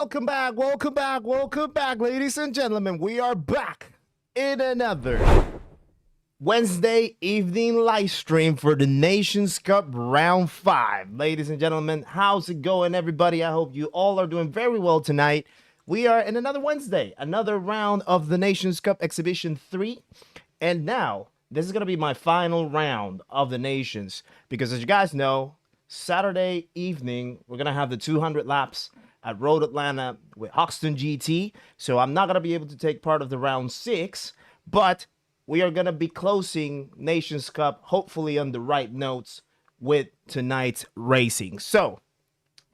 welcome back, ladies and gentlemen. We are back in another Wednesday evening live stream for the Nations Cup Round 5. Ladies and gentlemen, how's it going, everybody? I hope you all are doing very well tonight. We are in another Wednesday, another round of the Nations Cup Exhibition 3. And now, this is going to be my final round of the Nations. Because as you guys know, Saturday evening, we're going to have the 200 laps at Road Atlanta with Hoxton GT. So I'm not going to be able to take part of the round 6, but we are going to be closing Nations Cup, hopefully on the right notes with tonight's racing. So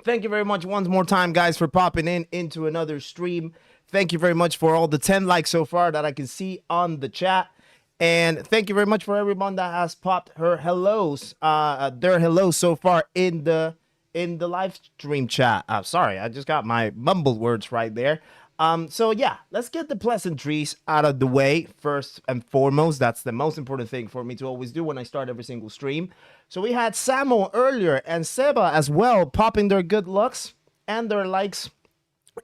thank you very much once more time, guys, for popping into another stream. Thank you very much for all the 10 likes so far that I can see on the chat. And thank you very much for everyone that has popped their hellos so far in the live stream chat. Sorry, I just got my mumbled words right there. So yeah, let's get the pleasantries out of the way first and foremost. That's the most important thing for me to always do when I start every single stream. So we had Samo earlier and Seba as well popping their good looks and their likes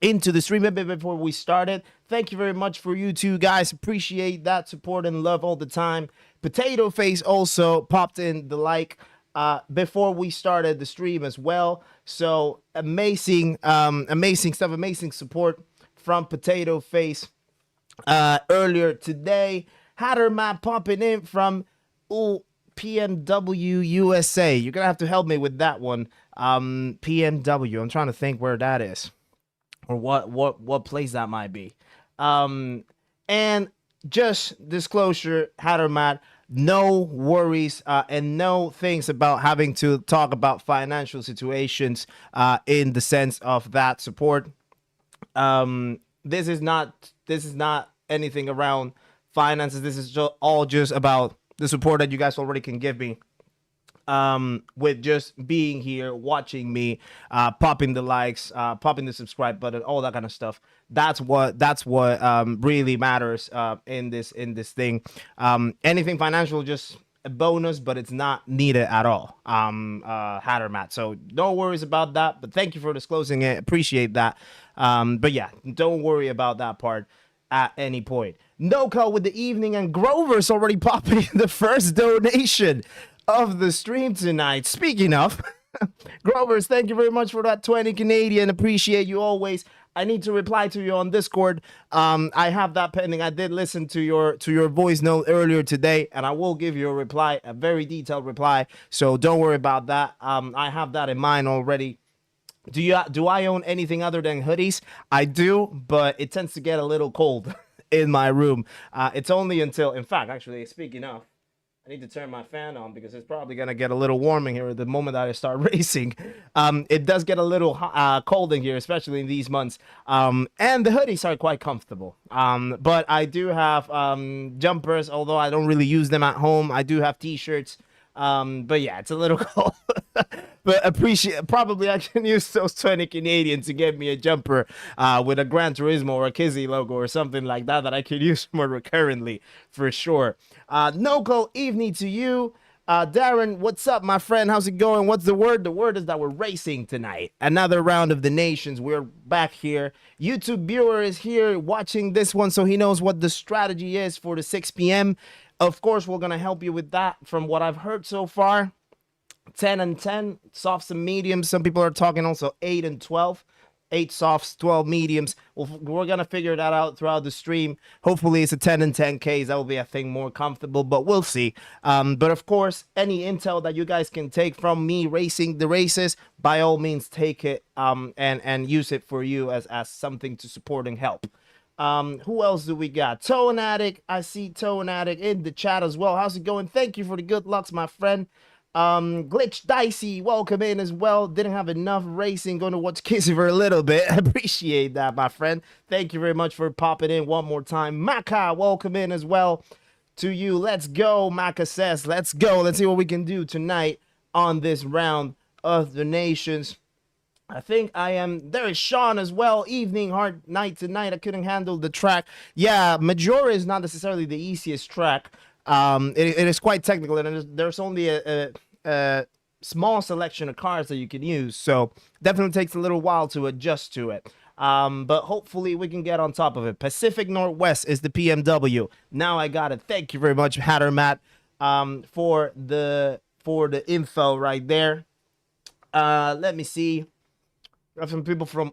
into the stream a bit before we started. Thank you very much for you two guys. Appreciate that support and love all the time. Potato Face also popped in the like before we started the stream as well. So amazing, amazing stuff, amazing support from Potato Face earlier today. Hatter Matt popping in from PMW USA. You're gonna have to help me with that one. PMW. I'm trying to think where that is, or what place that might be. And just disclosure, Hatter Matt, no worries and no things about having to talk about financial situations in the sense of that support. This is not anything around finances. This is all just about the support that you guys already can give me with just being here, watching me, popping the likes, popping the subscribe button, all that kind of stuff. That's what really matters in this thing. Anything financial, just a bonus, but it's not needed at all. Hatter Matt, so no worries about that. But thank you for disclosing it. Appreciate that. But yeah, don't worry about that part at any point. NoCo with the evening, and Grover's already popping the first donation of the stream tonight. Speaking of Grovers, thank you very much for that 20 Canadian. Appreciate you always. I need to reply to you on Discord. I have that pending. I did listen to your voice note earlier today, and I will give you a reply, a very detailed reply. So don't worry about that. I have that in mind already. Do I own anything other than hoodies? I do, but it tends to get a little cold in my room. It's only until, in fact, actually, speaking of, I need to turn my fan on because it's probably going to get a little warm in here at the moment that I start racing. It does get a little cold in here, especially in these months. And the hoodies are quite comfortable. But I do have jumpers, although I don't really use them at home. I do have t-shirts. But yeah, it's a little cold. But probably I can use those 20 Canadian to get me a jumper with a Gran Turismo or a Kizzy logo or something like that I could use more recurrently for sure. Noco, evening to you. Darren, what's up, my friend? How's it going? What's the word? The word is that we're racing tonight. Another round of the Nations. We're back here. YouTube viewer is here watching this one, so he knows what the strategy is for the 6 p.m. Of course, we're going to help you with that from what I've heard so far. 10 and 10, softs and mediums. Some people are talking also 8 and 12. 8 softs, 12 mediums. We're going to figure that out throughout the stream. Hopefully, it's a 10 and 10 Ks. That will be, I think, more comfortable, but we'll see. But of course, any intel that you guys can take from me racing the races, by all means, take it and use it for you as something to support and help. Who else do we got? Tone Addict. I see Tone Addict in the chat as well. How's it going? Thank you for the good lucks, my friend. Glitch Dicey, welcome in as well. Didn't have enough racing, going to watch Kizzy for a little bit. Appreciate that, my friend. Thank you very much for popping in one more time. Maka, welcome in as well to you. Let's go, Maka says. Let's go. Let's see what we can do tonight on this round of the Nations. I think I am. There is Sean as well. Evening, hard night tonight. I couldn't handle the track. Yeah, Maggiore is not necessarily the easiest track. It is quite technical, and there's only a small selection of cars that you can use, so definitely takes a little while to adjust to it. But hopefully we can get on top of it. Pacific Northwest is the PMW. Now I got it. Thank you very much, Hatter Matt, for the info right there. Let me see. We have some people from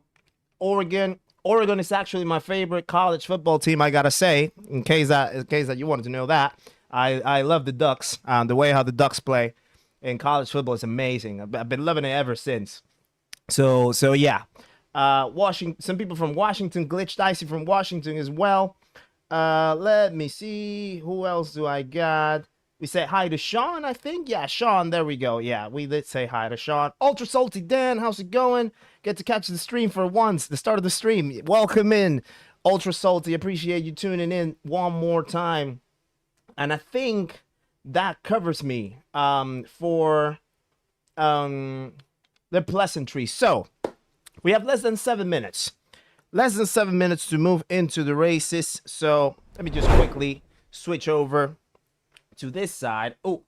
Oregon. Oregon is actually my favorite college football team, I gotta say, in case that you wanted to know that. I love the Ducks. The way how the Ducks play in college football is amazing. I've been loving it ever since. So yeah. Washington, some people from Washington, Glitch Dicey from Washington as well. Let me see. Who else do I got? We say hi to Sean, I think. Yeah, Sean, there we go. Yeah, we did say hi to Sean. Ultra Salty Dan, how's it going? Get to catch the stream for once, the start of the stream. Welcome in, Ultra Salty. Appreciate you tuning in one more time. And I think that covers me for the pleasantries. So, we have less than 7 minutes. Less than 7 minutes to move into the races. So, let me just quickly switch over to this side. Oh,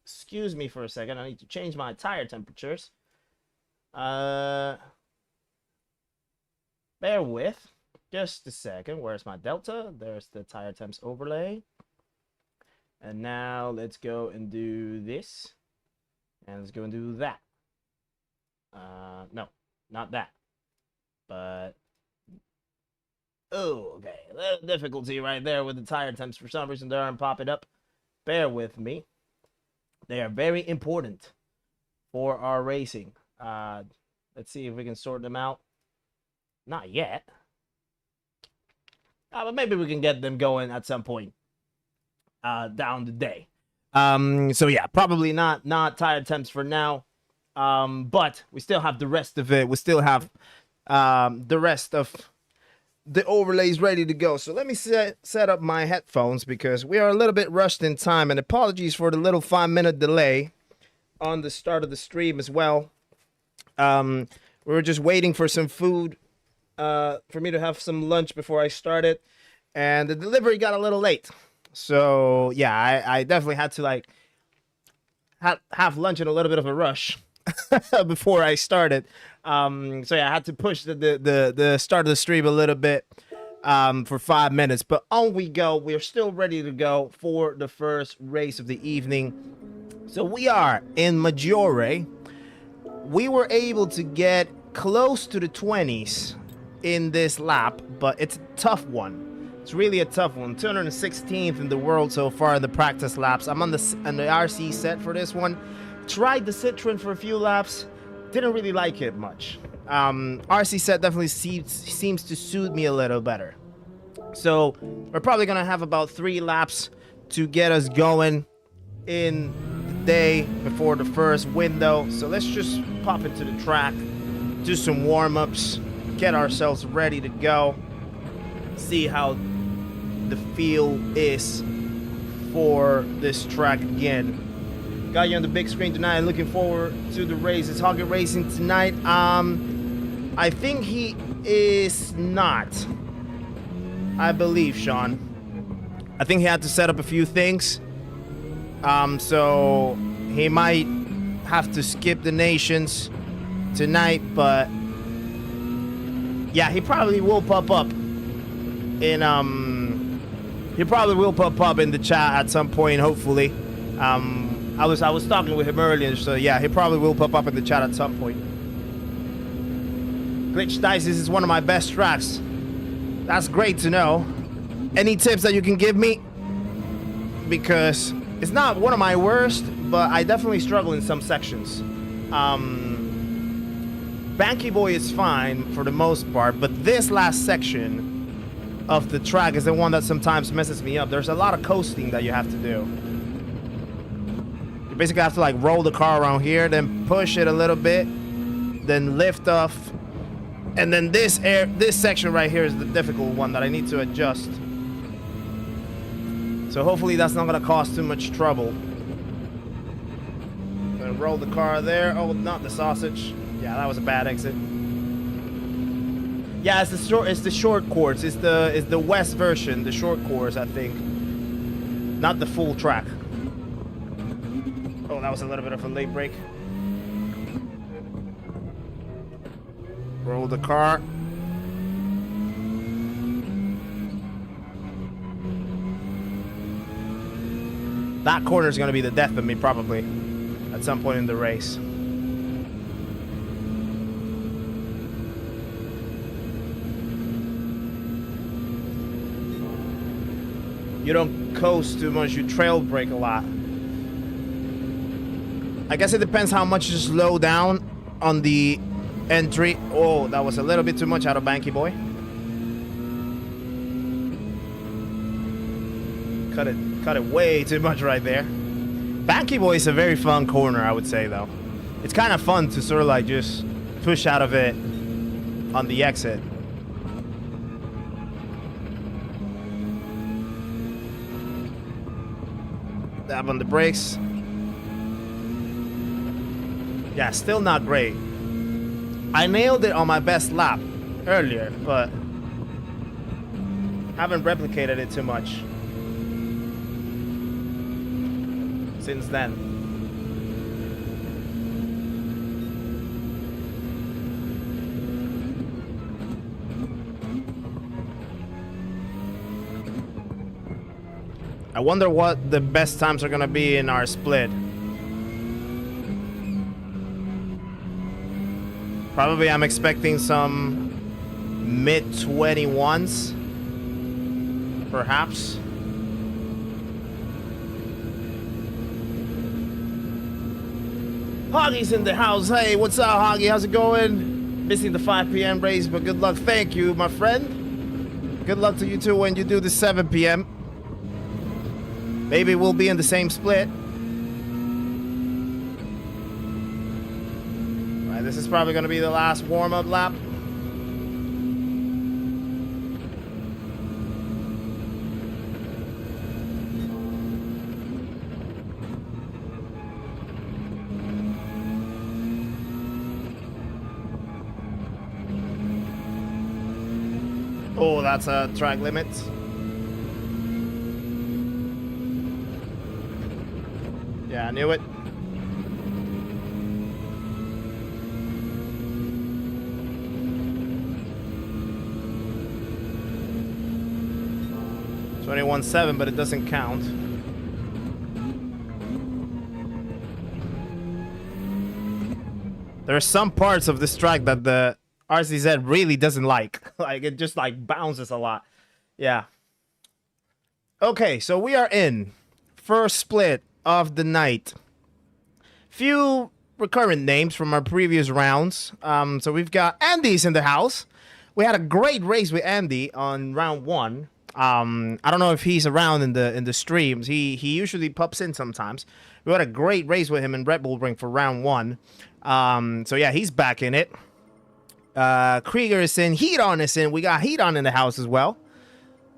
excuse me for a second. I need to change my tire temperatures. Bear with just a second. Where's my delta? There's the tire temps overlay. And now let's go and do this. And let's go and do that. No, not that. But oh, okay. A little difficulty right there with the tire temps. For some reason, they aren't popping up. Bear with me. They are very important for our racing. Let's see if we can sort them out. Not yet. But maybe we can get them going at some point down the day. So yeah, probably not tire temps for now. But we still have the rest of it. We still have the rest of the overlays ready to go. So let me set up my headphones because we are a little bit rushed in time, and apologies for the little 5-minute delay on the start of the stream as well. We were just waiting for some food for me to have some lunch before I started, and the delivery got a little late. So yeah, I definitely had to like have lunch in a little bit of a rush before I started. So yeah, I had to push the start of the stream a little bit for 5 minutes, but on we go. We're still ready to go for the first race of the evening. So we are in Maggiore. We were able to get close to the 20s in this lap, but it's a tough one. It's really a tough one. 216th in the world so far in the practice laps. I'm on the RC set for this one. Tried the Citroen for a few laps. Didn't really like it much. RC set definitely seems to suit me a little better. So we're probably going to have about 3 laps to get us going in the day before the first window. So let's just pop into the track, do some warm-ups, get ourselves ready to go, see how the feel is for this track again. Got you on the big screen tonight. Looking forward to the race. Is Hoggett racing tonight? I think he is not. I believe, Sean. I think he had to set up a few things. So he might have to skip the Nations tonight, but yeah, he probably will pop up in the chat at some point, hopefully. I was talking with him earlier, so yeah, he probably will pop up in the chat at some point. Glitch Dice, this is one of my best tracks. That's great to know. Any tips that you can give me? Because it's not one of my worst, but I definitely struggle in some sections. Banky Boy is fine for the most part, but this last section of the track is the one that sometimes messes me up. There's a lot of coasting that you have to do. You basically have to like roll the car around here, then push it a little bit, then lift off, and then this section right here is the difficult one that I need to adjust. So hopefully that's not gonna cause too much trouble. Then roll the car there. Oh, not the sausage. Yeah, that was a bad exit. Yeah, it's the short course. It's the west version, the short course, I think. Not the full track. Oh, that was a little bit of a late break. Roll the car. That corner is going to be the death of me, probably, at some point in the race. You don't coast too much, you trail brake a lot. I guess it depends how much you slow down on the entry. Oh, that was a little bit too much out of Banky Boy. Cut it way too much right there. Banky Boy is a very fun corner, I would say, though. It's kind of fun to sort of like just push out of it on the exit. Dab on the brakes. Yeah, still not great. I nailed it on my best lap earlier, but haven't replicated it too much since then. I wonder what the best times are gonna be in our split. Probably I'm expecting some mid-21s, perhaps. Hoggy's in the house. Hey, what's up, Hoggy? How's it going? Missing the 5 p.m. race, but good luck. Thank you, my friend. Good luck to you too when you do the 7 p.m. Maybe we'll be in the same split. Right, this is probably going to be the last warm-up lap. Oh, that's a track limit. Yeah, I knew it. .21.7, but it doesn't count. There are some parts of this track that the RCZ really doesn't like. Like, it just like bounces a lot. Yeah. Okay, so we are in first split of the night. Few recurrent names from our previous rounds. So we've got Andy's in the house. We had a great race with Andy on round 1. I don't know if he's around in the streams. He usually pops in sometimes. We had a great race with him in Red Bull Ring for round 1. So yeah, he's back in it. Krieger is in. Heat-On is in. We got Heat-On in the house as well.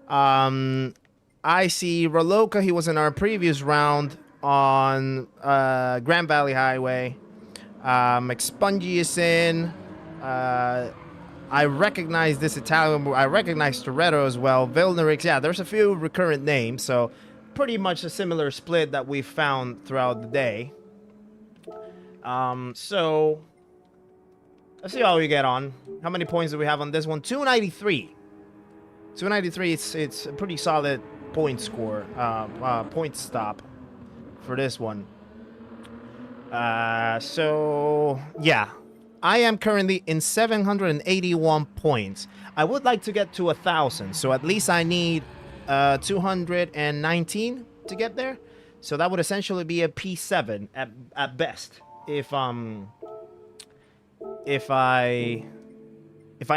I see Roloka. He was in our previous round on Grand Valley Highway. Expungy is in. I recognize this Italian. I recognize Toretto as well. Vilnerix. Yeah, there's a few recurrent names. So pretty much a similar split that we found throughout the day. So let's see how we get on. How many points do we have on this one? 293. 293. It's a pretty solid point score. Point stop for this one. So yeah, I am currently in 781 points. I would like to get to 1,000, so at least I need 219 to get there. So that would essentially be a P7 at best. If I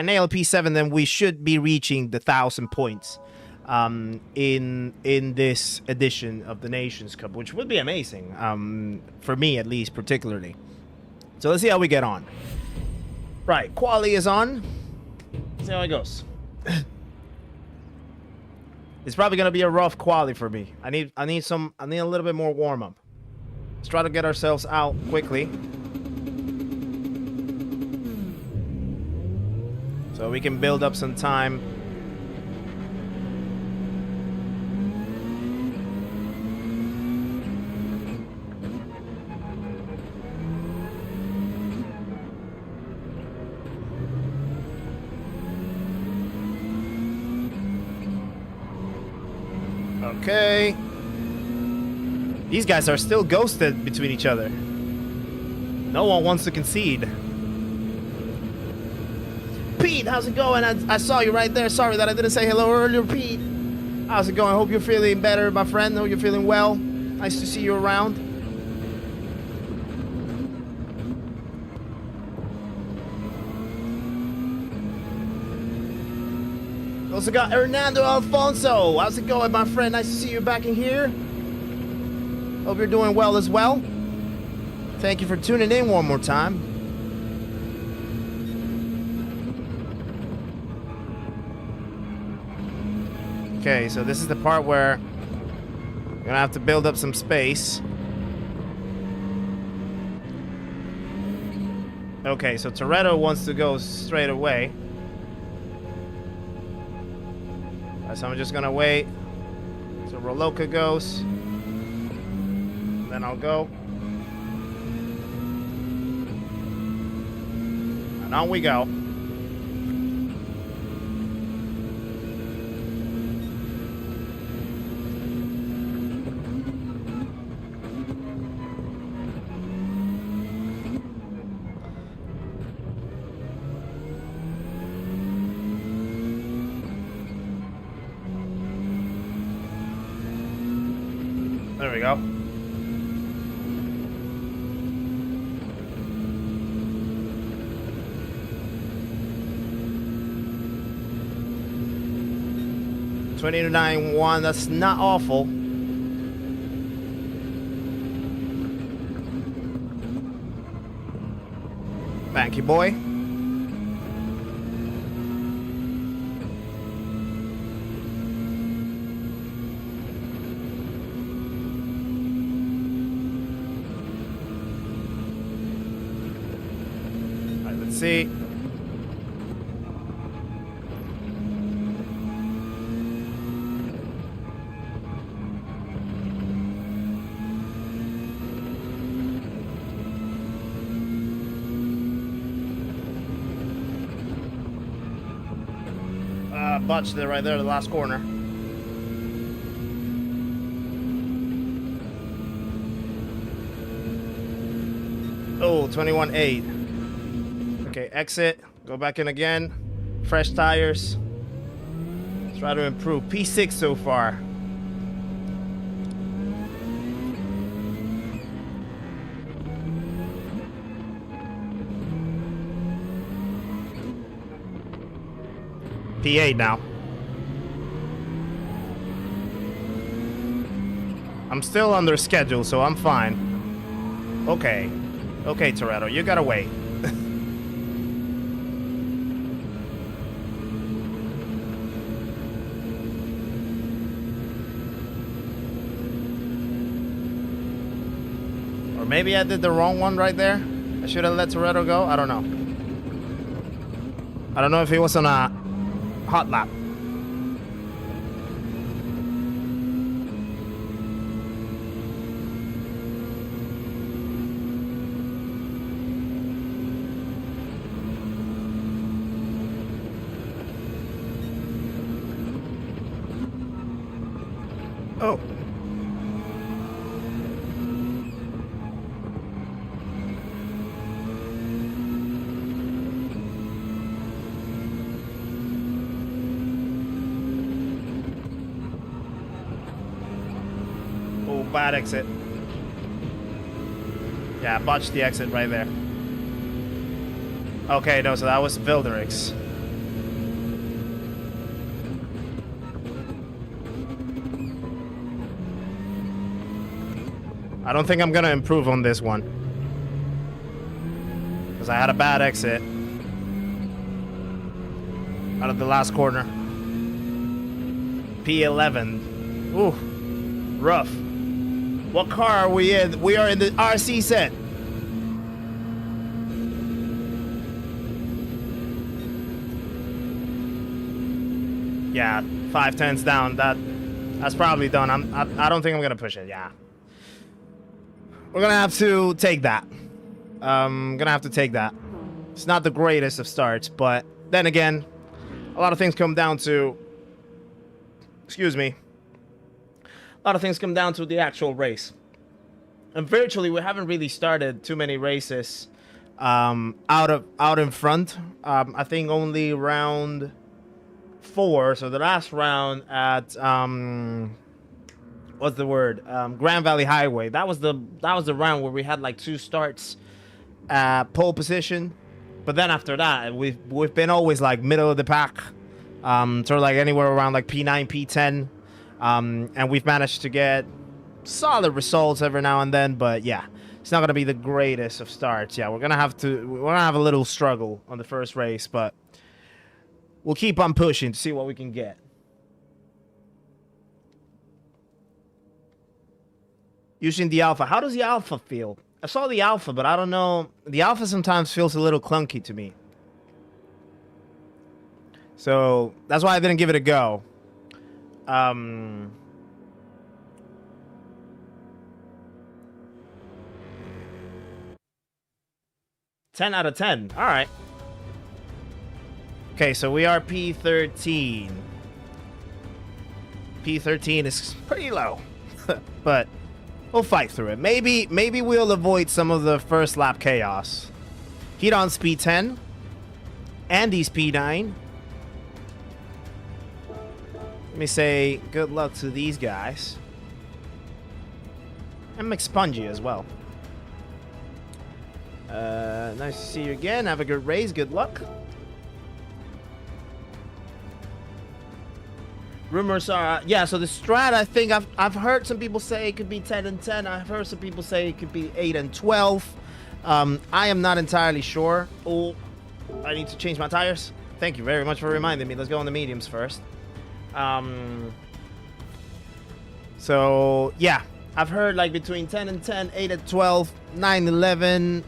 nail P7, then we should be reaching the 1,000 points in this edition of the Nations Cup, which would be amazing, for me at least, particularly. So let's see how we get on. Right, quali is on. Let's see how it goes. It's probably gonna be a rough quali for me. I need a little bit more warm up. Let's try to get ourselves out quickly, so we can build up some time. Okay. These guys are still ghosted between each other. No one wants to concede. Pete, how's it going? I saw you right there. Sorry that I didn't say hello earlier, Pete. How's it going? Hope you're feeling better, my friend. Hope you're feeling well. Nice to see you around. Also got Hernando Alfonso. How's it going, my friend? Nice to see you back in here. Hope you're doing well as well. Thank you for tuning in one more time. Okay, so this is the part where we're gonna have to build up some space. Okay, so Toretto wants to go straight away. So I'm just gonna wait till Roloka goes. Then I'll go. And on we go. There we go. $29.1, that's not awful. Thank you, boy. See. Botched it right there, the last corner. Oh, 21.8. Okay, exit. Go back in again. Fresh tires. Try to improve. P6 so far. P8 now. I'm still under schedule, so I'm fine. Okay. Okay, Toretto, you gotta wait. Or maybe I did the wrong one right there. I should have let Toretto go. I don't know. I don't know if he was on a hot lap. Oh. Oh, bad exit. Yeah, botched the exit right there. Okay, no, so that was Vilderix. I don't think I'm gonna improve on this one, because I had a bad exit out of the last corner. P11. Ooh, rough. What car are we in? We are in the RC set. Yeah, 5/10 down. That's probably done. I don't think I'm gonna push it. Yeah. We're gonna have to take that. Gonna have to take that. It's not the greatest of starts, but then again, a lot of things come down to... Excuse me. A lot of things come down to the actual race. And virtually, we haven't really started too many races out in front. I think only round 4. So the last round at what's the word? Grand Valley Highway. That was the round where we had like 2 starts at pole position. But then after that, we've been always like middle of the pack, sort of like anywhere around like P9, P10, and we've managed to get solid results every now and then. But yeah, it's not gonna be the greatest of starts. Yeah, we're gonna have a little struggle on the first race, but we'll keep on pushing to see what we can get. Using the Alpha, how does the Alpha feel? I saw the Alpha, but I don't know. The Alpha sometimes feels a little clunky to me. So that's why I didn't give it a go. 10 out of 10. All right. Okay, so we are P13. P13 is pretty low, but we'll fight through it. Maybe we'll avoid some of the first lap chaos. Heat on speed 10. Andy's P9. Let me say good luck to these guys. And McSpongy as well. Nice to see you again. Have a good race. Good luck. Rumors are, yeah, so the strat, I think I've heard some people say it could be 10 and 10. I've heard some people say it could be 8 and 12. I am not entirely sure. Oh, I need to change my tires. Thank you very much for reminding me. Let's go on the mediums first. So, yeah, I've heard like between 10 and 10, 8 and 12, 9, 11.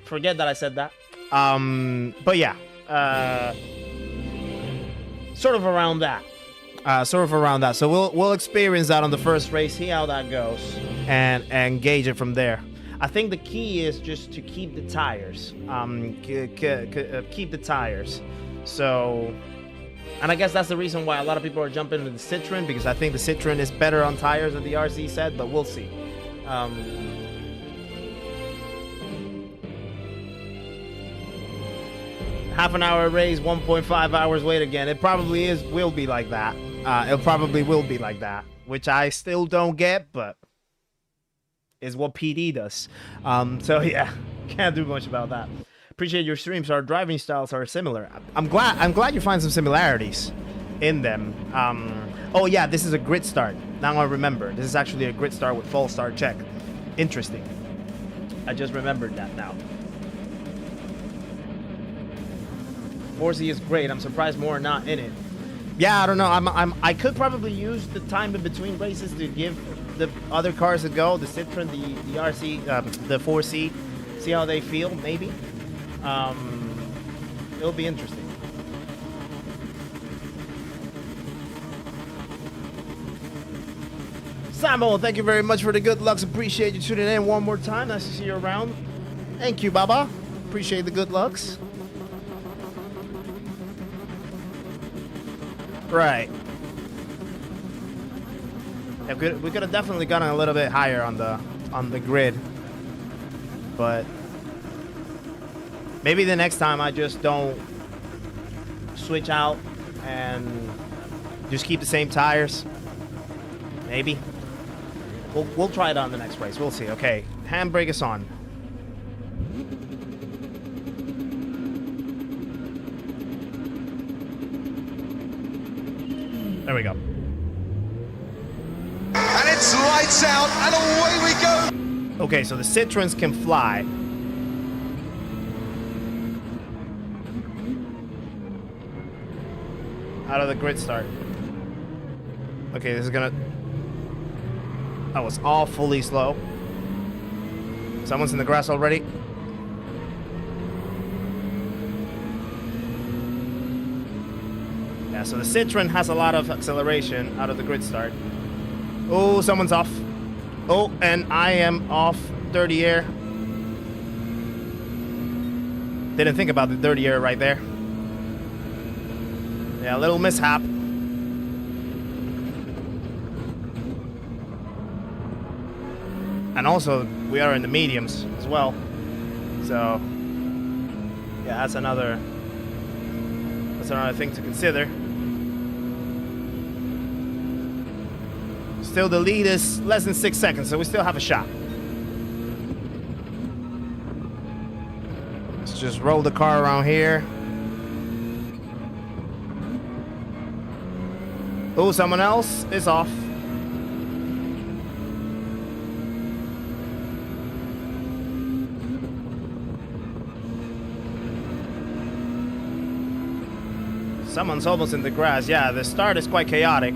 Forget that I said that. But yeah, sort of around that. So we'll experience that on the first race, see how that goes, and gauge it from there. I think the key is just to keep the tires. Keep the tires. So, and I guess that's the reason why a lot of people are jumping into the Citroen, because I think the Citroen is better on tires than the RC set, but we'll see. Half an hour race, 1.5 hours wait again. It probably will be like that. It probably will be like that, which I still don't get, but is what PD does. So yeah, can't do much about that. Appreciate your streams. Our driving styles are similar. I'm glad you find some similarities in them. Oh yeah, this is a grid start. Now I remember. This is actually a grid start with false start check. Interesting. I just remembered that now. 4C is great. I'm surprised more are not in it. Yeah, I don't know. I could probably use the time in between races to give the other cars a go. The Citroen, the RC, the 4C. See how they feel, maybe. It'll be interesting. Samo, thank you very much for the good lucks. Appreciate you tuning in one more time. Nice to see you around. Thank you, Baba. Appreciate the good lucks. Right. Yeah, we could have definitely gotten a little bit higher on the grid, but maybe the next time I just don't switch out and just keep the same tires. Maybe. We'll try it on the next race. We'll see. Okay, handbrake is on. There we go. And it's lights out, and away we go. Okay, so the Citroens can fly. Out of the grid start. Okay, this is gonna... That was awfully slow. Someone's in the grass already. Yeah, so the Citroen has a lot of acceleration out of the grid start. Oh, someone's off. Oh, and I am off dirty air. Didn't think about the dirty air right there. Yeah, a little mishap. And also, we are in the mediums as well. So, yeah, that's another thing to consider. Still, the lead is less than 6 seconds, so we still have a shot. Let's just roll the car around here. Oh, someone else is off. Someone's almost in the grass. Yeah, the start is quite chaotic.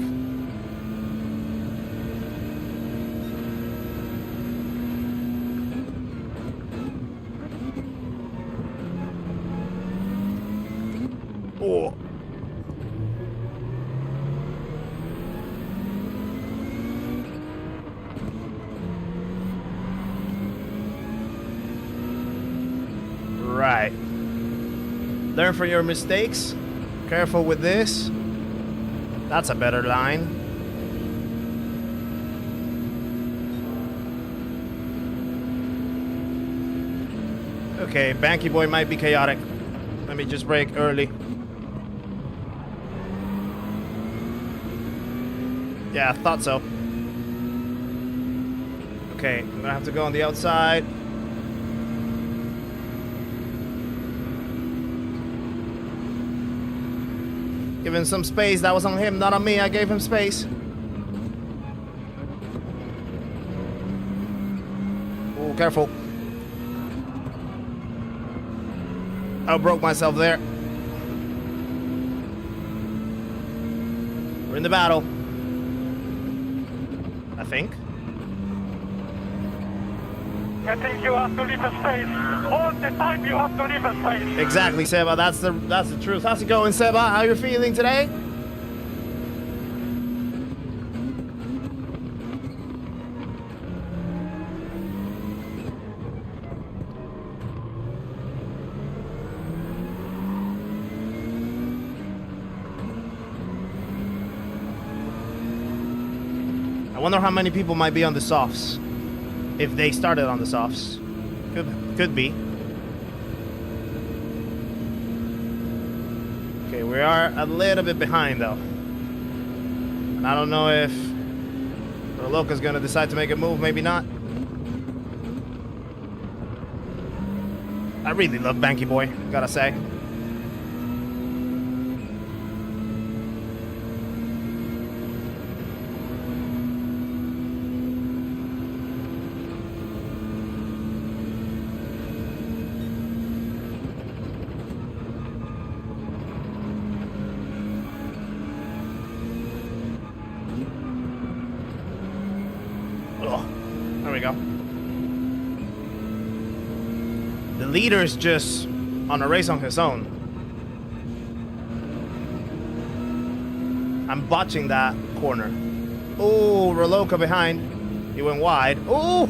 Oh. Right. Learn from your mistakes. Careful with this. That's a better line. Okay, Banky Boy might be chaotic. Let me just brake early. Yeah, I thought so. Okay, I'm gonna have to go on the outside. Give him some space. That was on him, not on me. I gave him space. Oh, careful. I broke myself there. We're in the battle. I think. I think you have to leave a space. All the time you have to leave a space. Exactly, Seba. That's the truth. How's it going, Seba? How you feeling today? I wonder how many people might be on the softs. If they started on the softs. Could be. Okay, we are a little bit behind though. And I don't know if Roloka's gonna decide to make a move, maybe not. I really love Banky Boy, gotta say. There we go. The leader's just on a race on his own. I'm botching that corner. Oh, Roloka behind. He went wide. Oh,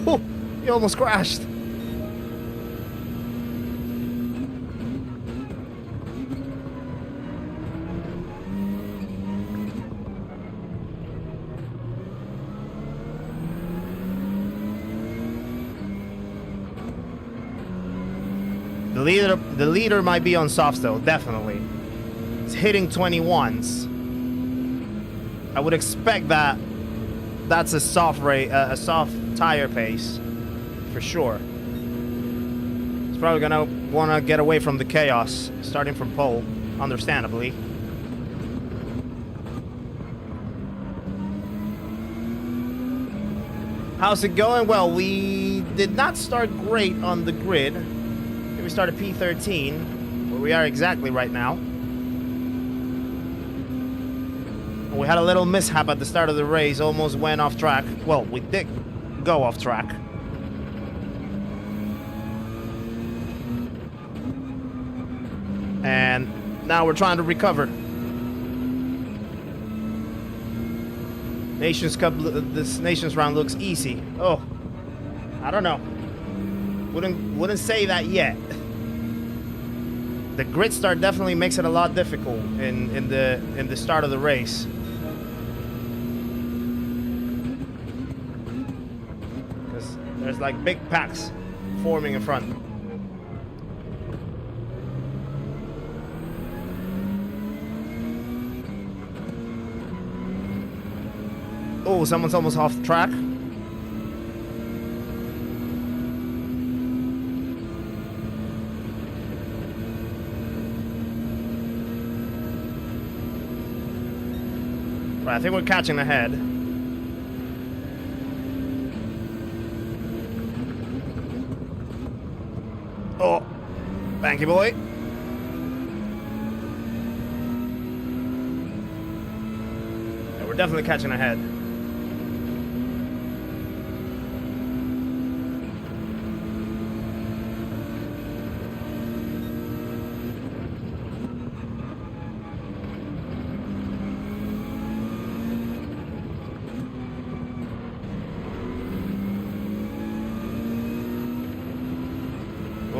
he almost crashed. The leader might be on softs though, definitely. It's hitting 21s. I would expect that that's a soft tire pace for sure. He's probably gonna wanna get away from the chaos, starting from pole, understandably. How's it going? Well, we did not start great on the grid. We started P13, where we are exactly right now. We had a little mishap at the start of the race, almost went off track. Well, we did go off track. And now we're trying to recover. Nations Cup, this Nations round looks easy. Oh, I don't know. Wouldn't say that yet. The grid start definitely makes it a lot difficult in the start of the race. Because There's like big packs forming in front. Oh, someone's almost off the track. Right, I think we're catching ahead. Oh, thank you, boy. Yeah, we're definitely catching ahead.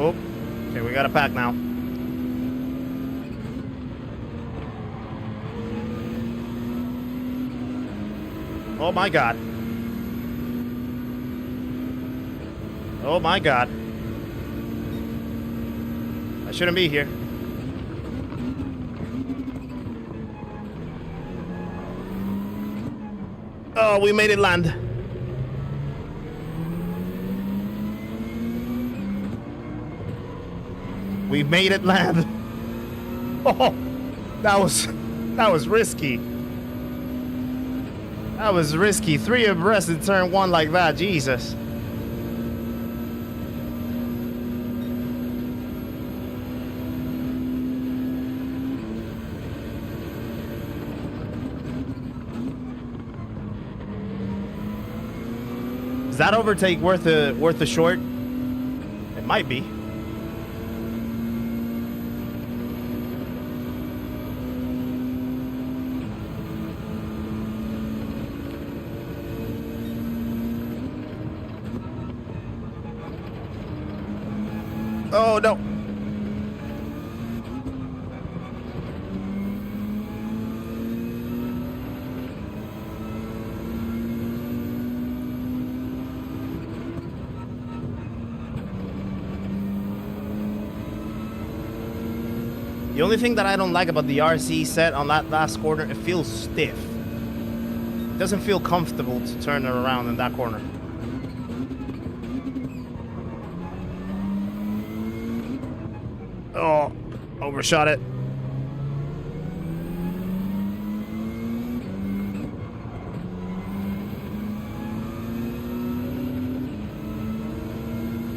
Oh, okay, we got a pack now. Oh my god. Oh my god. I shouldn't be here. Oh, we made it land. We made it land. Oh, that was risky. That was risky. 3 abreast in turn 1 like that. Jesus. Is that overtake worth a short? It might be. Oh no. The only thing that I don't like about the RC set on that last corner, it feels stiff. It doesn't feel comfortable to turn it around in that corner. Oh, overshot it.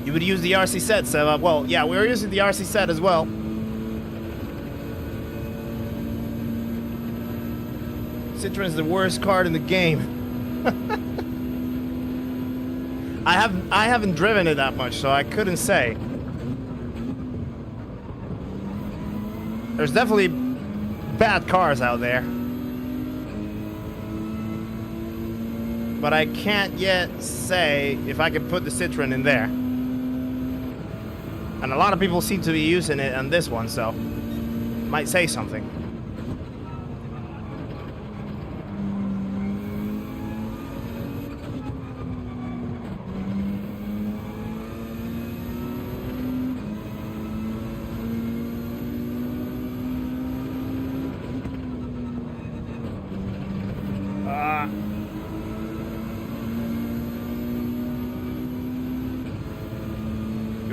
You would use the RC set, Seba. Well, yeah, we're using the RC set as well. Citroen's the worst card in the game. I haven't driven it that much, so I couldn't say. There's definitely bad cars out there. But I can't yet say if I can put the Citroen in there. And a lot of people seem to be using it on this one, so might say something.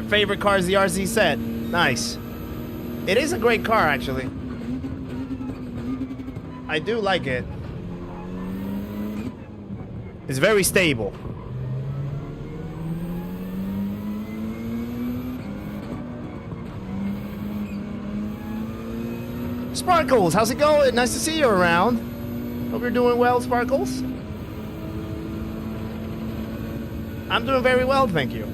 Favorite car is the RC set. Nice. It is a great car, actually. I do like it. It's very stable. Sparkles, how's it going? Nice to see you around. Hope you're doing well, Sparkles. I'm doing very well, thank you.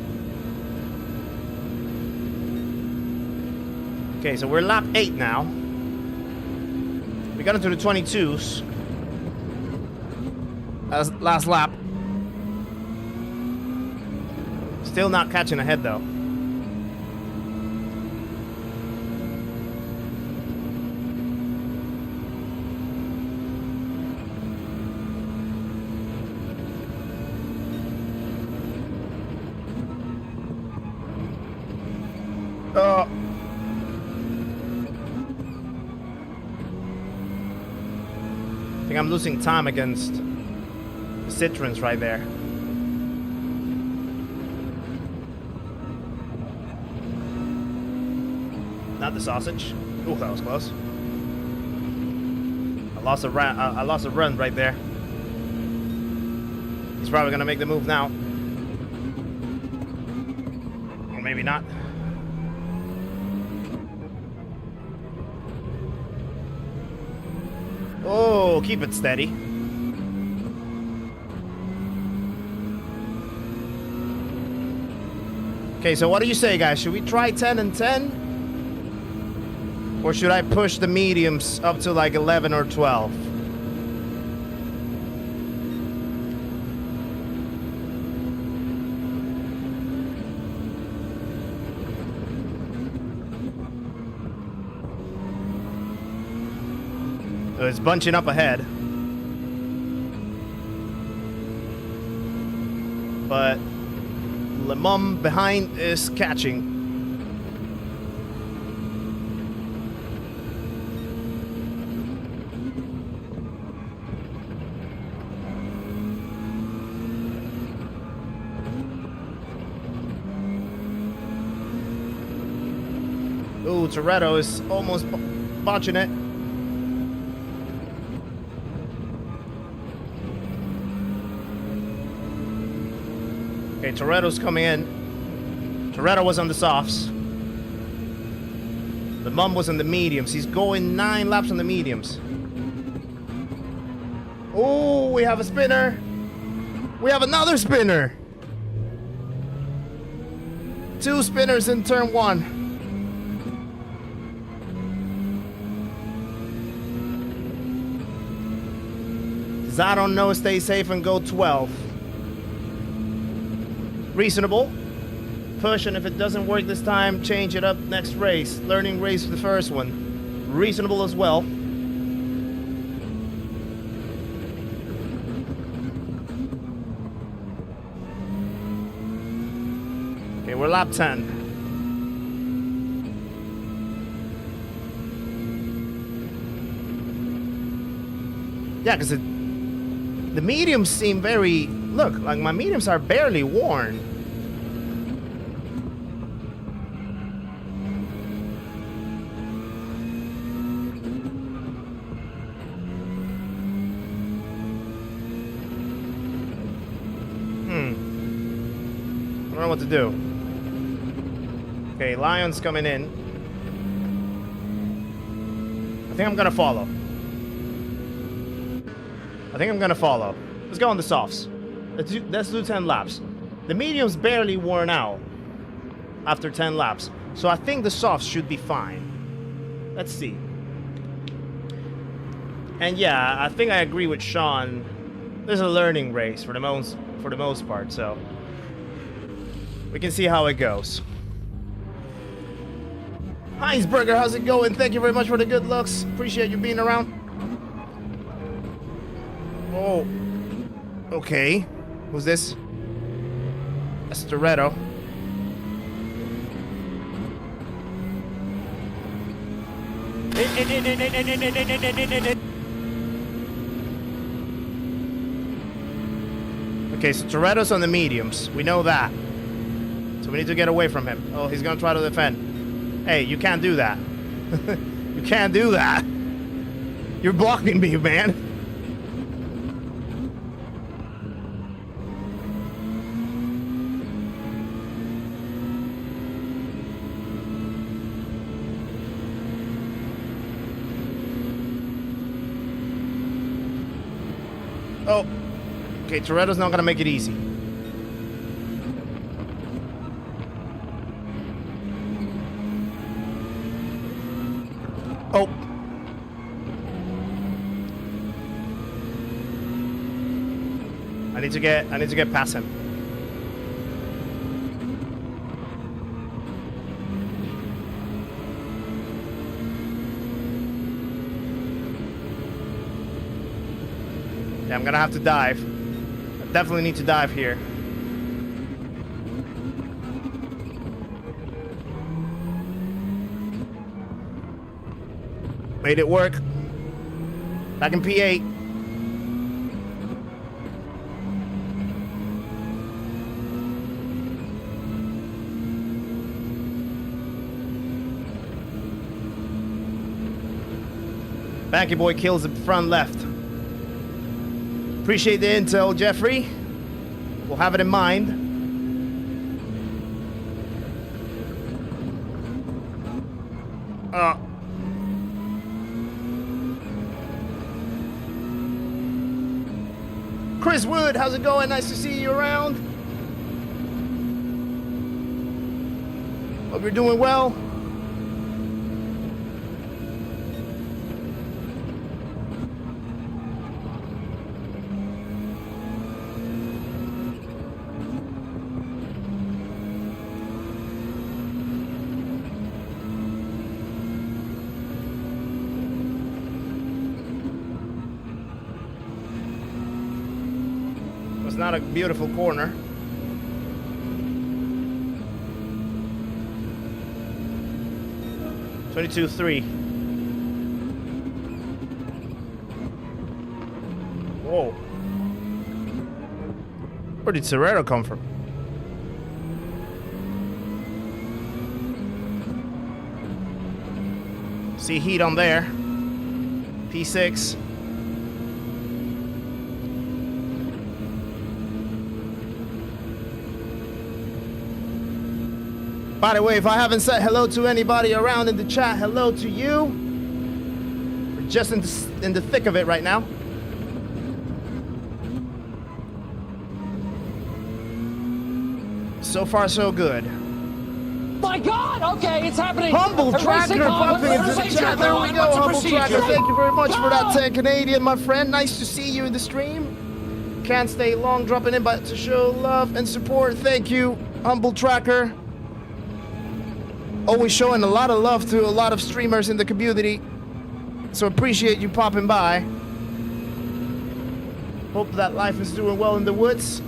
Okay, so we're lap 8 now. We got into the 22s. Last lap. Still not catching ahead though. I think I'm losing time against the Citroens right there. Not the sausage. Ooh, that was close. I lost a run right there. He's probably gonna make the move now. Or maybe not. Oh, keep it steady. Okay, so what do you say, guys? Should we try 10 and 10? Or should I push the mediums up to like 11 or 12? So it's bunching up ahead. But Le Mans behind is catching. Ooh, Toretto is almost botching it. Okay, Toretto's coming in. Toretto was on the softs. The Mum was on the mediums. He's going 9 laps on the mediums. Oh, we have a spinner. We have another spinner. 2 spinners in turn 1. I don't know, stay safe and go 12. Reasonable. Push, and if it doesn't work this time, change it up next race. Learning race for the first one. Reasonable as well. Okay, we're lap 10. Yeah, because the mediums seem very... Look, like my mediums are barely worn. I don't know what to do. Okay, Lion's coming in. I think I'm gonna follow. Let's go on the softs. Let's do 10 laps. The medium's barely worn out after 10 laps. So I think the softs should be fine. Let's see. And yeah, I think I agree with Sean. There's a learning race for the most part, so we can see how it goes. Heinsberger, how's it going? Thank you very much for the good looks. Appreciate you being around. Oh, okay. Who's this? That's Toretto. Okay, so Toretto's on the mediums. We know that. So we need to get away from him. Oh, he's gonna try to defend. Hey, you can't do that. You can't do that. You're blocking me, man. Oh, okay, Toretto's not gonna make it easy. Oh. I need to get past him. Yeah, I'm gonna have to dive. I definitely need to dive here. Made it work. Back in P8. Banky Boy kills the front left. Appreciate the intel, Jeffrey. We'll have it in mind. Chris Wood, how's it going? Nice to see you around. Hope you're doing well. Not a beautiful corner. (22.3). Whoa. Where did Serrero come from? See heat on there. P6. By the way, if I haven't said hello to anybody around in the chat, hello to you. We're just in the thick of it right now. So far, so good. My God! Okay, it's happening. Humble Tracker popping into the chat. There we go, Humble Tracker. Thank you very much for that 10 Canadian, my friend. Nice to see you in the stream. Can't stay long, dropping in, but to show love and support. Thank you, Humble Tracker. Always showing a lot of love to a lot of streamers in the community. So appreciate you popping by. Hope that life is doing well in the woods.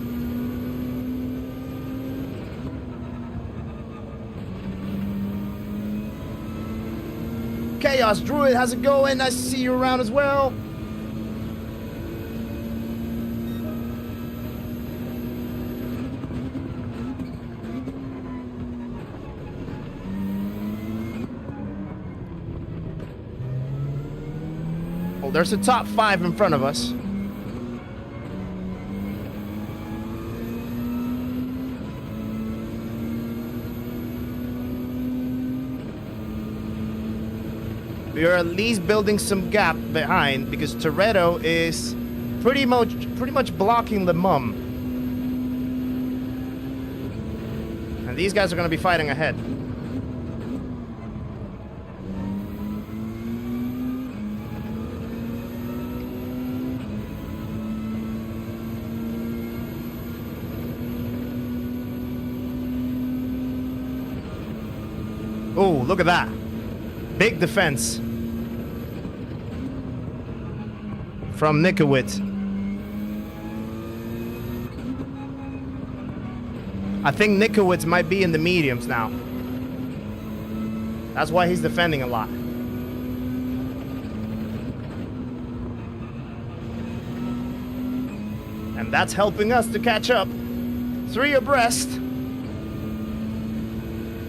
Chaos Druid, how's it going? Nice to see you around as well. Oh, there's a top 5 in front of us. We are at least building some gap behind because Toretto is pretty much blocking the mum. And these guys are going to be fighting ahead. Oh, look at that. Big defense from Nikowitz. I think Nikowitz might be in the mediums now. That's why he's defending a lot. And that's helping us to catch up. 3 abreast.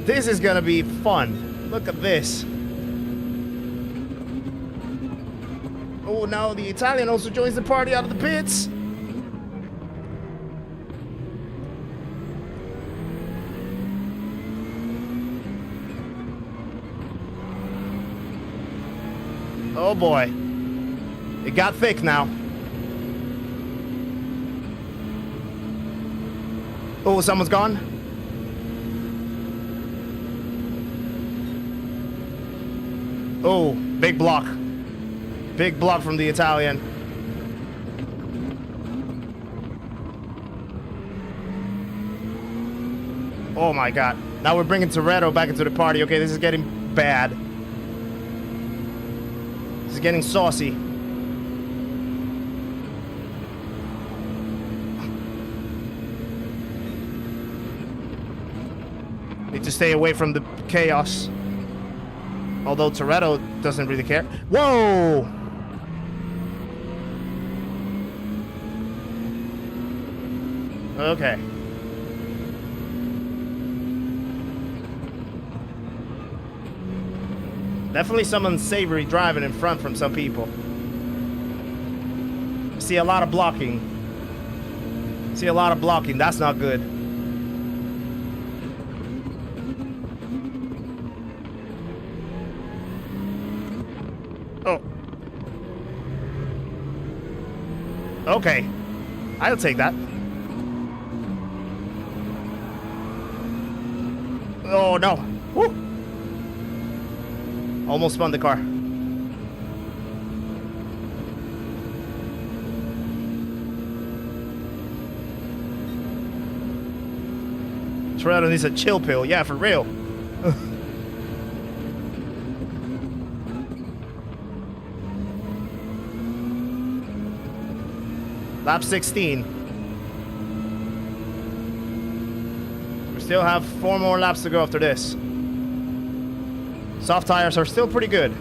This is gonna be fun. Look at this. Oh, now the Italian also joins the party out of the pits. Oh boy. It got thick now. Oh, someone's gone. Oh, big block. Big block from the Italian. Oh my God. Now we're bringing Toretto back into the party. Okay, this is getting bad. This is getting saucy. Need to stay away from the chaos. Although Toretto doesn't really care. Whoa! Okay. Definitely some unsavory driving in front from some people. See a lot of blocking. That's not good. Oh. Okay. I'll take that. Oh no. Woo. Almost spun the car. Toretto needs a chill pill. Yeah, for real. Lap 16. We still have 4 more laps to go after this. Soft tires are still pretty good.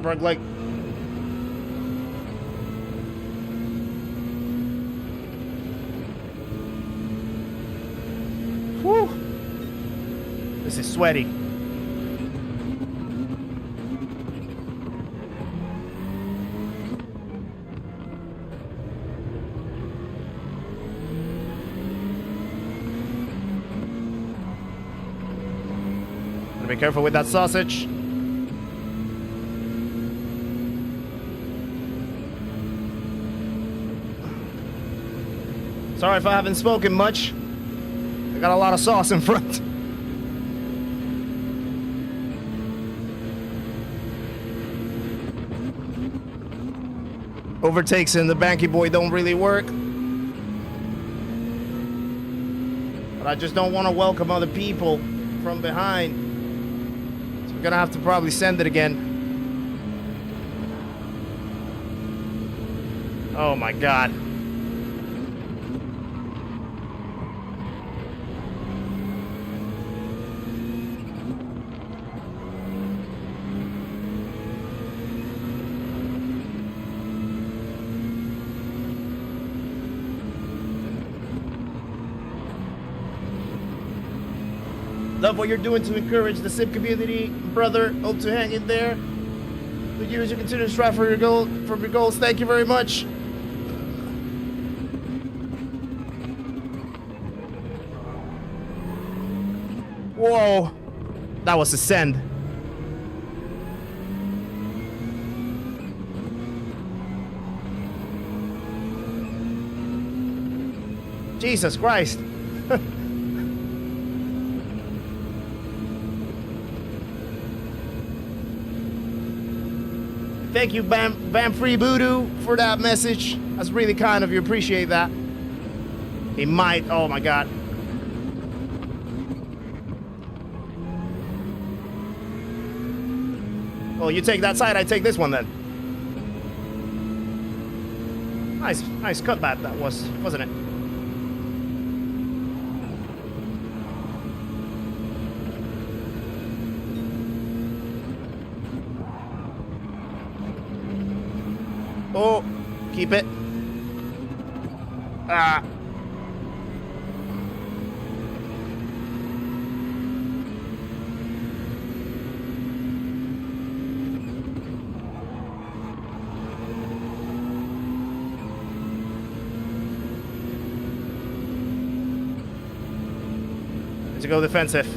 Broke leg. Whew. This is sweaty. Gotta be careful with that sausage. Sorry if I haven't spoken much. I got a lot of sauce in front. Overtakes in the Banky Boy don't really work. But I just don't want to welcome other people from behind. So we're gonna have to probably send it again. Oh my God. Love what you're doing to encourage the sim community, brother. Hope to hang in there. The years you continue to strive for your goals. Thank you very much. Whoa, that was a send. Jesus Christ. Thank you, Bam Free Voodoo, for that message. That's really kind of you. Appreciate that. He might. Oh my God. Well, you take that side, I take this one then. Nice cutback that was, wasn't it? Oh, keep it. Ah. To go defensive.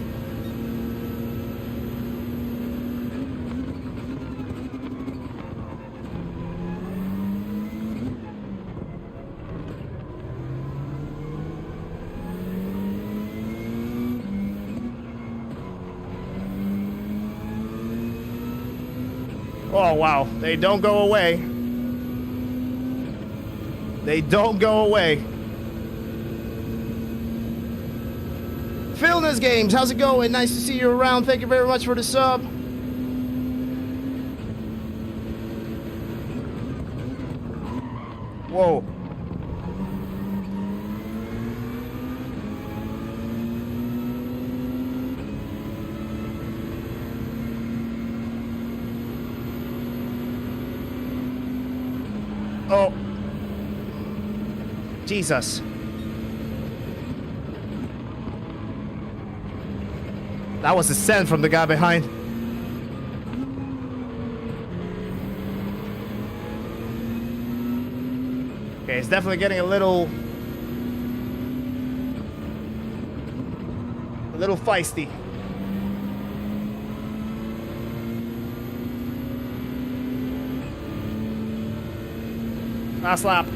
Oh wow, they don't go away. They don't go away. Philness Games, how's it going? Nice to see you around. Thank you very much for the sub. Whoa. Oh. Jesus. That was a send from the guy behind. Okay, it's definitely getting a little feisty. Last lap.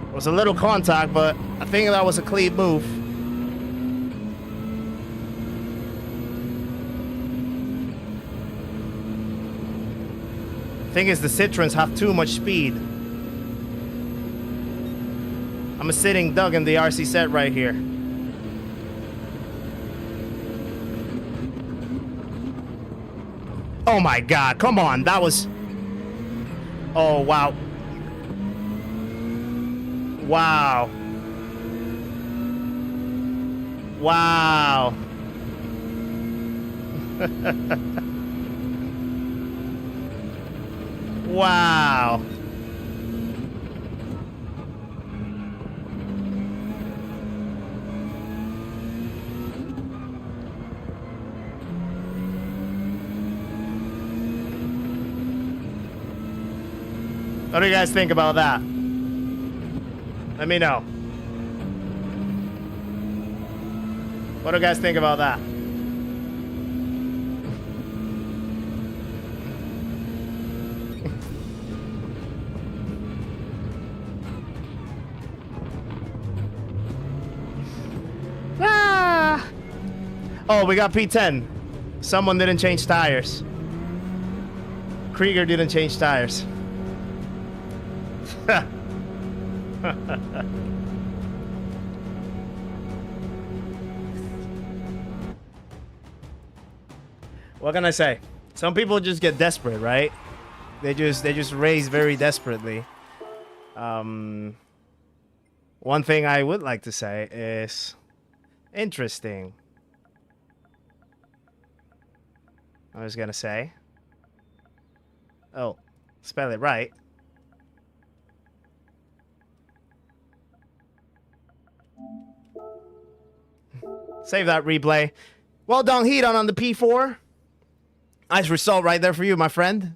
It was a little contact, but I think that was a clean move. Thing is, the Citroens have too much speed. I'm a sitting Doug in the RC set right here. Oh my God, come on, that was... Oh, wow. Wow. Wow. Wow. What do you guys think about that? Let me know. What do you guys think about that? Ah! Oh, we got P10. Someone didn't change tires. Krieger didn't change tires. What can I say? Some people just get desperate, right? They just race very desperately. One thing I would like to say is interesting. I was gonna say. Oh, spell it right. Save that replay. Well done, Heaton, on the P4. Nice result right there for you, my friend.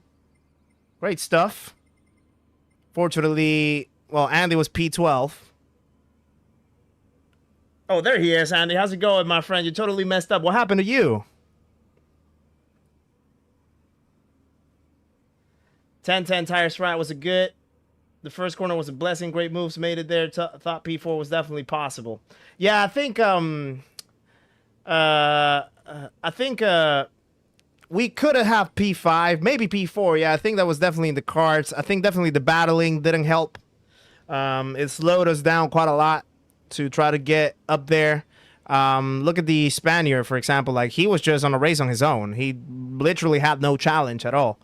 Great stuff. Fortunately, well, Andy was P12. Oh, there he is, Andy. How's it going, my friend? You totally messed up. What happened to you? 10-10 tire strat was a good. The first corner was a blessing. Great moves made it there. Thought P4 was definitely possible. Yeah, I think we could have P5, maybe P4. Yeah, I think that was definitely in the cards. I think definitely the battling didn't help. It slowed us down quite a lot to try to get up there. Look at the Spaniard, for example. Like, he was just on a race on his own. He literally had no challenge at all.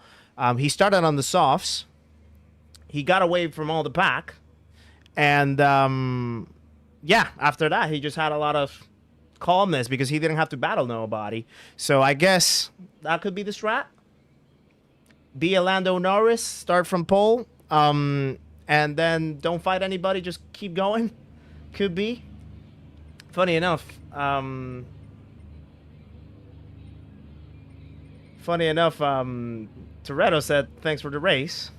He started on the softs. He got away from all the pack. And, yeah, after that, he just had a lot of calmness because he didn't have to battle nobody. So I guess that could be the strat. Be a Lando Norris, start from pole, and then don't fight anybody, just keep going. Could be. Funny enough, Toretto said thanks for the race.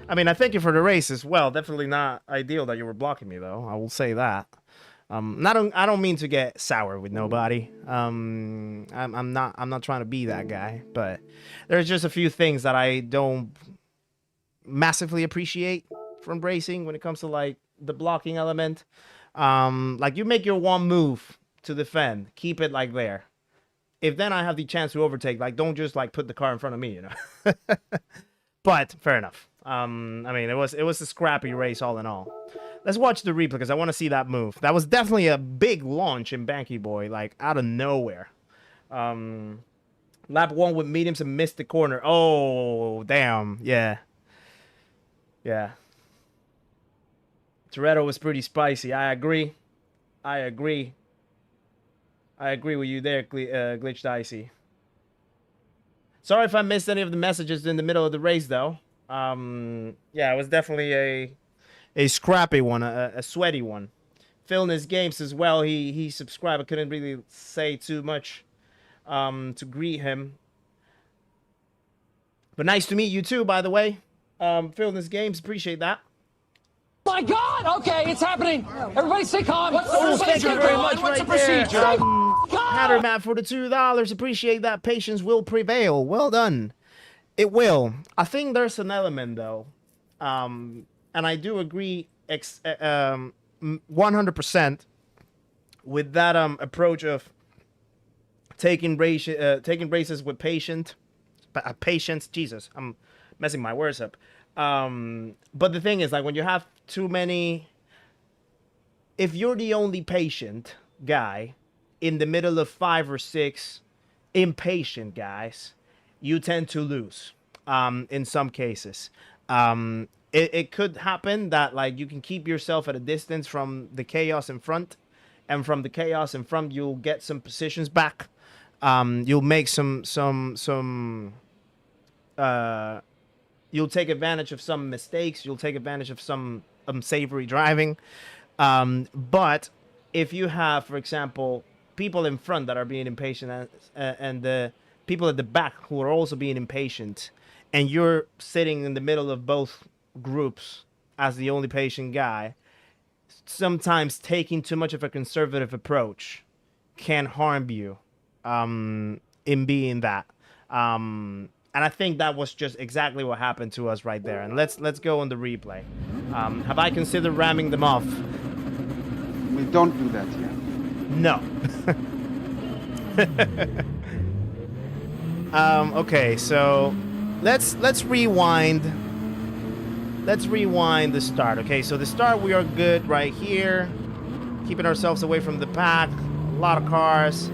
I mean, I thank you for the race as well. Definitely not ideal that you were blocking me, though. I will say that. I don't mean to get sour with nobody. I'm not trying to be that guy, but there's just a few things that I don't massively appreciate from racing when it comes to like the blocking element. Like, you make your one move to defend, keep it like there. If then I have the chance to overtake, like, don't just like put the car in front of me, you know. But fair enough. I mean, it was a scrappy race all in all. Let's watch the replay because I want to see that move. That was definitely a big launch in Banky Boy, like out of nowhere. Lap 1 with mediums and missed the corner. Oh, damn. Yeah. Yeah. Toretto was pretty spicy. I agree. I agree with you there, Glitched Icy. Sorry if I missed any of the messages in the middle of the race, though. Yeah, it was definitely a scrappy one, a sweaty one. Philness Games as well. He subscribed. I couldn't really say too much to greet him. But nice to meet you too, by the way. Philness Games, appreciate that. My God! Okay, it's happening. Everybody stay calm. Thank you very much. What's Right the there. procedure? Hatter Matt for the $2. Appreciate that. Patience will prevail. Well done. It will. I think there's an element though, and I do agree 100% with that approach of taking races with patience. Jesus, I'm messing my words up. But the thing is, like, when you have too many, if you're the only patient guy in the middle of 5 or 6 impatient guys, you tend to lose. In some cases, it could happen that, like, you can keep yourself at a distance from the chaos in front, and from the chaos in front, you'll get some positions back. You'll make you'll take advantage of some mistakes. You'll take advantage of some unsavory driving. But if you have, for example, people in front that are being impatient and the people at the back who are also being impatient, and you're sitting in the middle of both groups as the only patient guy, sometimes taking too much of a conservative approach can harm you in being that. And I think that was just exactly what happened to us right there. And let's go on the replay. Have I considered ramming them off? We don't do that here. No. Okay, so let's rewind. Let's rewind the start. Okay, so the start, we are good right here, keeping ourselves away from the pack. A lot of cars.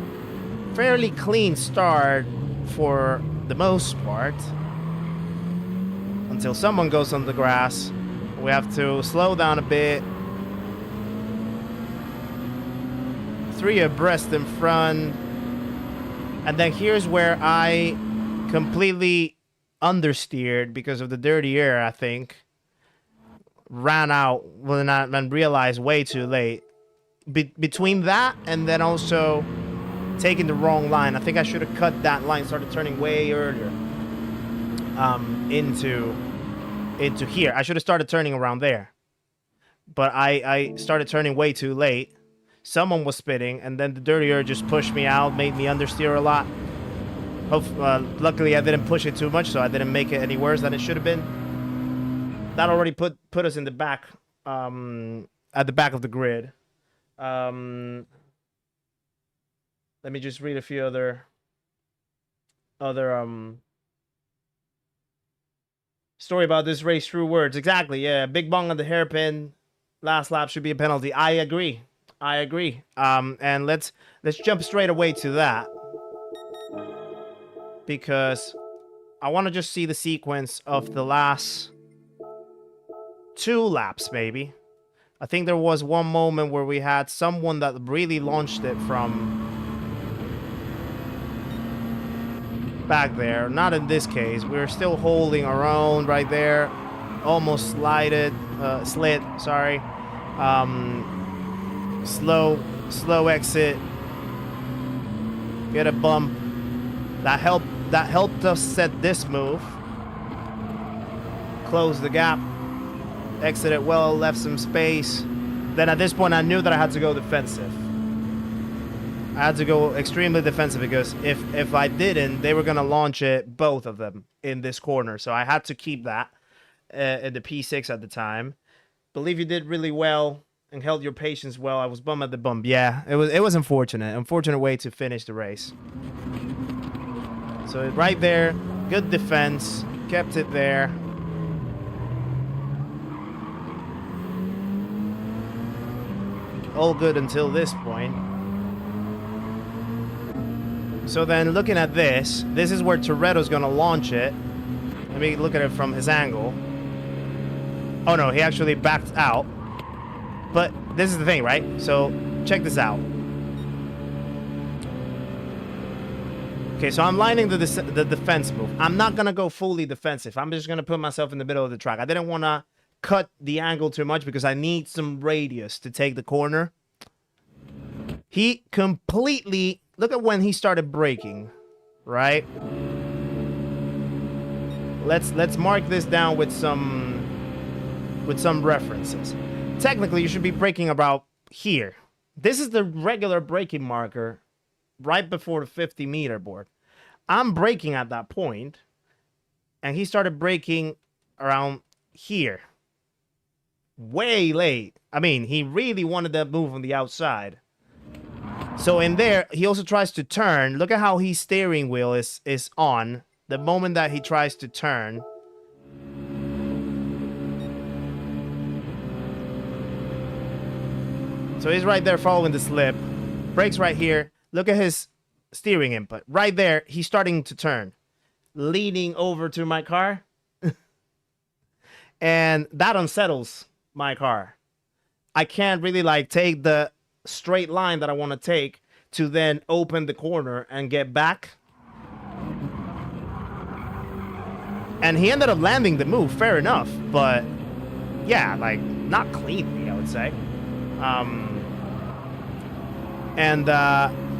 Fairly clean start for the most part, until someone goes on the grass. We have to slow down a bit. 3 abreast in front. And then here's where I completely understeered because of the dirty air, I think. Ran out and realized way too late. Between that and then also taking the wrong line. I think I should have cut that line, started turning way earlier into here. I should have started turning around there. But I started turning way too late. Someone was spitting, and then the dirty air just pushed me out, made me understeer a lot. Luckily, I didn't push it too much, so I didn't make it any worse than it should have been. That already put us in the back, at the back of the grid. Let me just read a few other story about this race through words. Exactly, yeah. Big bong on the hairpin. Last lap should be a penalty. I agree. And let's jump straight away to that, because I want to just see the sequence of the last 2 laps, maybe. I think there was one moment where we had someone that really launched it from back there. Not in this case. We were still holding our own right there. Almost slid, sorry. Slow exit. Get a bump. That helped us set this move. Close the gap. Exit it well, left some space. Then at this point I knew that I had to go defensive. I had to go extremely defensive because if I didn't, they were gonna launch it, both of them, in this corner. So I had to keep that at the P6 at the time. Believe you did really well and held your patience well. I was bummed at the bump. Yeah, it was unfortunate. Unfortunate way to finish the race. So right there, good defense, kept it there. All good until this point. So then looking at this is where Toretto's gonna launch it. Let me look at it from his angle. Oh no, he actually backed out. But this is the thing, right? So check this out. Okay, so I'm lining the defense move. I'm not gonna go fully defensive. I'm just gonna put myself in the middle of the track. I didn't want to cut the angle too much because I need some radius to take the corner. He completely, look at when he started braking, right? Let's mark this down with some references. Technically, you should be braking about here. This is the regular braking marker right before the 50-meter board. I'm braking at that point, and he started braking around here. Way late. I mean, he really wanted that move on the outside. So in there, he also tries to turn. Look at how his steering wheel is on the moment that he tries to turn. So he's right there following the slip. Brakes right here. Look at his steering input. Right there, he's starting to turn. Leaning over to my car. And that unsettles my car. I can't really like take the straight line that I want to take to then open the corner and get back. And he ended up landing the move, fair enough. But yeah, like not cleanly, I would say.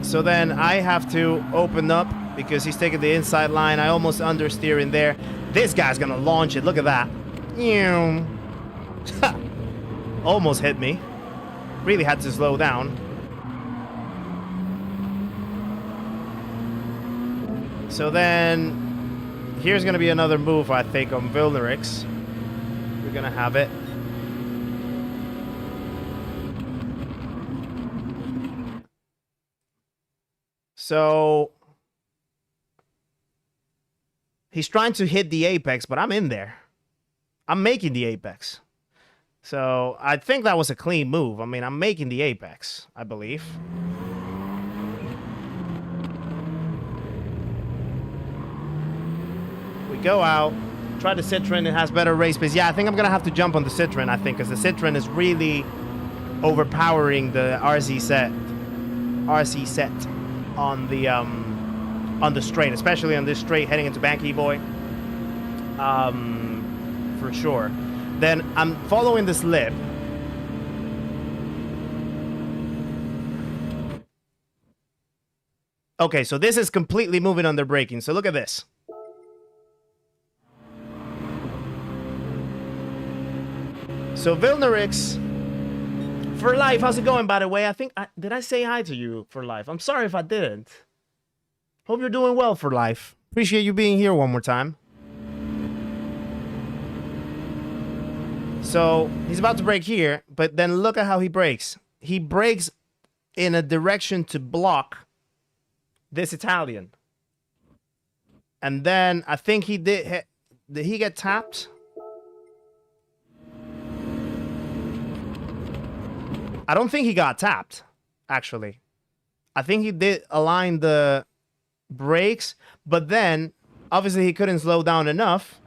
So then I have to open up because he's taking the inside line. I almost understeer in there. This guy's gonna launch it. Look at that. Almost hit me. Really had to slow down. So then here's gonna be another move, I think, on Vilnerix. We're gonna have it. So he's trying to hit the apex, but I'm in there. I'm making the apex. So I think that was a clean move. I mean, I'm making the apex, I believe. We go out, try the Citroen. It has better race pace. Yeah, I think I'm going to have to jump on the Citroen, I think, because the Citroen is really overpowering the RC set on the straight, especially on this straight heading into Banky Boy. For sure. Then I'm following this lip. Okay, so this is completely moving under braking. So look at this. So Vilnerix, for life, how's it going, by the way? I think, did I say hi to you, for life? I'm sorry if I didn't. Hope you're doing well, for life. Appreciate you being here one more time. So he's about to brake here, but then look at how he brakes. He brakes in a direction to block this Italian. And then I think he did he get tapped? I don't think he got tapped, actually. I think he did align the brakes, but then obviously he couldn't slow down enough.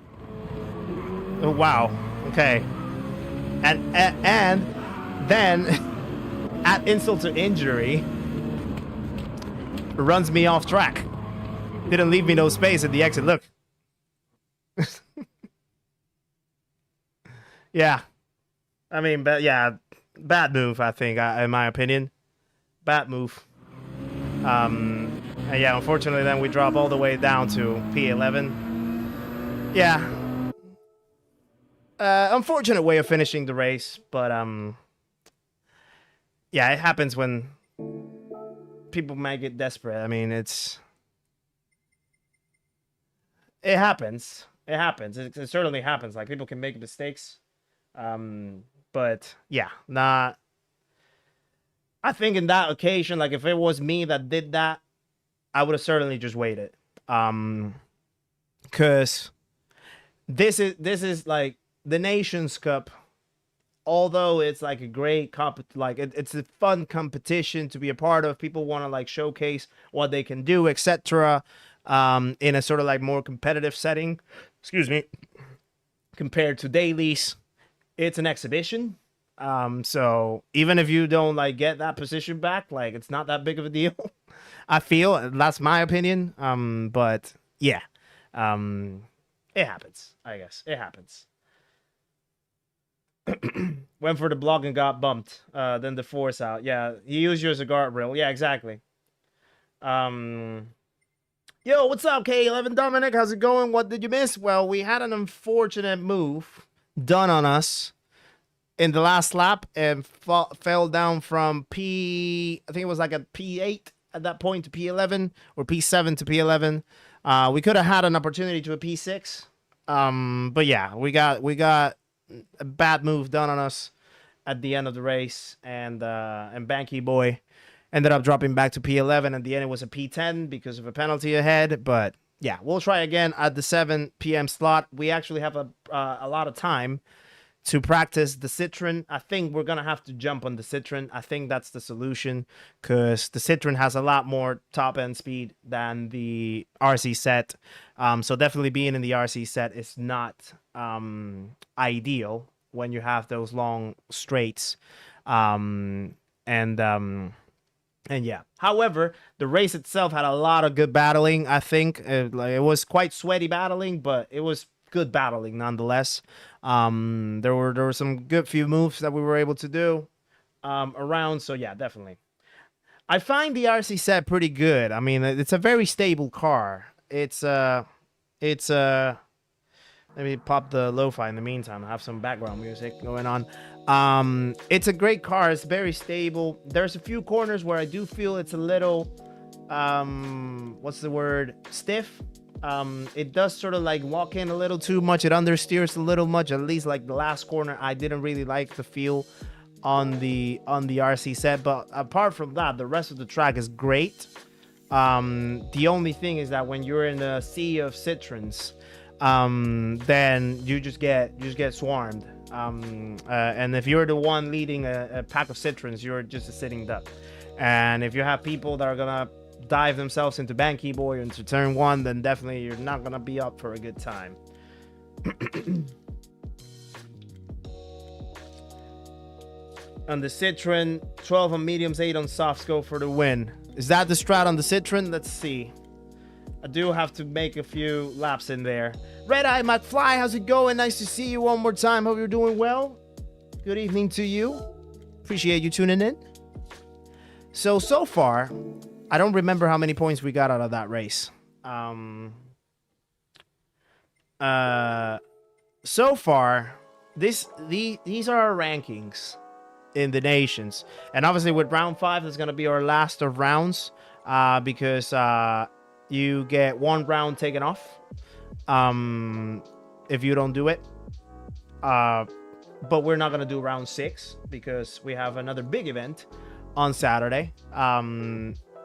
Oh, wow. Okay. And then at insult to injury, runs me off track. Didn't leave me no space at the exit. Look. Yeah. I mean, but yeah, bad move, I think, in my opinion. Bad move. And yeah, unfortunately, then we drop all the way down to P11. Yeah. Unfortunate way of finishing the race, but yeah, it happens when people might get desperate. I mean, it happens. It happens. It certainly happens. Like, people can make mistakes. But yeah, I think in that occasion, like, if it was me that did that, I would have certainly just waited. Cause this is like the Nations Cup. Although it's like a great it's a fun competition to be a part of. People want to like showcase what they can do, etc. In a sort of like more competitive setting. Excuse me. Compared to dailies. it's an exhibition. So even if you don't like get that position back, like it's not that big of a deal. I feel that's my opinion. But yeah, it happens. I guess it happens. Went for the block and got bumped. Then the force out. Yeah, he used you as a guardrail. Yeah, exactly. Yo, what's up, K11 Dominic? How's it going? What did you miss? Well, we had an unfortunate move done on us in the last lap and fell down from I think it was like a P8 at that point to P11 or P7 to P11. We could have had an opportunity to a P6. But yeah, we got a bad move done on us at the end of the race, and Banky Boy ended up dropping back to P11. At the end, it was a P10 because of a penalty ahead. But yeah, we'll try again at the 7 p.m. slot. We actually have a lot of time to practice the Citroen. I think we're going to have to jump on the Citroen. I think that's the solution because the Citroen has a lot more top-end speed than the RC set. So definitely being in the RC set is not ideal when you have those long straights. And yeah, however, the race itself had a lot of good battling. I think it was quite sweaty battling, but it was good battling nonetheless. There were some good few moves that we were able to do around. So yeah, definitely. I find the RC set pretty good. I mean, it's a very stable car. Let me pop the lo-fi in the meantime. I have some background music going on. It's a great car. It's very stable. There's a few corners where I do feel it's a little, what's the word? Stiff. It does sort of like walk in a little too much. It understeers a little much. At least like the last corner, I didn't really like the feel on the RC set. But apart from that, the rest of the track is great. The only thing is that when you're in a sea of Citroens, then you just get swarmed. And if you're the one leading a pack of Citroens, you're just a sitting duck. And if you have people that are gonna dive themselves into Banky Boy into turn 1, then definitely you're not gonna be up for a good time. On the Citroen, 12 on mediums, 8 on softs, go for the win. Is that the strat on the Citroen? Let's see. I do have to make a few laps in there. Red Eye McFly, how's it going? Nice to see you one more time. Hope you're doing well. Good evening to you. Appreciate you tuning in. So far, I don't remember how many points we got out of that race. So far, these are our rankings in the nations. And obviously with round 5, it's going to be our last of rounds because you get one round taken off if you don't do it. But we're not going to do round 6 because we have another big event on Saturday.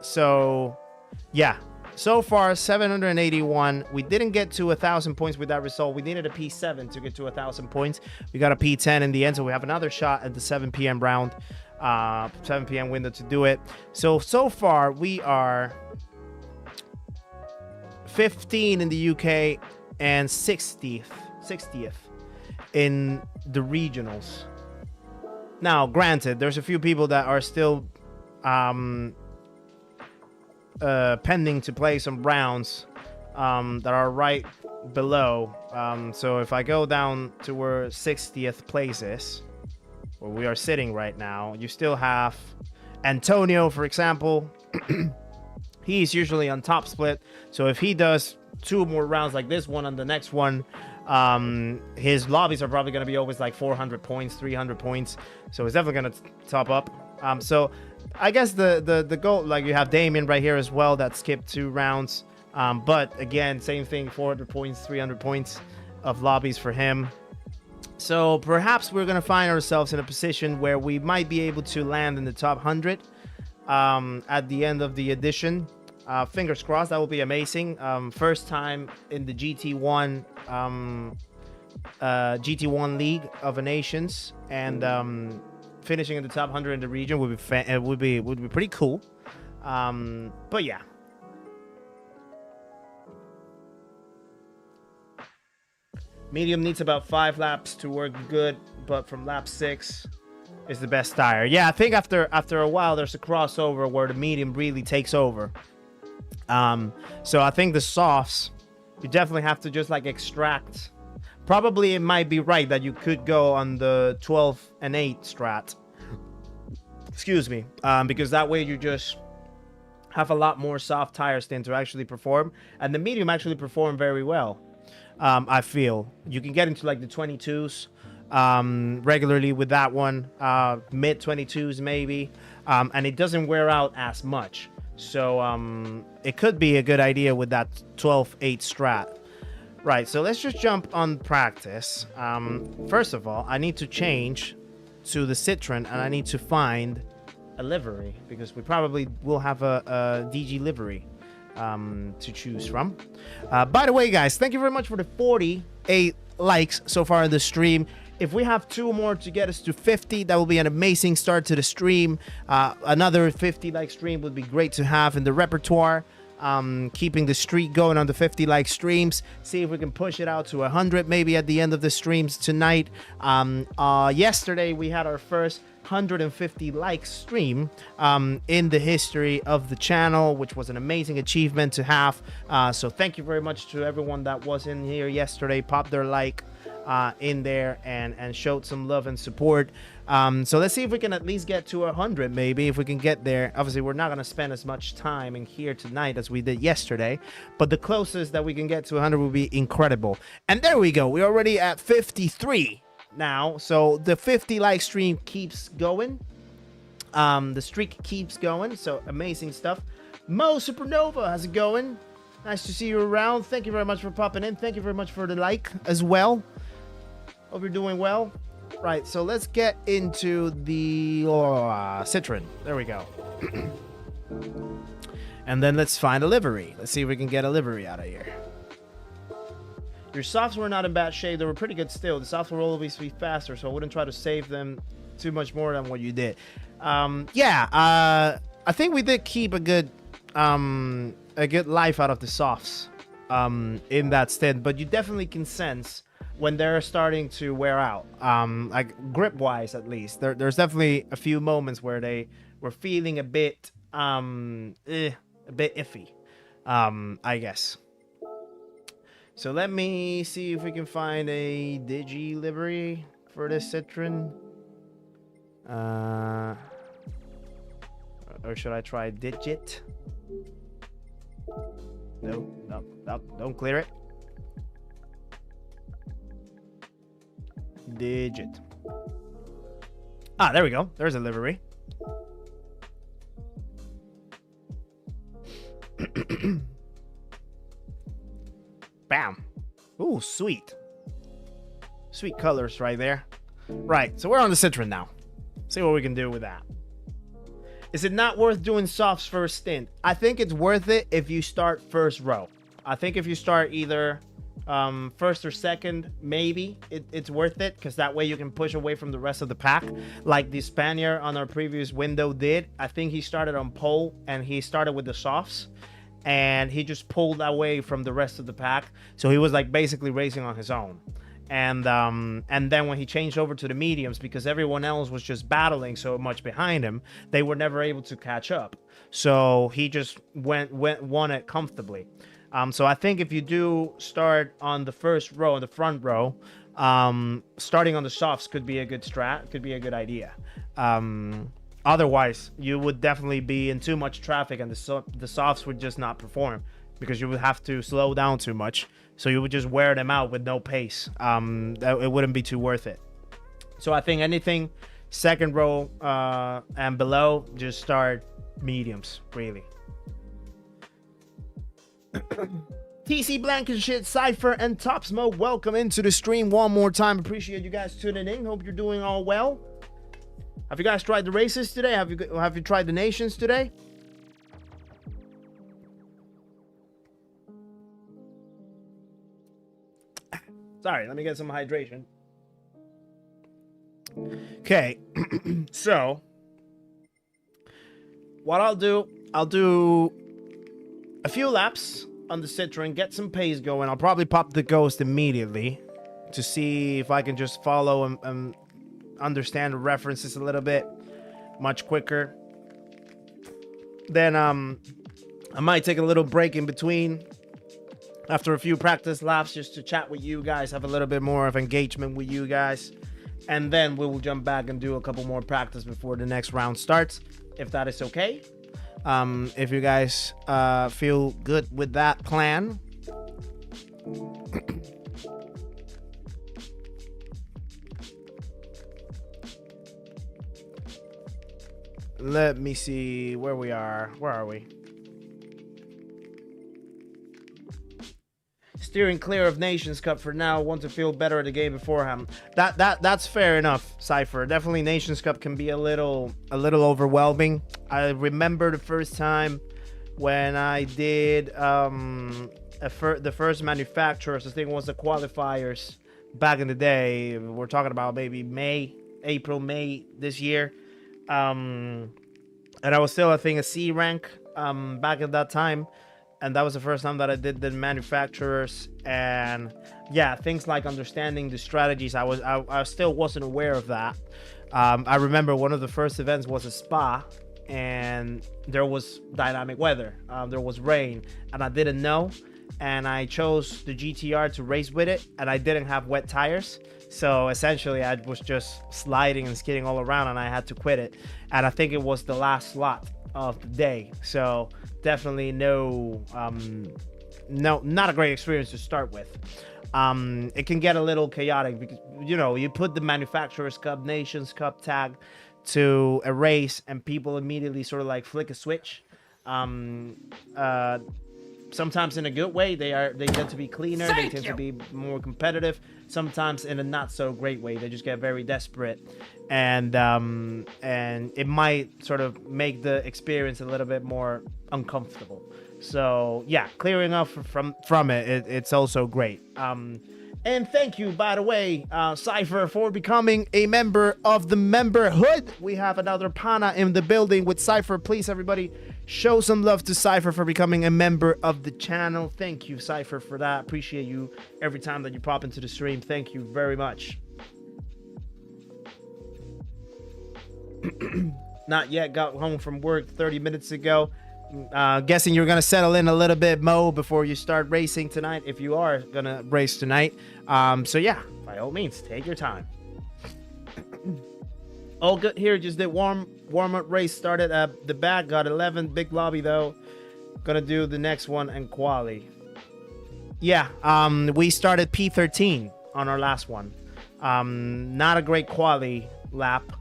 So yeah, so far 781. We didn't get to 1,000 points with that result. We needed a P7 to get to 1,000 points. We got a P10 in the end, so we have another shot at the 7 p.m. round, 7 p.m. window to do it. So far we are 15 in the UK and 60th in the regionals. Now, granted, there's a few people that are still pending to play some rounds that are right below. So if I go down to where 60th place is, where we are sitting right now, you still have Antonio, for example. He's usually on top split. So if he does 2 more rounds like this one and the next one, his lobbies are probably going to be always like 400 points, 300 points. So he's definitely going to top up. So I guess the goal, like you have Damien right here as well that skipped 2 rounds. But again, same thing, 400 points, 300 points of lobbies for him. So perhaps we're going to find ourselves in a position where we might be able to land in the top 100 at the end of the edition. Fingers crossed, that will be amazing. First time in the GT1 League of Nations, and finishing in the top 100 in the region would be pretty cool. But yeah. Medium needs about 5 laps to work good. but from lap 6 is the best tire. Yeah, I think after a while there's a crossover where the medium really takes over. So I think the softs, you definitely have to just like extract. Probably it might be right that you could go on the 12 and 8 strat. Excuse me, because that way you just have a lot more soft tires than to actually perform, and the medium actually perform very well. I feel you can get into like the 22s regularly with that one, mid 22s maybe, and it doesn't wear out as much. So it could be a good idea with that 12-8 strat. Right, so let's just jump on practice. First of all, I need to change to the Citroen, and I need to find a livery, because we probably will have a DG livery to choose from. By the way, guys, thank you very much for the 48 likes so far in the stream. If we have 2 more to get us to 50, that will be an amazing start to the stream. Another 50 like stream would be great to have in the repertoire. Keeping the streak going on the 50 like streams. See if we can push it out to 100 maybe at the end of the streams tonight. Yesterday we had our first 150 like stream in the history of the channel, which was an amazing achievement to have. So thank you very much to everyone that was in here yesterday. Pop their like in there and showed some love and support. So let's see if we can at least get to 100 maybe, if we can get there. Obviously we're not going to spend as much time in here tonight as we did yesterday, but the closest that we can get to 100 will be incredible. And there we go, we're already at 53 now, so the 50 like stream keeps going. The streak keeps going, so amazing stuff. Mo Supernova, how's it going? Nice to see you around. Thank you very much for popping in. Thank you very much for the like as well. Hope you're doing well. Right, so let's get into the Citroen. There we go. And then let's find a livery. Let's see if we can get a livery out of here. Your softs were not in bad shape. They were pretty good still. The softs will always be faster, so I wouldn't try to save them too much more than what you did. I think we did keep a good life out of the softs in that stint, but you definitely can sense when they're starting to wear out, like grip wise at least. There's definitely a few moments where they were feeling a bit iffy, I guess. So let me see if we can find a Digi livery for this Citroen. Or should I try Digit? No, don't clear it. Digit. Ah, there we go. There's a livery. Bam. Ooh, sweet. Sweet colors right there. Right, so we're on the Citroen now. See what we can do with that. Is it not worth doing softs for a stint? I think it's worth it if you start first row. I think if you start either first or second, maybe it's worth it, because that way you can push away from the rest of the pack, like the Spaniard on our previous window did. I think he started on pole and he started with the softs, and he just pulled away from the rest of the pack, so he was like basically racing on his own. And then when he changed over to the mediums, because everyone else was just battling so much behind him, they were never able to catch up. So he just won it comfortably. So I think if you do start on the first row, the front row, starting on the softs could be a good strat, could be a good idea. Otherwise, you would definitely be in too much traffic, and the softs would just not perform, because you would have to slow down too much. So you would just wear them out with no pace. It wouldn't be too worth it. So I think anything second row and below, just start mediums, really. TC Blankenshit, Cypher, and Top Smoke, welcome into the stream one more time. Appreciate you guys tuning in. Hope you're doing all well. Have you guys tried the races today? Have you tried the nations today? Sorry, let me get some hydration. Okay, so what I'll do a few laps on the Citroen, get some pace going. I'll probably pop the Ghost immediately to see if I can just follow and understand the references a little bit much quicker. Then I might take a little break in between after a few practice laps just to chat with you guys, have a little bit more of engagement with you guys. And then we will jump back and do a couple more practice before the next round starts, if that is okay. If you guys feel good with that plan. Let me see where we are. Where are we? Steering clear of Nations Cup for now. Want to feel better at the game beforehand. That's fair enough, Cypher. Definitely Nations Cup can be a little overwhelming. I remember the first time when I did the first manufacturers. I think it was the qualifiers back in the day. We're talking about maybe April, May this year. And I was still, I think, a C rank back at that time. And that was the first time that I did the manufacturers. And yeah, things like understanding the strategies, I still wasn't aware of that. I remember one of the first events was a Spa, and there was dynamic weather. There was rain, and I didn't know. And I chose the GTR to race with it, and I didn't have wet tires. So essentially, I was just sliding and skidding all around, and I had to quit it. And I think it was the last slot of the day. So definitely not a great experience to start with. It can get a little chaotic because, you know, you put the Manufacturers Cup, Nations Cup tag to a race, and people immediately sort of like flick a switch. Sometimes in a good way, they tend to be cleaner, they tend to be more competitive. Sometimes in a not so great way, they just get very desperate, and it might sort of make the experience a little bit more uncomfortable. So yeah, clearing up from it's also great. And thank you, by the way, Cypher, for becoming a member of the memberhood. We have another Pana in the building with Cypher. Please, everybody, show some love to Cypher for becoming a member of the channel. Thank you, Cypher, for that. Appreciate you every time that you pop into the stream. Thank you very much. Not yet. Got home from work 30 minutes ago. Guessing you're gonna settle in a little bit, Mo, before you start racing tonight, if you are gonna race tonight. So yeah, by all means, take your time. All good here. Just did warm-up race. Started at the back, got 11. Big lobby though. Gonna do the next one and quali. Yeah, we started P13 on our last one. Not a great quali lap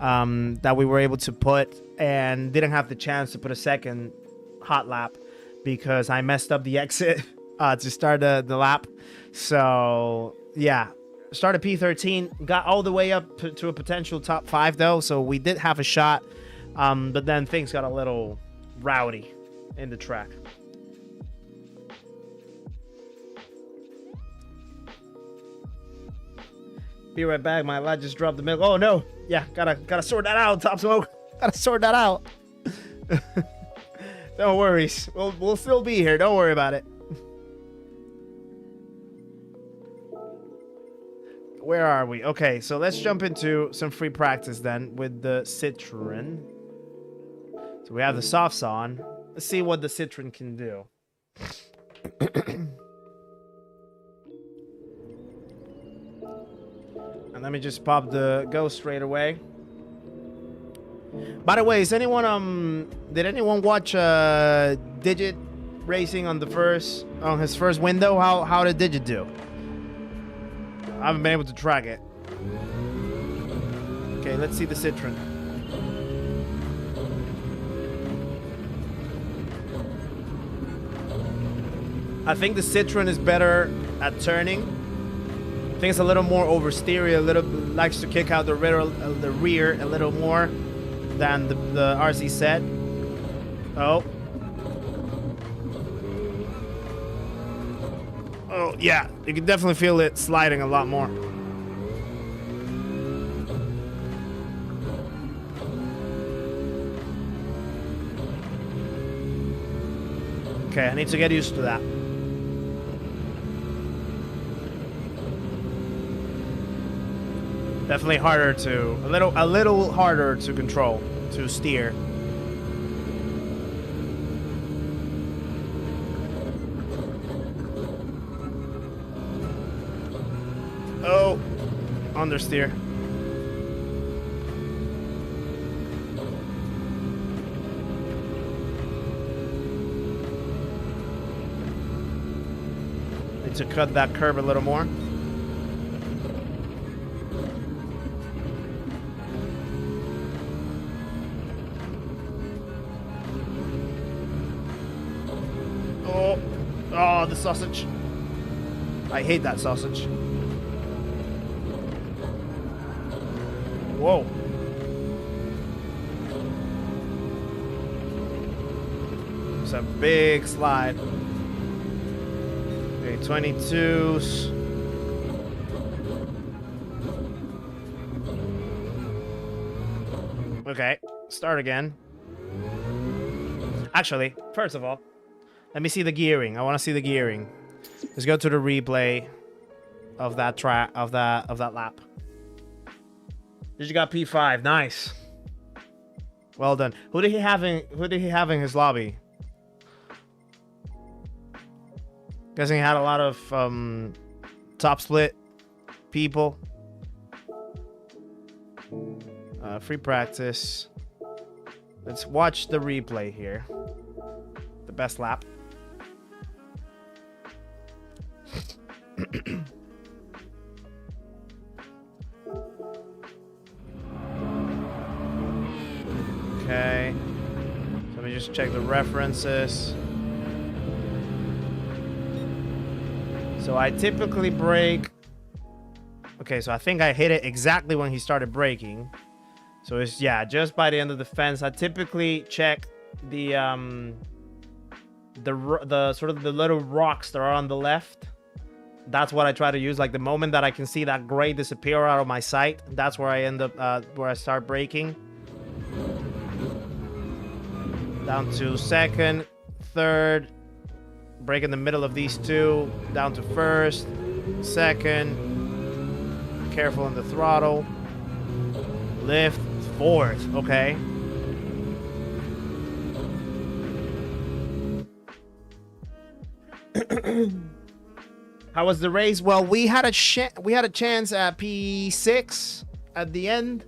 that we were able to put, and didn't have the chance to put a second hot lap because I messed up the exit to start the lap. So yeah, started P13, got all the way up to a potential top 5 though, so we did have a shot, but then things got a little rowdy in the track. Be right back. My lad just dropped the milk. Oh no! Yeah, gotta sort that out. Top Smoke, gotta sort that out. No worries. We'll still be here. Don't worry about it. Where are we? Okay, so let's jump into some free practice then with the Citroen. So we have the softs on. Let's see what the Citroen can do. And let me just pop the go straight away. By the way, is anyone did anyone watch Digit racing on his first window? How did Digit do? I haven't been able to track it. Okay, let's see the Citroen. I think the Citroen is better at turning. I think it's a little more oversteery, likes to kick out the rear a little more than the RC set. Oh, yeah, you can definitely feel it sliding a lot more. Okay, I need to get used to that. Definitely harder to, a little harder to control, to steer. Oh, understeer. Need to cut that curve a little more. Oh, the sausage. I hate that sausage. Whoa. It's a big slide. Okay, 22s. Okay, start again. Actually, first of all, let me see the gearing. I want to see the gearing. Let's go to the replay of that track of that lap. Did you got P5? Nice. Well done. Who did he have in his lobby? Guessing he had a lot of top split people. Free practice. Let's watch the replay here. The best lap. Okay. So let me just check the references. So I typically brake. Okay, so I think I hit it exactly when he started braking. So it's, yeah, just by the end of the fence. I typically check the sort of the little rocks that are on the left. That's what I try to use. Like the moment that I can see that gray disappear out of my sight, that's where I end up, where I start braking. Down to second, third, brake in the middle of these two, down to first, second, careful on the throttle, lift, fourth, okay. How was the race? Well, we had a chance at P6 at the end,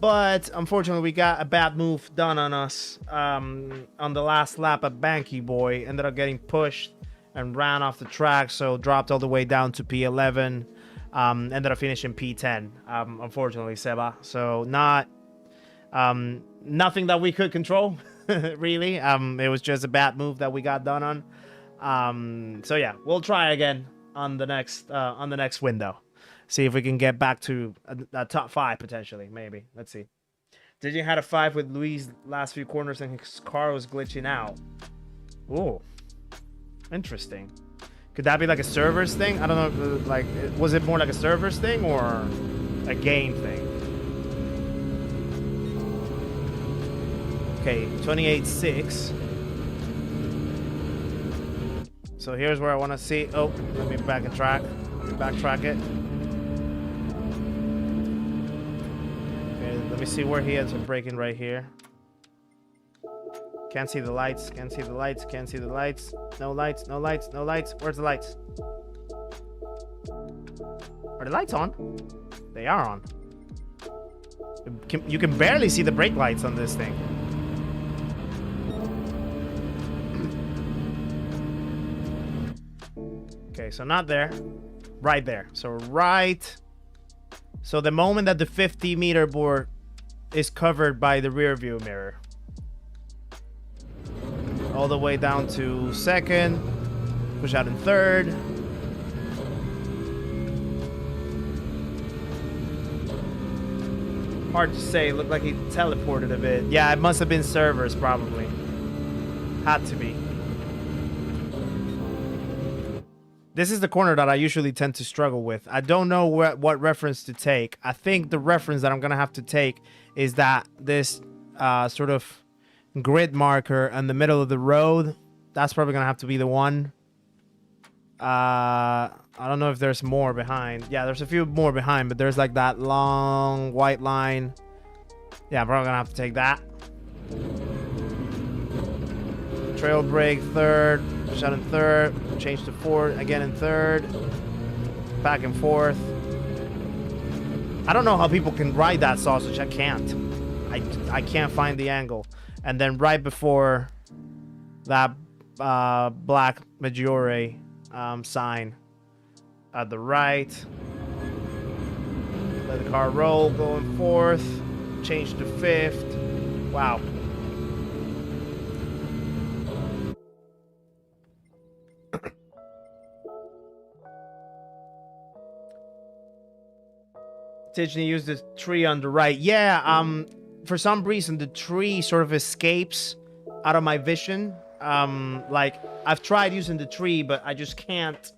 but unfortunately we got a bad move done on us on the last lap at Banky Boy. Ended up getting pushed and ran off the track, so dropped all the way down to P11. Ended up finishing P10, unfortunately, Seba. So not nothing that we could control, really. It was just a bad move that we got done on. So yeah, we'll try again on the next window. See if we can get back to a top 5 potentially, maybe. Let's see. Did you had a 5 with Luis last few corners and his car was glitching out? Ooh, interesting. Could that be like a servers thing? I don't know. Like, was it more like a servers thing or a game thing? Okay, 28.6. So here's where I want to see. Oh, let me backtrack it. Okay, let me see where he ends up braking right here. Can't see the lights. Can't see the lights. Can't see the lights. No lights. No lights. No lights. Where's the lights? Are the lights on? They are on. You can barely see the brake lights on this thing. Okay, so not there. Right there. So right. So the moment that the 50-meter board is covered by the rear view mirror. All the way down to second. Push out in third. Hard to say. Looked like he teleported a bit. Yeah, it must have been servers probably. Had to be. This is the corner that I usually tend to struggle with. I don't know what reference to take. I think the reference that I'm going to have to take is that this sort of grid marker in the middle of the road. That's probably going to have to be the one. I don't know if there's more behind. Yeah, there's a few more behind, but there's like that long white line. Yeah, I'm probably gonna have to take that. Trail brake third, shut in third, change to fourth, again in third, back and forth. I don't know how people can ride that sausage. I can't. I can't find the angle. And then right before that black Maggiore sign at the right. Let the car roll, going fourth, change to fifth. Wow. Tiffany used the tree on the right. Yeah, for some reason the tree sort of escapes out of my vision. Like I've tried using the tree, but I just can't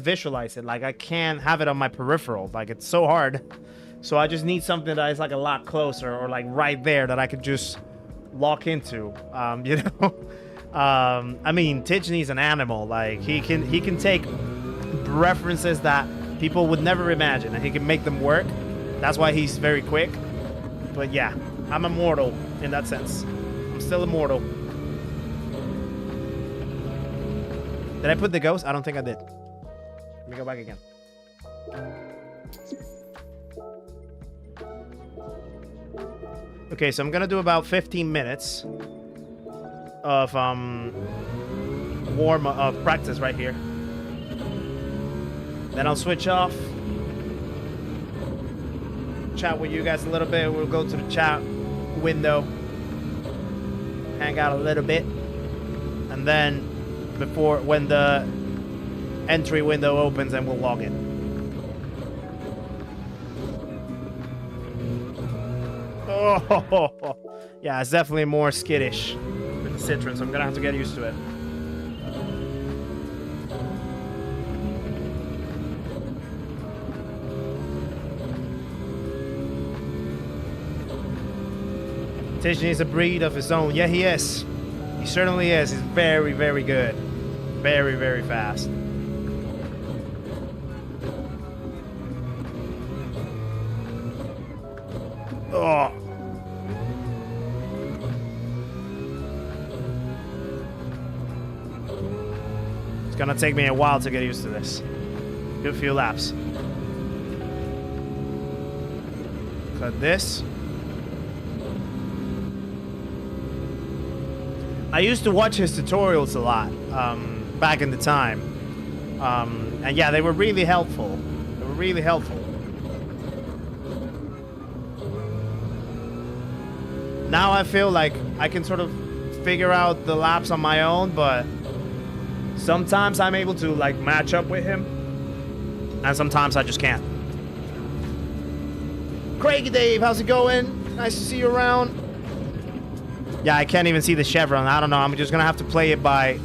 visualize it. Like I can't have it on my peripheral. Like it's so hard. So I just need something that is like a lot closer or like right there that I could just lock into. You know? I mean, Tiffany's an animal. Like he can take references that people would never imagine, and he can make them work. That's why he's very quick. But yeah, I'm immortal in that sense. I'm still immortal. Did I put the ghost? I don't think I did. Let me go back again. Okay, so I'm gonna do about 15 minutes of practice right here. Then I'll switch off, chat with you guys a little bit. We'll go to the chat window, hang out a little bit, and then when the entry window opens, then we'll log in. Oh, yeah, it's definitely more skittish with the Citroen, so I'm gonna have to get used to it. Tiffany is a breed of his own. Yeah, he is. He certainly is. He's very, very good. Very, very fast. Oh. It's gonna take me a while to get used to this. Good few laps. Cut this. I used to watch his tutorials a lot back in the time. And yeah, they were really helpful. They were really helpful. Now I feel like I can sort of figure out the laps on my own, but sometimes I'm able to like match up with him, and sometimes I just can't. Craigie Dave, how's it going? Nice to see you around. Yeah, I can't even see the chevron. I don't know. I'm just gonna have to play it by.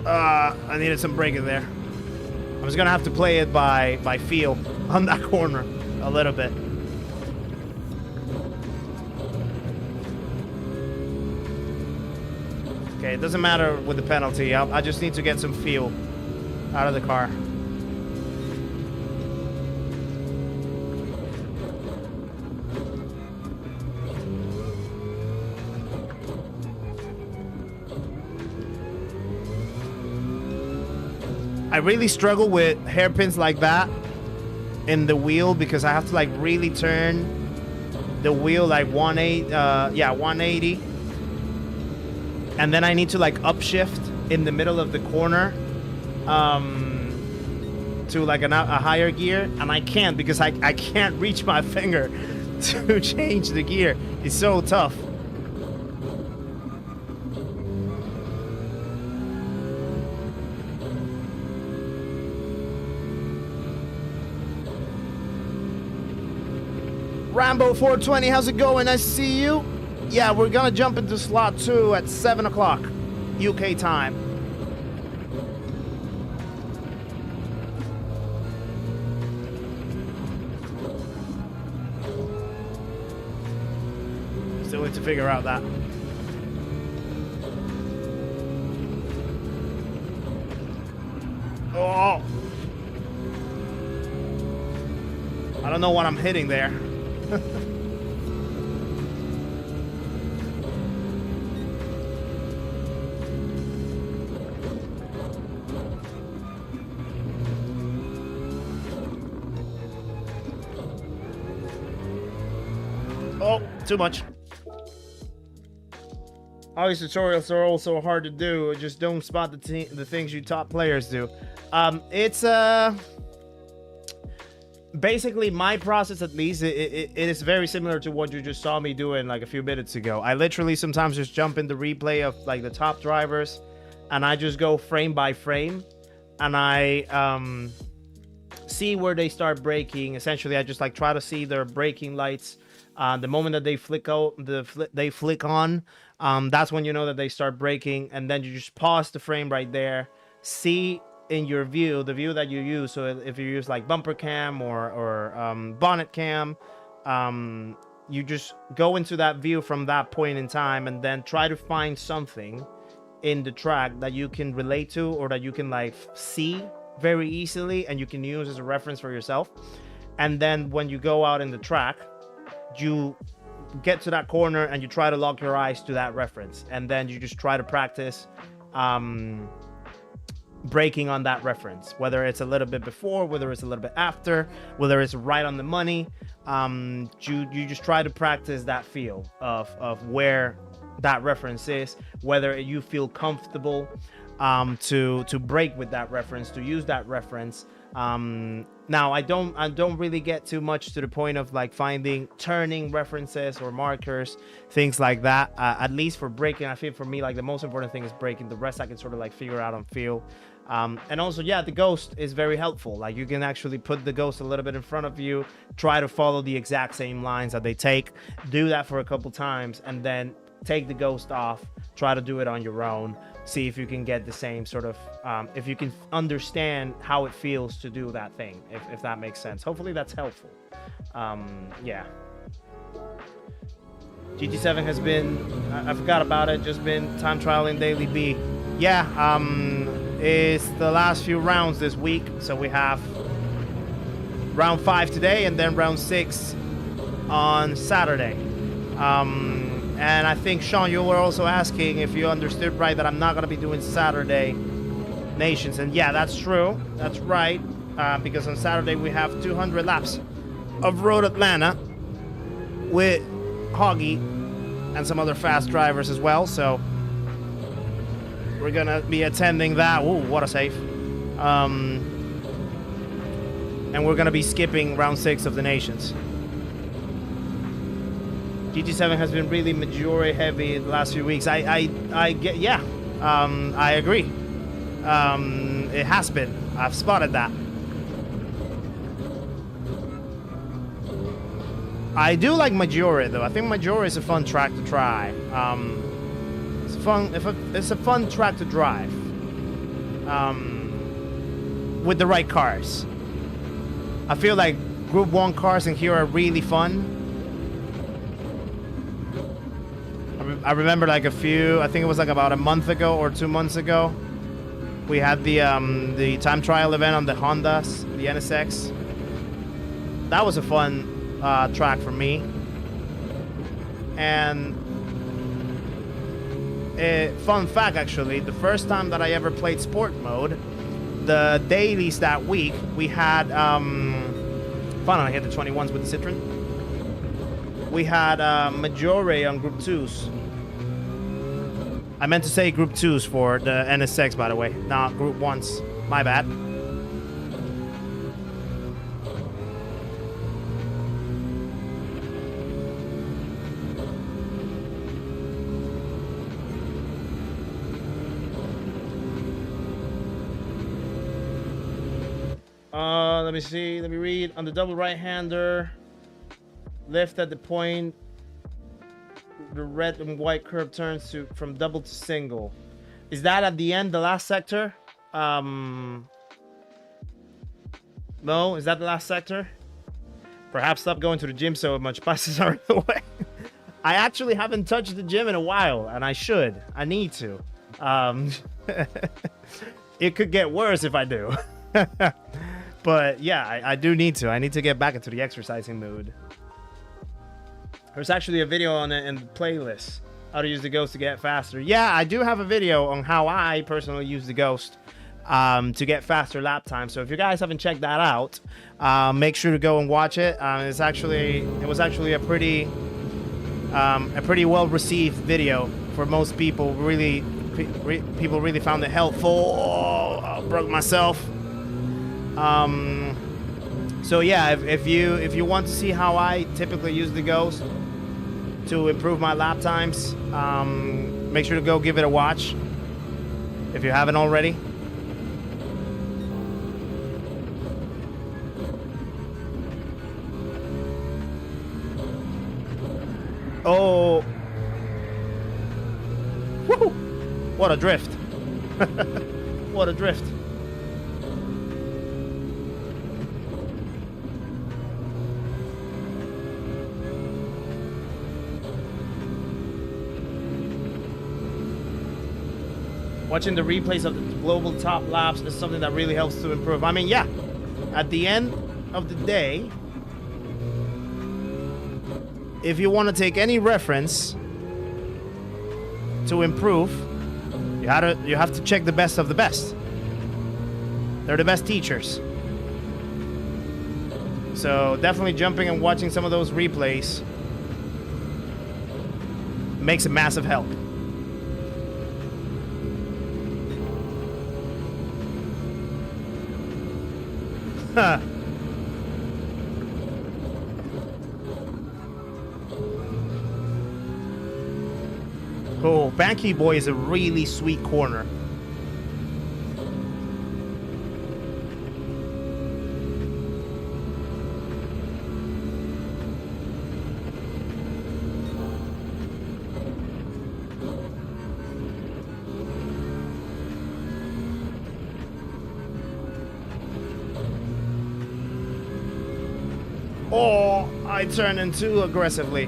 I needed some braking there. I'm just gonna have to play it by feel on that corner a little bit. Okay, it doesn't matter with the penalty. I just need to get some feel out of the car. I really struggle with hairpins like that in the wheel because I have to like really turn the wheel like 180. And then I need to like upshift in the middle of the corner to like a higher gear, and I can't because I can't reach my finger to change the gear. It's so tough. Rambo 420, how's it going? Nice to see you. Yeah, we're gonna jump into slot 2 at 7 o'clock UK time. Still need to figure out that. Oh. I don't know what I'm hitting there. Oh, too much. All these tutorials are also hard to do. Just don't spot the things you top players do. It's basically my process, at least. It is very similar to what you just saw me doing like a few minutes ago. I literally sometimes just jump in the replay of like the top drivers, and I just go frame by frame, and I see where they start braking. Essentially, I just like try to see their braking lights. The moment that they flick out, they flick on, that's when you know that they start braking, and then you just pause the frame right there. See in your view, the view that you use. So if you use like bumper cam or bonnet cam, you just go into that view from that point in time, and then try to find something in the track that you can relate to, or that you can like see very easily, and you can use as a reference for yourself. And then when you go out in the track, you get to that corner and you try to lock your eyes to that reference, and then you just try to practice braking on that reference, whether it's a little bit before, whether it's a little bit after, whether it's right on the money. You just try to practice that feel of where that reference is, whether you feel comfortable to brake with that reference, to use that reference. Now I don't really get too much to the point of like finding turning references or markers, things like that. At least for braking, I feel for me like the most important thing is braking. The rest I can sort of like figure out on feel. And also, yeah, the ghost is very helpful. Like you can actually put the ghost a little bit in front of you, try to follow the exact same lines that they take, do that for a couple times, and then take the ghost off, try to do it on your own. See if you can get the same sort of, if you can understand how it feels to do that thing, if that makes sense. Hopefully that's helpful. Yeah. GT7 has been, I forgot about it, just been time trialing Daily B. Yeah, it's the last few rounds this week. So we have round 5 today, and then round 6 on Saturday. And I think, Sean, you were also asking if you understood right that I'm not going to be doing Saturday Nations. And yeah, that's true. That's right. Because on Saturday we have 200 laps of Road Atlanta with Hoggy and some other fast drivers as well. So we're going to be attending that. Ooh, what a save. And we're going to be skipping round 6 of the Nations. GT7 has been really Maggiore heavy the last few weeks. I get, yeah, I agree. It has been. I've spotted that. I do like Maggiore though. I think Maggiore is a fun track to try. It's a fun track to drive. With the right cars. I feel like Group 1 cars in here are really fun. I remember like I think it was like about a month ago or 2 months ago, we had the time trial event on the Hondas, the NSX. That was a fun track for me. And fun fact, actually, the first time that I ever played sport mode, the dailies that week, we had finally I hit the 21s with the Citroen. We had Maggiore on Group 2s. I meant to say Group 2s for the NSX, by the way, not Group 1s. My bad. Let me see. Let me read. On the double right-hander, left at the point, the red and white curve turns from double to single. Is that at the end, the last sector? No, is that the last sector? Perhaps stop going to the gym so much passes are in the way. I actually haven't touched the gym in a while, and I should. I need to. it could get worse if I do. But yeah, I do need to. I need to get back into the exercising mood. There's actually a video on it in the playlist. How to use the Ghost to get faster. Yeah, I do have a video on how I personally use the Ghost to get faster lap time. So if you guys haven't checked that out, make sure to go and watch it. It was actually a pretty well received video for most people. People really found it helpful. Oh, I broke myself. So yeah, if you want to see how I typically use the Ghost to improve my lap times, make sure to go give it a watch if you haven't already. Oh, woo! What a drift! What a drift! Watching the replays of the global top laps is something that really helps to improve. I mean, yeah, at the end of the day, if you want to take any reference to improve, you have to check the best of the best. They're the best teachers. So definitely jumping and watching some of those replays makes a massive help. Huh. Cool. Banky Boy is a really sweet corner. Oh, I turned in too aggressively.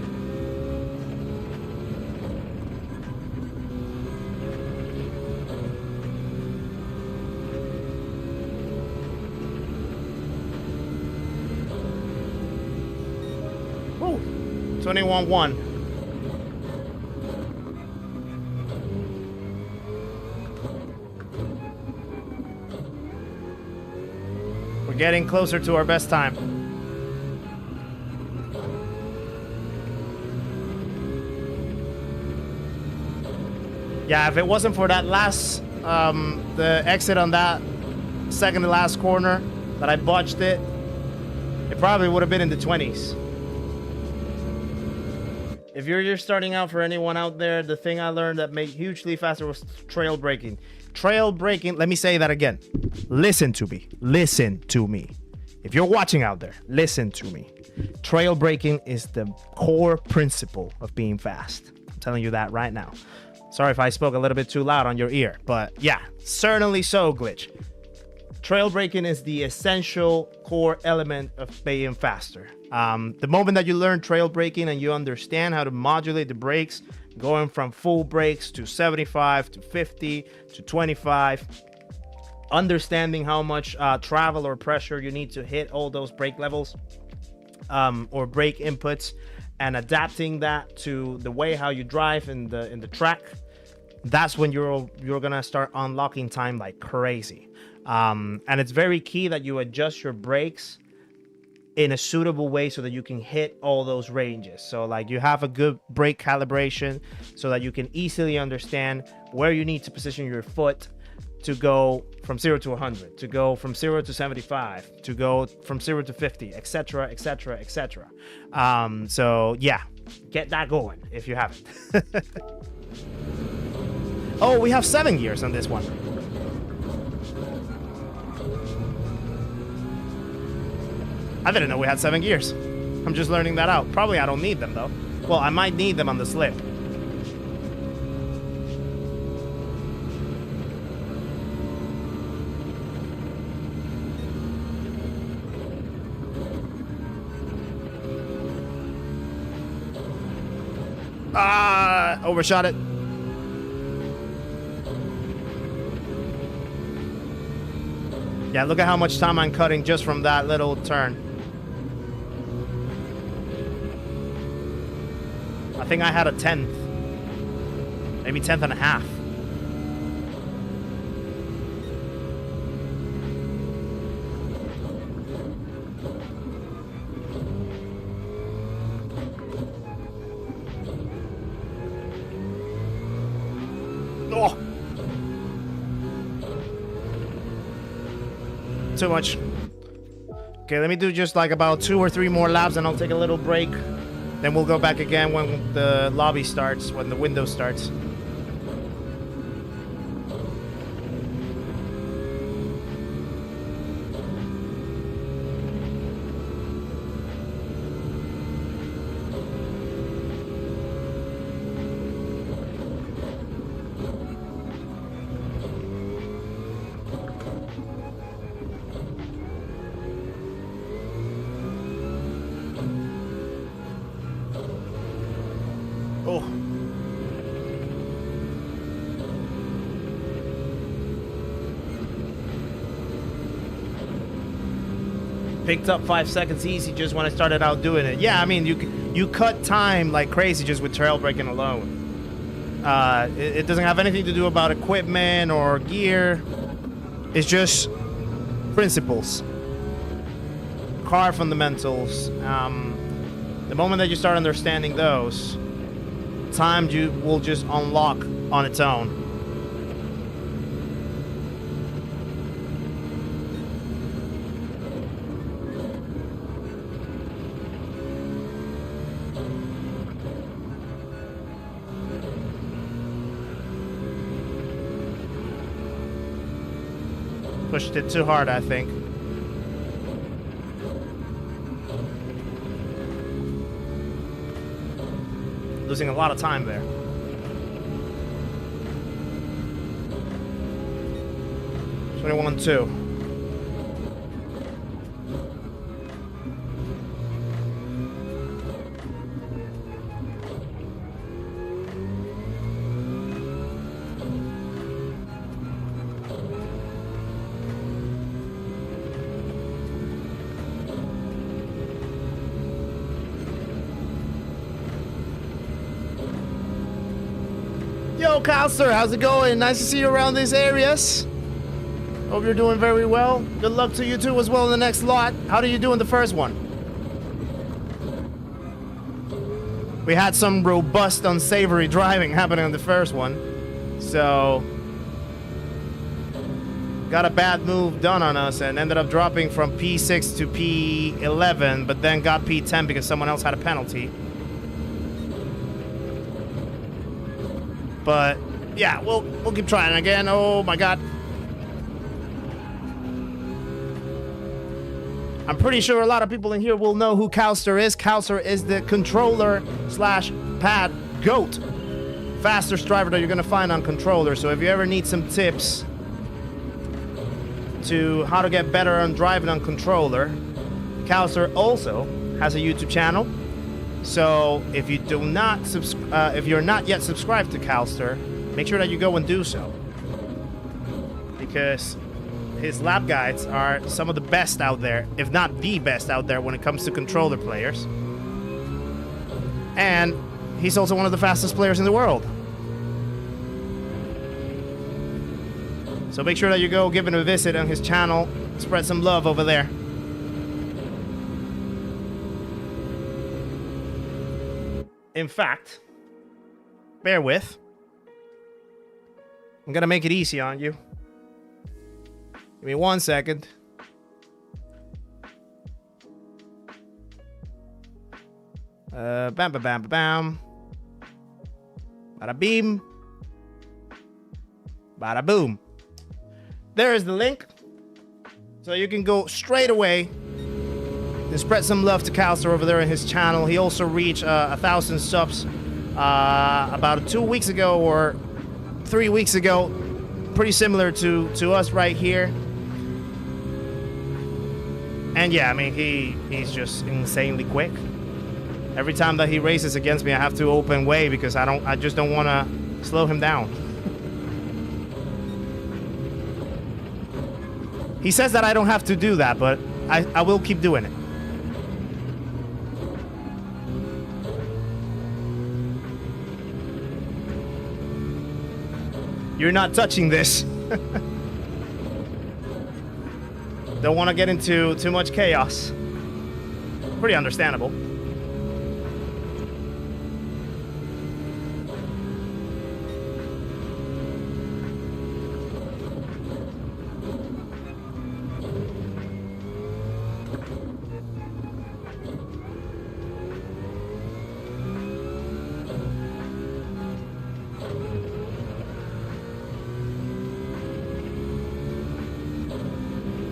Woo! 21-1. We're getting closer to our best time. Yeah, if it wasn't for that last, the exit on that second to last corner that I botched it probably would have been in the 20s. If you're just starting out, for anyone out there, the thing I learned that made hugely faster was trail braking. Trail braking, let me say that again. Listen to me. Listen to me. If you're watching out there, listen to me. Trail braking is the core principle of being fast. I'm telling you that right now. Sorry if I spoke a little bit too loud on your ear, but yeah, certainly so, Glitch. Trail braking is the essential core element of being faster. The moment that you learn trail braking and you understand how to modulate the brakes, going from full brakes to 75 to 50 to 25, understanding how much travel or pressure you need to hit all those brake levels or brake inputs, and adapting that to the way how you drive in the track, that's when you're gonna start unlocking time like crazy. And it's very key that you adjust your brakes in a suitable way so that you can hit all those ranges. So like you have a good brake calibration so that you can easily understand where you need to position your foot to go from 0 to 100, to go from 0 to 75, to go from 0 to 50, etc., etc., etc. So yeah, get that going if you haven't. Oh, we have 7 gears on this one. I didn't know we had 7 gears. I'm just learning that out. Probably I don't need them though. Well, I might need them on the slip. Overshot it. Yeah, look at how much time I'm cutting just from that little turn. I think I had a 10th. Maybe 10th and a half. Oh. Too much. Okay, let me do just like about 2 or 3 more laps and I'll take a little break. Then we'll go back again when the lobby starts, when the window starts. Oh. Picked up 5 seconds easy just when I started out doing it. Yeah, I mean, you cut time like crazy just with trail braking alone. It doesn't have anything to do about equipment or gear. It's just principles. Car fundamentals. The moment that you start understanding those, time you will just unlock on its own. Pushed it too hard, I think. Losing a lot of time there. $21.2. Yo, Calster, how's it going? Nice to see you around these areas. Hope you're doing very well. Good luck to you too as well in the next lot. How do you do in the first one? We had some robust, unsavory driving happening in the first one. So, got a bad move done on us and ended up dropping from P6 to P11, but then got P10 because someone else had a penalty. But yeah, we'll keep trying again. Oh my god. I'm pretty sure a lot of people in here will know who Calster is. Calster is the controller slash pad GOAT. Fastest driver that you're gonna find on controller. So if you ever need some tips to how to get better on driving on controller, Calster also has a YouTube channel. So if you do not if you're not yet subscribed to Calster, make sure that you go and do so, because his lap guides are some of the best out there, if not the best out there when it comes to controller players. And he's also one of the fastest players in the world. So make sure that you go give him a visit on his channel, spread some love over there. In fact, bear with. I'm gonna make it easy on you. Give me 1 second. Bam, bam, bam, bam. Bada beam. Bada boom. There is the link. So you can go straight away and spread some love to Calster over there in his channel. He also reached 1,000 subs about 2 weeks ago or 3 weeks ago. Pretty similar to us right here. And yeah, I mean, he's just insanely quick. Every time that he races against me, I have to open way because I just don't want to slow him down. He says that I don't have to do that, but I will keep doing it. You're not touching this. Don't want to get into too much chaos. Pretty understandable.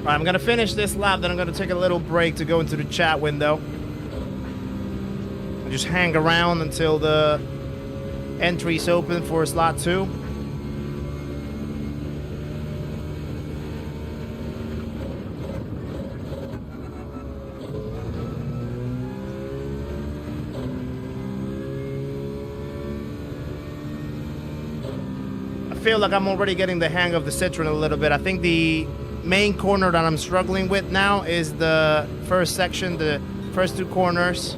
Alright, I'm gonna finish this lap, then I'm gonna take a little break to go into the chat window. And just hang around until the entry's open for slot 2. I feel like I'm already getting the hang of the Citroen a little bit. I think the main corner that I'm struggling with now is the first section, the first 2 corners.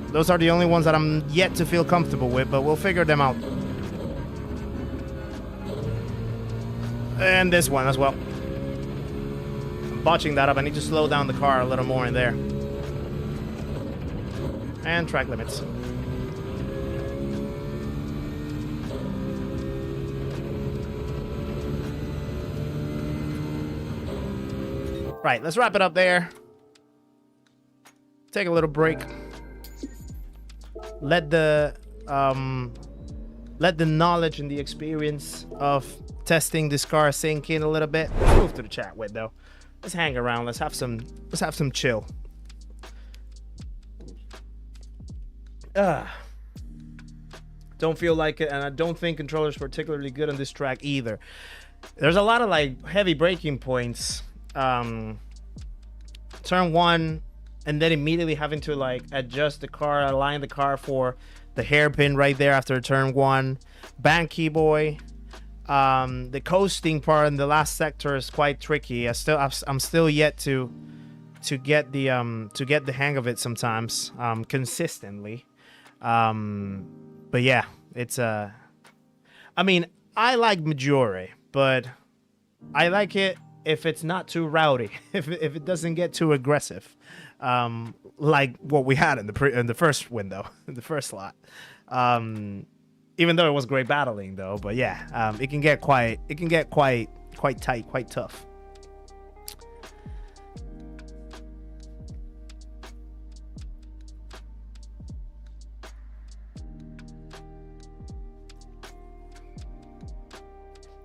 Those are the only ones that I'm yet to feel comfortable with, but we'll figure them out. And this one as well. I'm botching that up. I need to slow down the car a little more in there. And track limits. Right, let's wrap it up there. Take a little break. Let the knowledge and the experience of testing this car sink in a little bit. Move to the chat window. Let's hang around. Let's have some chill. Don't feel like it, and I don't think controller's particularly good on this track either. There's a lot of like heavy braking points. Turn 1, and then immediately having to like adjust the car, align the car for the hairpin right there after turn 1. Banky boy. The coasting part in the last sector is quite tricky. I'm still yet to get the hang of it sometimes, consistently. But yeah, it's I mean, I like Maggiore, but I like it if it's not too rowdy, if it doesn't get too aggressive, like what we had in the first window, in the first slot. Even though it was great battling, though, but yeah, it can get quite tight, quite tough.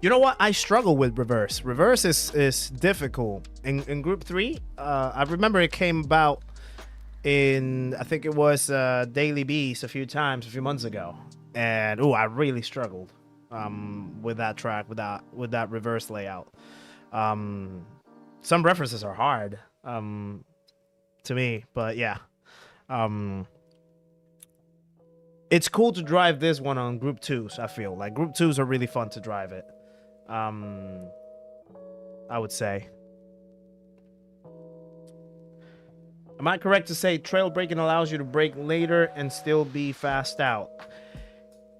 You know what? I struggle with reverse. Reverse is difficult. In Group 3, I remember it came about in, I think it was Daily Beast a few months ago. And, I really struggled with that track, with that reverse layout. Some references are hard to me, but yeah. It's cool to drive this one on Group 2s, I feel. Like, Group 2s are really fun to drive it. I would say. Am I correct to say trail braking allows you to brake later and still be fast out?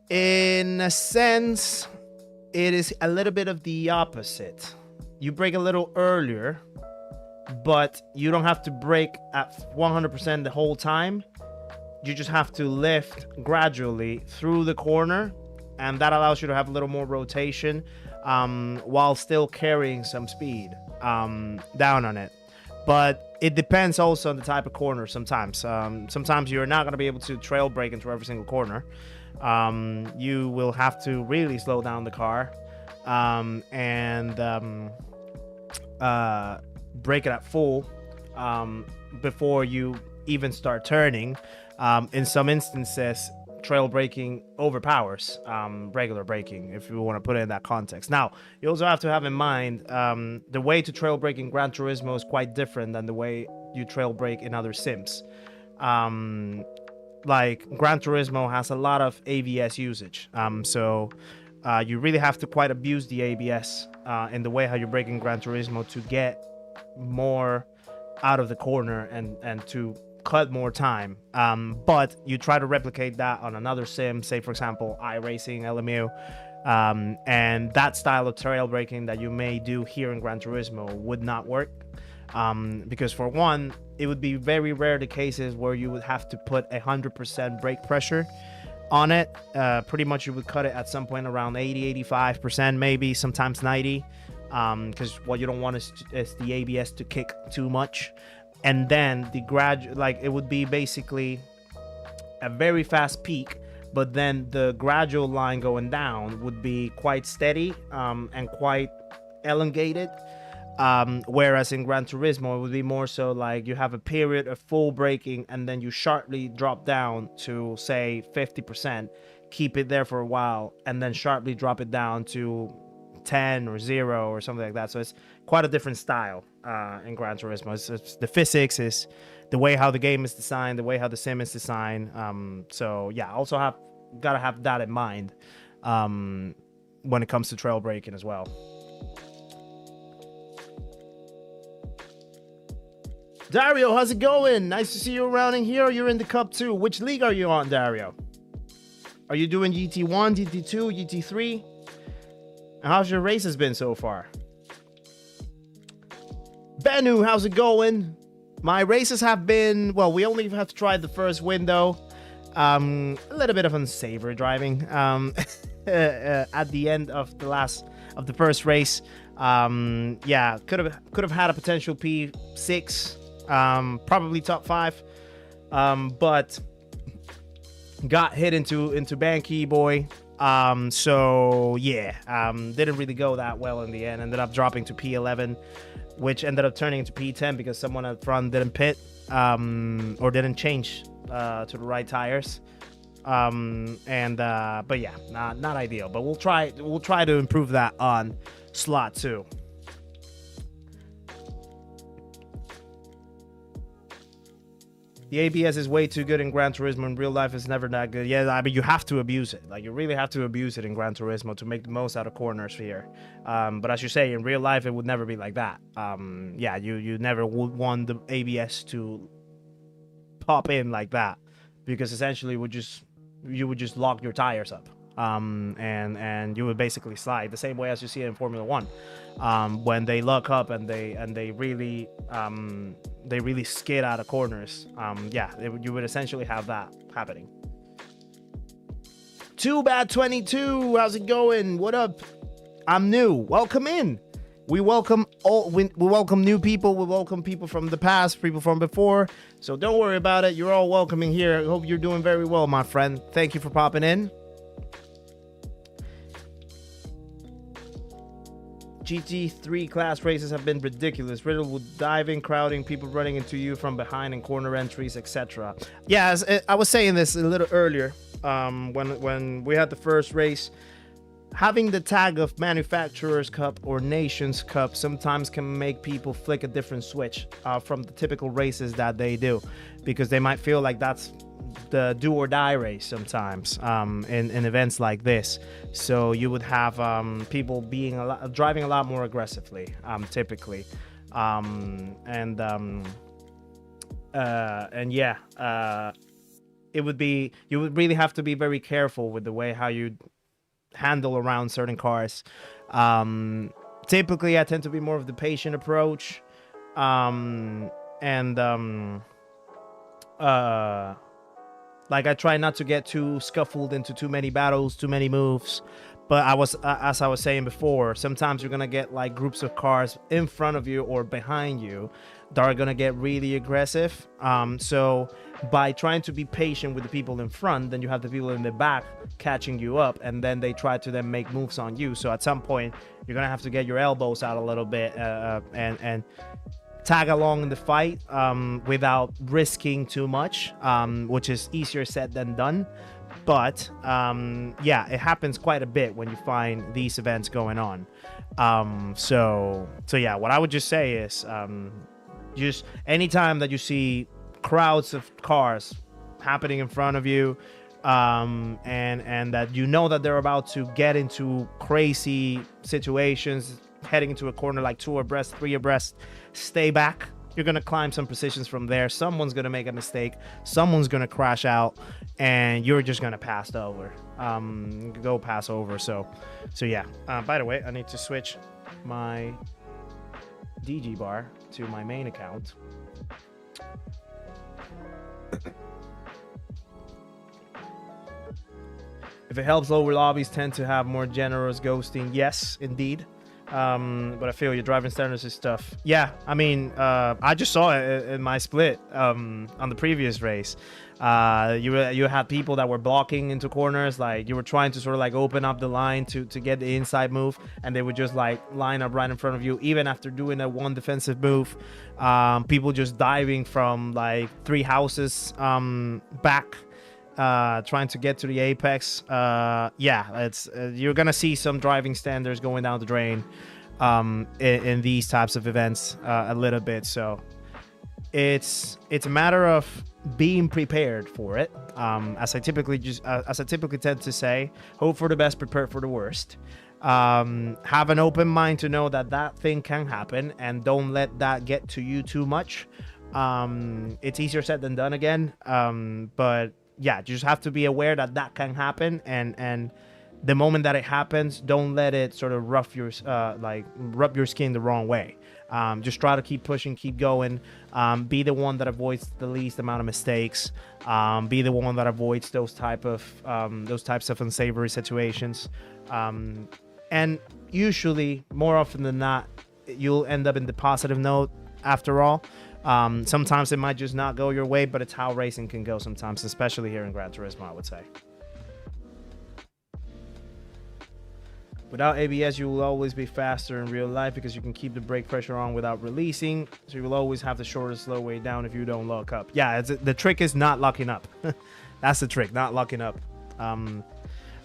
In a sense, it is a little bit of the opposite. You brake a little earlier, but you don't have to brake at 100% the whole time. You just have to lift gradually through the corner, and that allows you to have a little more rotation while still carrying some speed down on it. But it depends also on the type of corner sometimes. Sometimes you're not going to be able to trail brake into every single corner. You will have to really slow down the car and brake it at full before you even start turning. In some instances, trail braking overpowers regular braking, if you want to put it in that context. Now, you also have to have in mind the way to trail brake in Gran Turismo is quite different than the way you trail brake in other sims. Like Gran Turismo has a lot of AVS usage, so You really have to quite abuse the ABS in the way how you're braking Gran Turismo to get more out of the corner and to cut more time. But you try to replicate that on another sim, say for example iRacing, LMU, and that style of trail braking that you may do here in Gran Turismo would not work. Because for one, it would be very rare the cases where you would have to put 100% brake pressure on it. Pretty much you would cut it at some point around 80-85%, maybe sometimes 90, because what you don't want is the ABS to kick too much, and then the it would be basically a very fast peak, but then the gradual line going down would be quite steady and quite elongated. Whereas in Gran Turismo, it would be more so like you have a period of full braking and then you sharply drop down to say 50%, keep it there for a while, and then sharply drop it down to 10 or 0 or something like that. So it's quite a different style in Gran Turismo. It's the physics, is the way how the game is designed, the way how the sim is designed. So yeah, also gotta have that in mind when it comes to trail braking as well. Dario, how's it going? Nice to see you around in here. You're in the Cup 2. Which league are you on, Dario? Are you doing GT1, GT2, GT3? And how's your races been so far? Benu, how's it going? My races have been, well, we only have to try the first window. A little bit of unsavory driving at the end of the first race. Yeah, could have had a potential P6. Probably top 5, but got hit into Banky boy. So yeah, didn't really go that well in the end. Ended up dropping to P11, which ended up turning into P10 because someone at front didn't pit or didn't change to the right tires. But yeah, not ideal. But we'll try to improve that on slot 2. The ABS is way too good in Gran Turismo. In real life, it's never that good. Yeah, I mean, you have to abuse it. Like, you really have to abuse it in Gran Turismo to make the most out of corners here. But as you say, in real life, it would never be like that. Yeah, you never would want the ABS to pop in like that, because essentially you would just lock your tires up. And you would basically slide the same way as you see it in Formula 1 when they lock up and they really skid out of corners. Yeah, you would essentially have that happening. Too Bad 22, how's it going? What up? I'm new. Welcome in. We welcome we welcome new people. We welcome people from the past, people from before. So don't worry about it. You're all welcome in here. I hope you're doing very well, my friend. Thank you for popping in. GT3 class races have been ridiculous, riddled with diving, crowding, people running into you from behind and corner entries, etc. Yeah, I was saying this a little earlier when we had the first race. Having the tag of Manufacturers Cup or Nations Cup sometimes can make people flick a different switch from the typical races that they do, because they might feel like that's the do or die race sometimes in events like this. So you would have people driving a lot more aggressively typically, and yeah, it would be, you would really have to be very careful with the way how you handle around certain cars. Typically I tend to be more of the patient approach, like I try not to get too scuffled into too many battles, too many moves. But as I was saying before, sometimes you're gonna get like groups of cars in front of you or behind you that are gonna get really aggressive. So by trying to be patient with the people in front, then you have the people in the back catching you up, and then they try to then make moves on you. So at some point, you're gonna have to get your elbows out a little bit and tag along in the fight without risking too much, which is easier said than done. But yeah, it happens quite a bit when you find these events going on. So yeah, what I would just say is just anytime that you see crowds of cars happening in front of you, and that you know that they're about to get into crazy situations, heading into a corner like 2 abreast, 3 abreast, stay back. You're going to climb some positions from there. Someone's going to make a mistake. Someone's going to crash out, and you're just going to pass over. Go pass over. So yeah. By the way, I need to switch my DG bar to my main account. If it helps, lower lobbies tend to have more generous ghosting. Yes, indeed. But I feel your driving standards is tough. Yeah, I mean, I just saw it in my split on the previous race. You had people that were blocking into corners, like you were trying to sort of like open up the line to get the inside move, and they would just like line up right in front of you, even after doing a one defensive move. People just diving from like 3 houses back, trying to get to the apex. Yeah, it's you're gonna see some driving standards going down the drain in these types of events a little bit. So it's a matter of being prepared for it. As I typically tend to say, hope for the best, prepare for the worst. Have an open mind to know that thing can happen, and don't let that get to you too much. It's easier said than done again, but yeah, you just have to be aware that can happen, and the moment that it happens, don't let it sort of rub your skin the wrong way. Just try to keep pushing, keep going. Be the one that avoids the least amount of mistakes. Be the one that avoids those types of unsavory situations. And usually, more often than not, you'll end up in the positive note after all. Sometimes it might just not go your way, but it's how racing can go sometimes, especially here in Gran Turismo, I would say. Without ABS, you will always be faster in real life because you can keep the brake pressure on without releasing. So you will always have the shortest slow way down if you don't lock up. Yeah, the trick is not locking up. That's the trick, not locking up.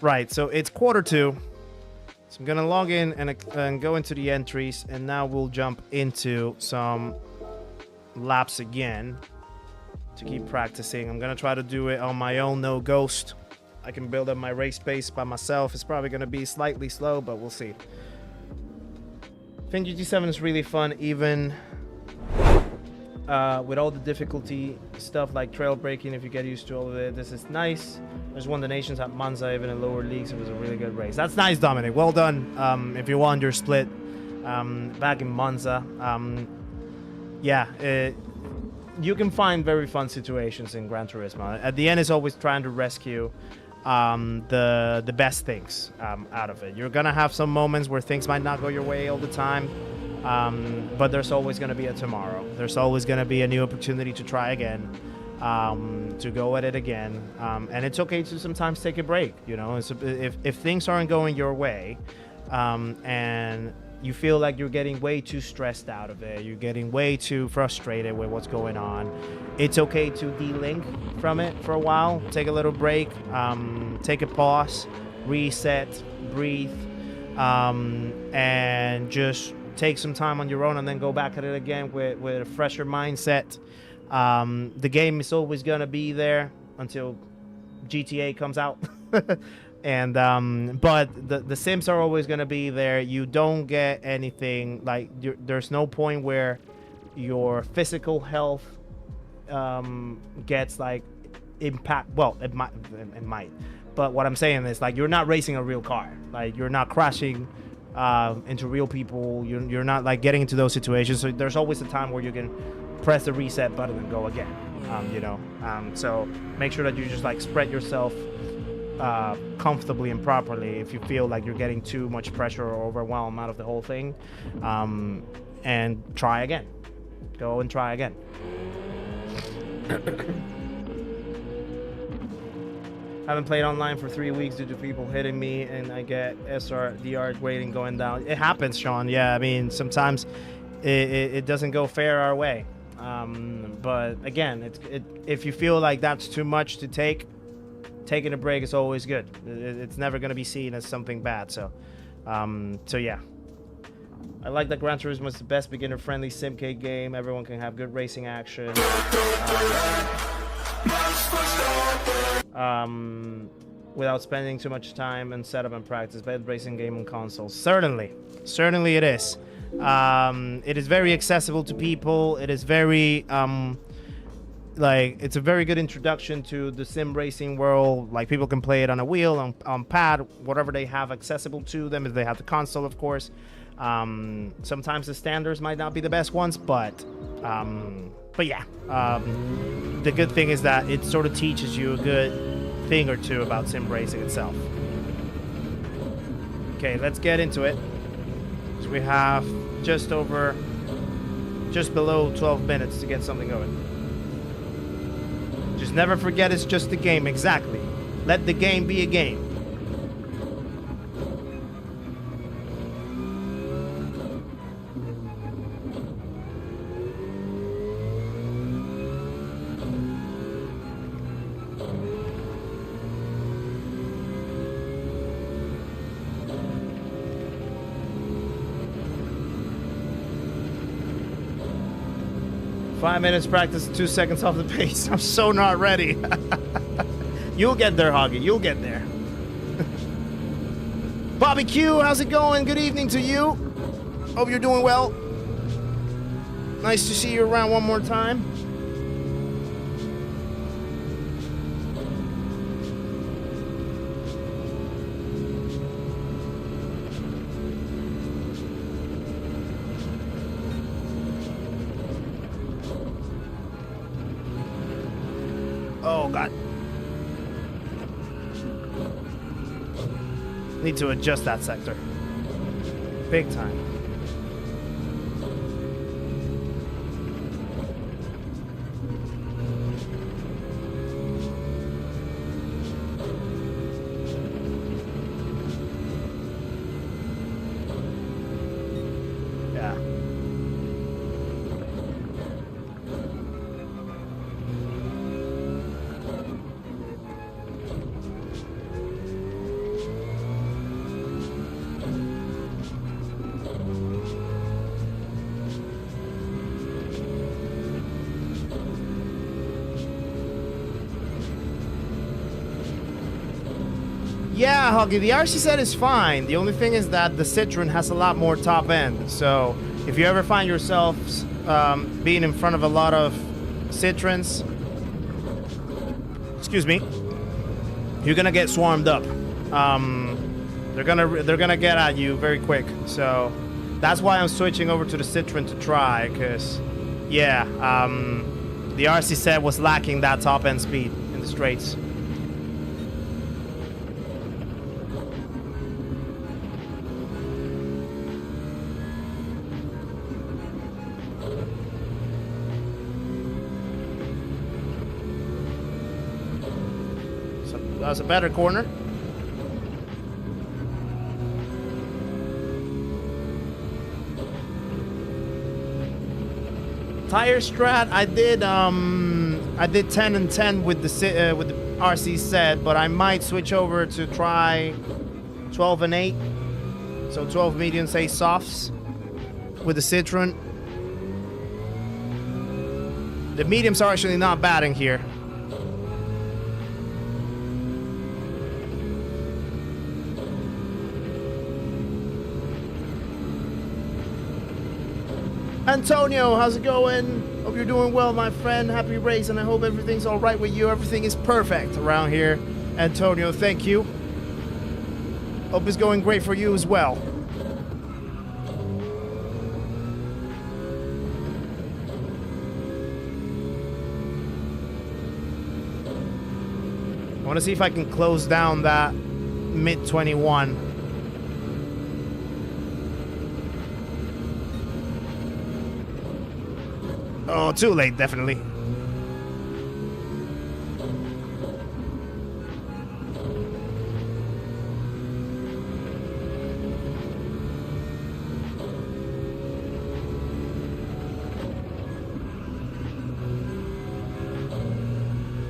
Right, so it's quarter 2. So I'm going to log in and go into the entries. And now we'll jump into some laps again to keep practicing. I'm going to try to do it on my own, no ghost. I can build up my race pace by myself. It's probably going to be slightly slow, but we'll see. I think GT7 is really fun, even with all the difficulty stuff like trail braking. If you get used to all of it, this is nice. There's won the nations at Monza, even in lower leagues. It was a really good race. That's nice, Dominic. Well done. If you won your split back in Monza. Yeah, you can find very fun situations in Gran Turismo. At the end, it's always trying to rescue the best things out of it. You're gonna have some moments where things might not go your way all the time, but there's always gonna be a tomorrow. There's always gonna be a new opportunity to try again, to go at it again, and it's okay to sometimes take a break. You know, if things aren't going your way, and you feel like you're getting way too stressed out of it, you're getting way too frustrated with what's going on, it's okay to de-link from it for a while. Take a little break, take a pause, reset, breathe, and just take some time on your own, and then go back at it again with a fresher mindset. The game is always going to be there until GTA comes out. And but the sims are always going to be there. You don't get anything like there's no point where your physical health gets like impact. Well, it might, but what I'm saying is, like, you're not racing a real car. Like, you're not crashing into real people. You're not like getting into those situations. So there's always a time where you can press the reset button and go again. You know, so make sure that you just like spread yourself comfortably and properly if you feel like you're getting too much pressure or overwhelm out of the whole thing, and try again. Go and try again. Haven't played online for 3 weeks due to people hitting me, and I get SRDR rating going down. It happens, Sean. Yeah, I mean, sometimes it doesn't go fair our way, but again, if you feel like that's too much to take, taking a break is always good. It's never going to be seen as something bad. So yeah. I like that Gran Turismo is the best beginner-friendly simcade game. Everyone can have good racing action. without spending too much time and setup and practice. Best racing game on consoles. Certainly it is. It is very accessible to people. It is very it's a very good introduction to the sim racing world. Like, people can play it on a wheel, on pad, whatever they have accessible to them, if they have the console, of course. Sometimes the standards might not be the best ones, but yeah, the good thing is that it sort of teaches you a good thing or two about sim racing itself. Okay, let's get into it. So we have just below 12 minutes to get something going. Just never forget, it's just a game. Exactly. Let the game be a game. Five minutes practice, 2 seconds off the pace. I'm so not ready. You'll get there, Hoggy. You'll get there. Bobby Q, how's it going? Good evening to you. Hope you're doing well. Nice to see you around one more time. Oh, God. Need to adjust that sector. Big time. Yeah. Yeah, Huggy, the RC set is fine. The only thing is that the Citroen has a lot more top end. So if you ever find yourselves being in front of a lot of Citroens, excuse me, you're gonna get swarmed up. They're gonna get at you very quick. So that's why I'm switching over to the Citroen to try, because yeah, the RC set was lacking that top end speed in the straights. That was a better corner. Tire strat, I did 10 and 10 with the RC set, but I might switch over to try 12 and 8. So 12 mediums, 8 softs with the Citroen. The mediums are actually not bad in here. Antonio, how's it going? Hope you're doing well, my friend. Happy race, and I hope everything's all right with you. Everything is perfect around here. Antonio, thank you. Hope it's going great for you as well. I want to see if I can close down that mid 21. Oh, too late, definitely.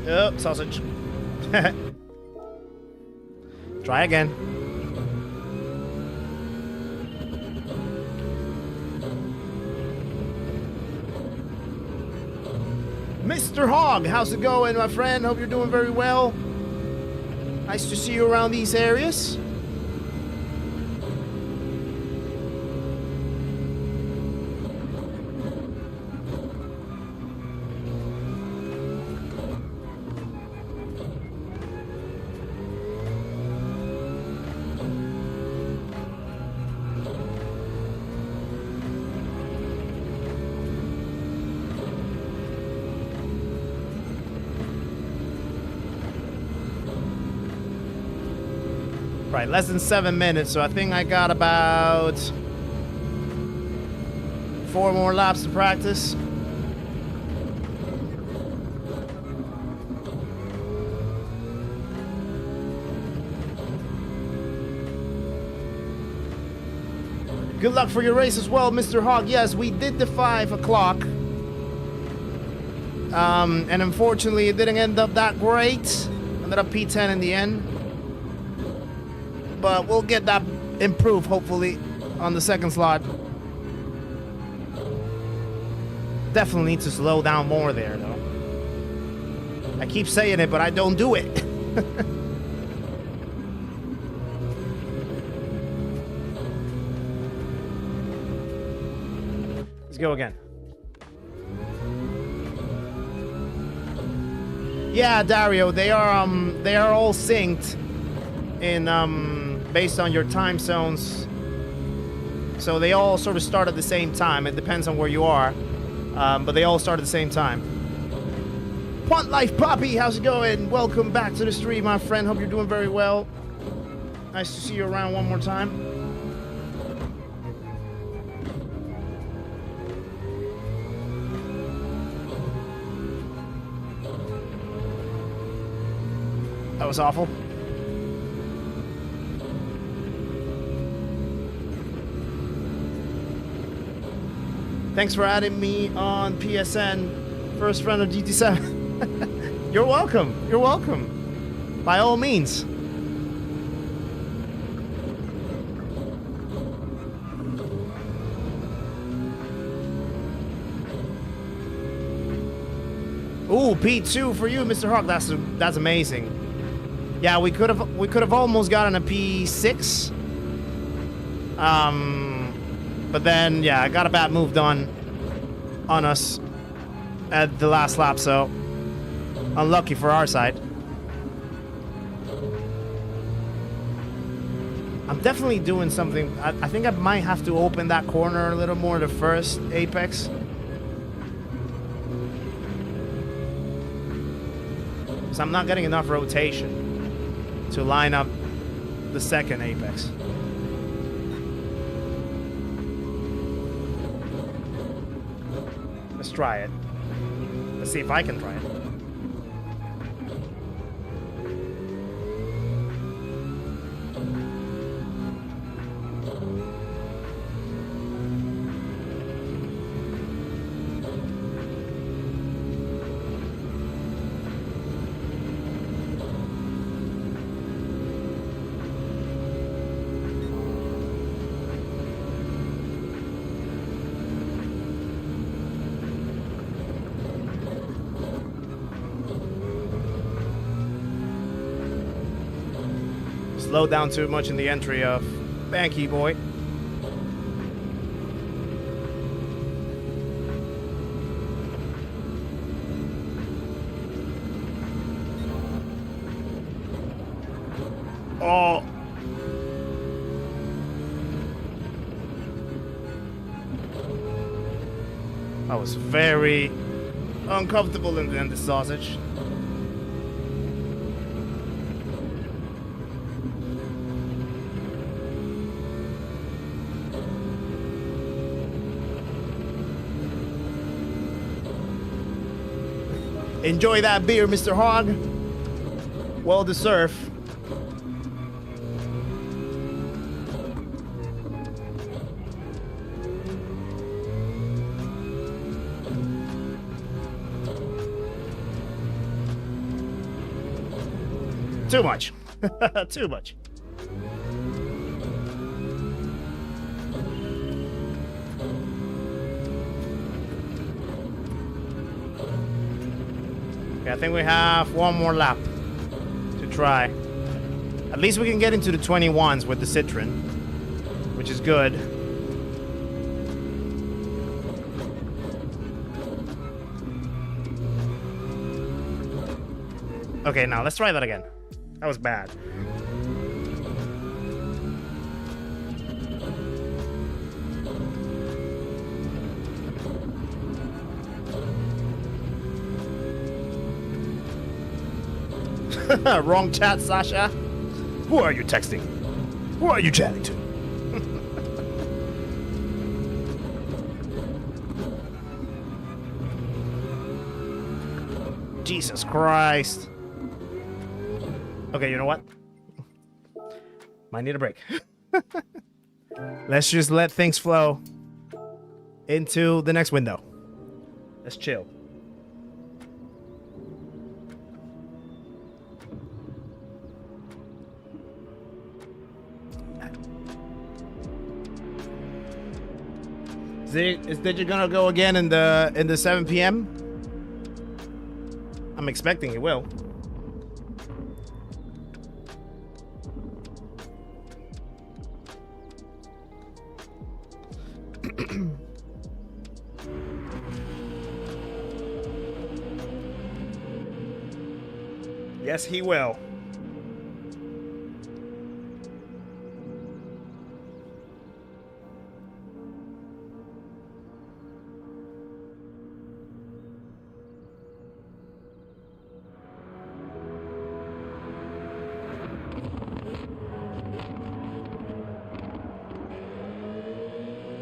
Oh, sausage. Try again. Mr. Hogg, how's it going, my friend? Hope you're doing very well. Nice to see you around these areas. Right, less than 7 minutes, so I think I got about 4 more laps to practice. Good luck for your race as well, Mr. Hawk. Yes, we did the 5 o'clock. And unfortunately, it didn't end up that great. Ended up P10 in the end. But we'll get that improved, hopefully, on the second slot. Definitely need to slow down more there, though. I keep saying it, but I don't do it. Let's go again. Yeah, Dario, they are all synced in based on your time zones, so they all sort of start at the same time. It depends on where you are, but they all start at the same time. Punt Life Poppy, how's it going? Welcome back to the stream, my friend. Hope you're doing very well. Nice to see you around one more time. That was awful. Thanks for adding me on PSN, first friend of GT7. You're welcome. You're welcome. By all means. Ooh, P2 for you, Mr. Hawk. That's amazing. Yeah, we could have almost gotten a P6. But then, yeah, I got a bad move done on us at the last lap, so unlucky for our side. I'm definitely doing something. I think I might have to open that corner a little more, the first apex. Because I'm not getting enough rotation to line up the second apex. Let's try it. Let's see if I can try it. Slow down too much in the entry of Banky Boy. Oh. I was very uncomfortable in the sausage. Enjoy that beer, Mr. Hogg. Well deserved. Too much. Too much. I think we have one more lap to try. At least we can get into the 21s with the Citroen, which is good. Okay, now let's try that again. That was bad. Wrong chat, Sasha. Who are you texting? Who are you chatting to? Jesus Christ. Okay, you know what? Might need a break. Let's just let things flow into the next window. Let's chill. Is Digit gonna go again in the 7 p.m.? I'm expecting it will. Yes, he will.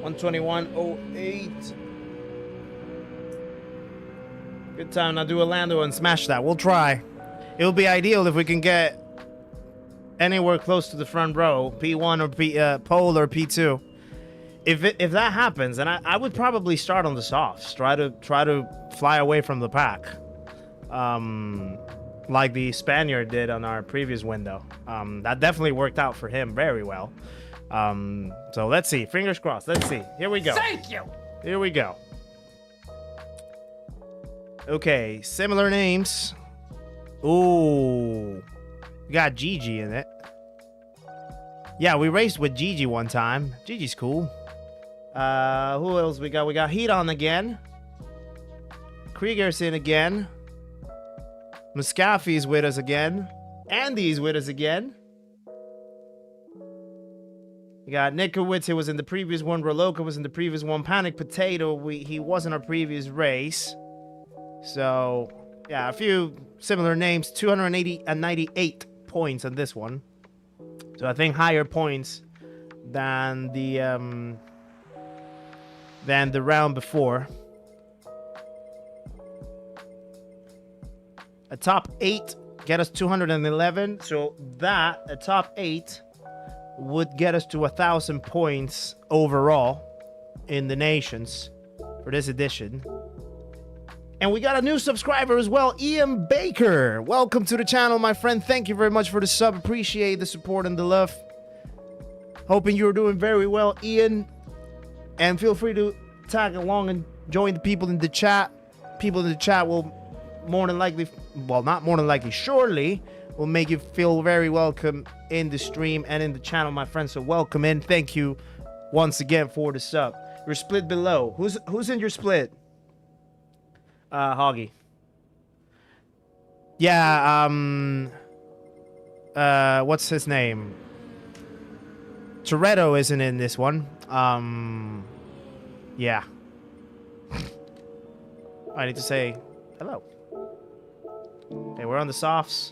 $121.08. Good time. Now do Orlando and smash that. We'll try. It would be ideal if we can get anywhere close to the front row, P1 or pole or P2. If that happens, then I would probably start on the softs. Try to fly away from the pack, like the Spaniard did on our previous window. That definitely worked out for him very well. So let's see. Fingers crossed. Let's see. Here we go. Thank you. Here we go. Okay, similar names. Ooh, we got Gigi in it. Yeah, we raced with Gigi one time. Gigi's cool. Who else we got? We got Heat on again. Krieger's in again. Muscafi's with us again. Andy's with us again. We got Nikowitz, who was in the previous one. Roloka was in the previous one. Panic Potato, he was in our previous race. So, yeah, a few similar names. 280 and 98 points on this one. So I think higher points than the round before. A top 8 get us 211. So that, a top 8 would get us to 1,000 points overall in the nations for this edition. And we got a new subscriber as well, Ian Baker. Welcome to the channel, my friend. Thank you very much for the sub. Appreciate the support and the love. Hoping you're doing very well, Ian. And feel free to tag along and join the people in the chat. People in the chat will more than likely, well, not more than likely, surely will make you feel very welcome in the stream and in the channel, my friend. So welcome in. Thank you once again for the sub. Your split below. Who's in your split? Hoggy. Yeah, what's his name? Toretto isn't in this one. Yeah. I need to say hello. Okay, we're on the softs.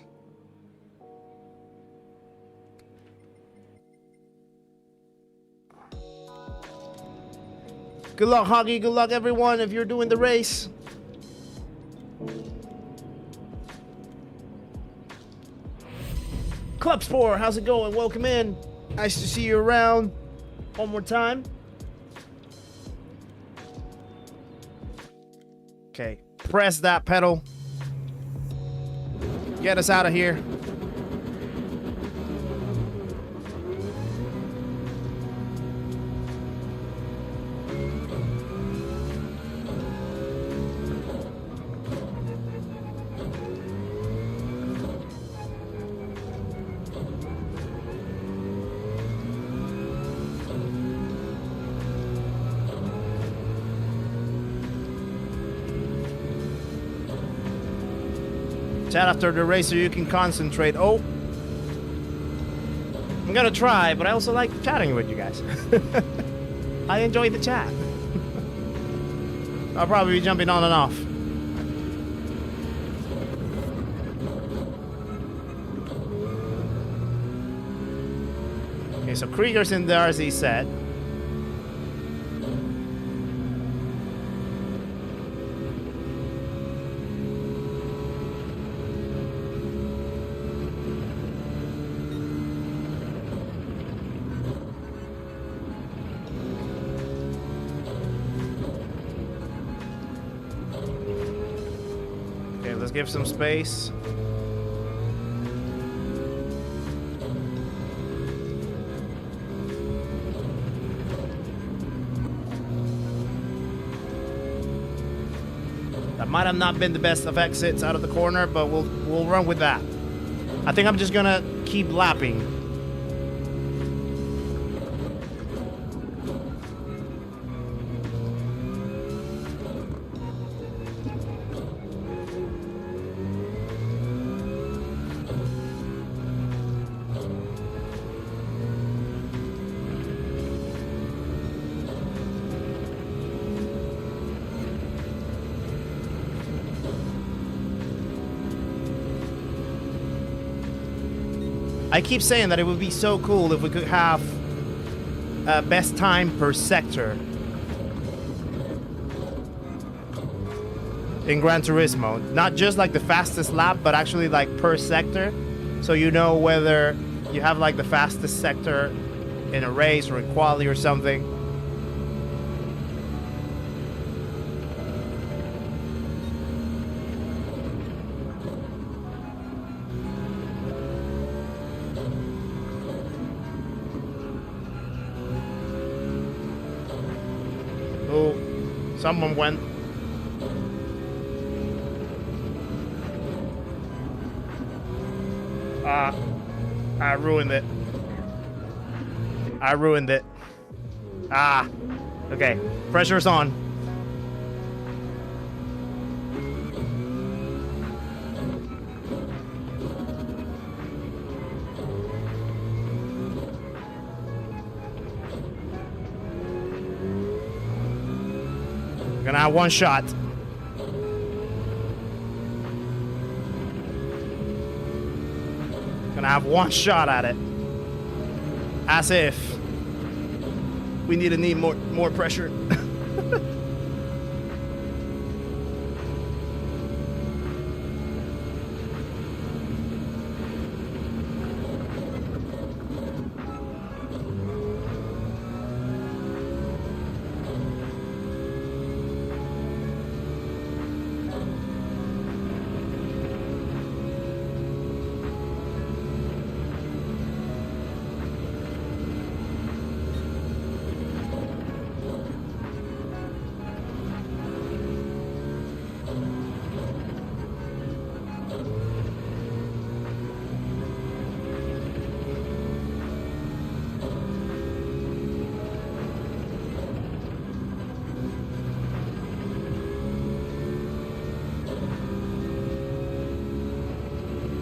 Good luck, Hoggy. Good luck, everyone, if you're doing the race. Club Spore, how's it going? Welcome in. Nice to see you around. One more time. Okay, press that pedal. Get us out of here. Chat after the race so you can concentrate. Oh. I'm gonna try, but I also like chatting with you guys. I enjoy the chat. I'll probably be jumping on and off. Okay, so Krieger's in the RZ set. Okay, let's give some space. That might have not been the best of exits out of the corner, but we'll run with that. I think I'm just gonna keep lapping. I keep saying that it would be so cool if we could have best time per sector in Gran Turismo. Not just like the fastest lap, but actually like per sector. So you know whether you have like the fastest sector in a race or in quali or something. Someone went. I ruined it. I ruined it. Okay. Pressure's on. Gonna have one shot. Gonna have one shot at it. As if we need more pressure.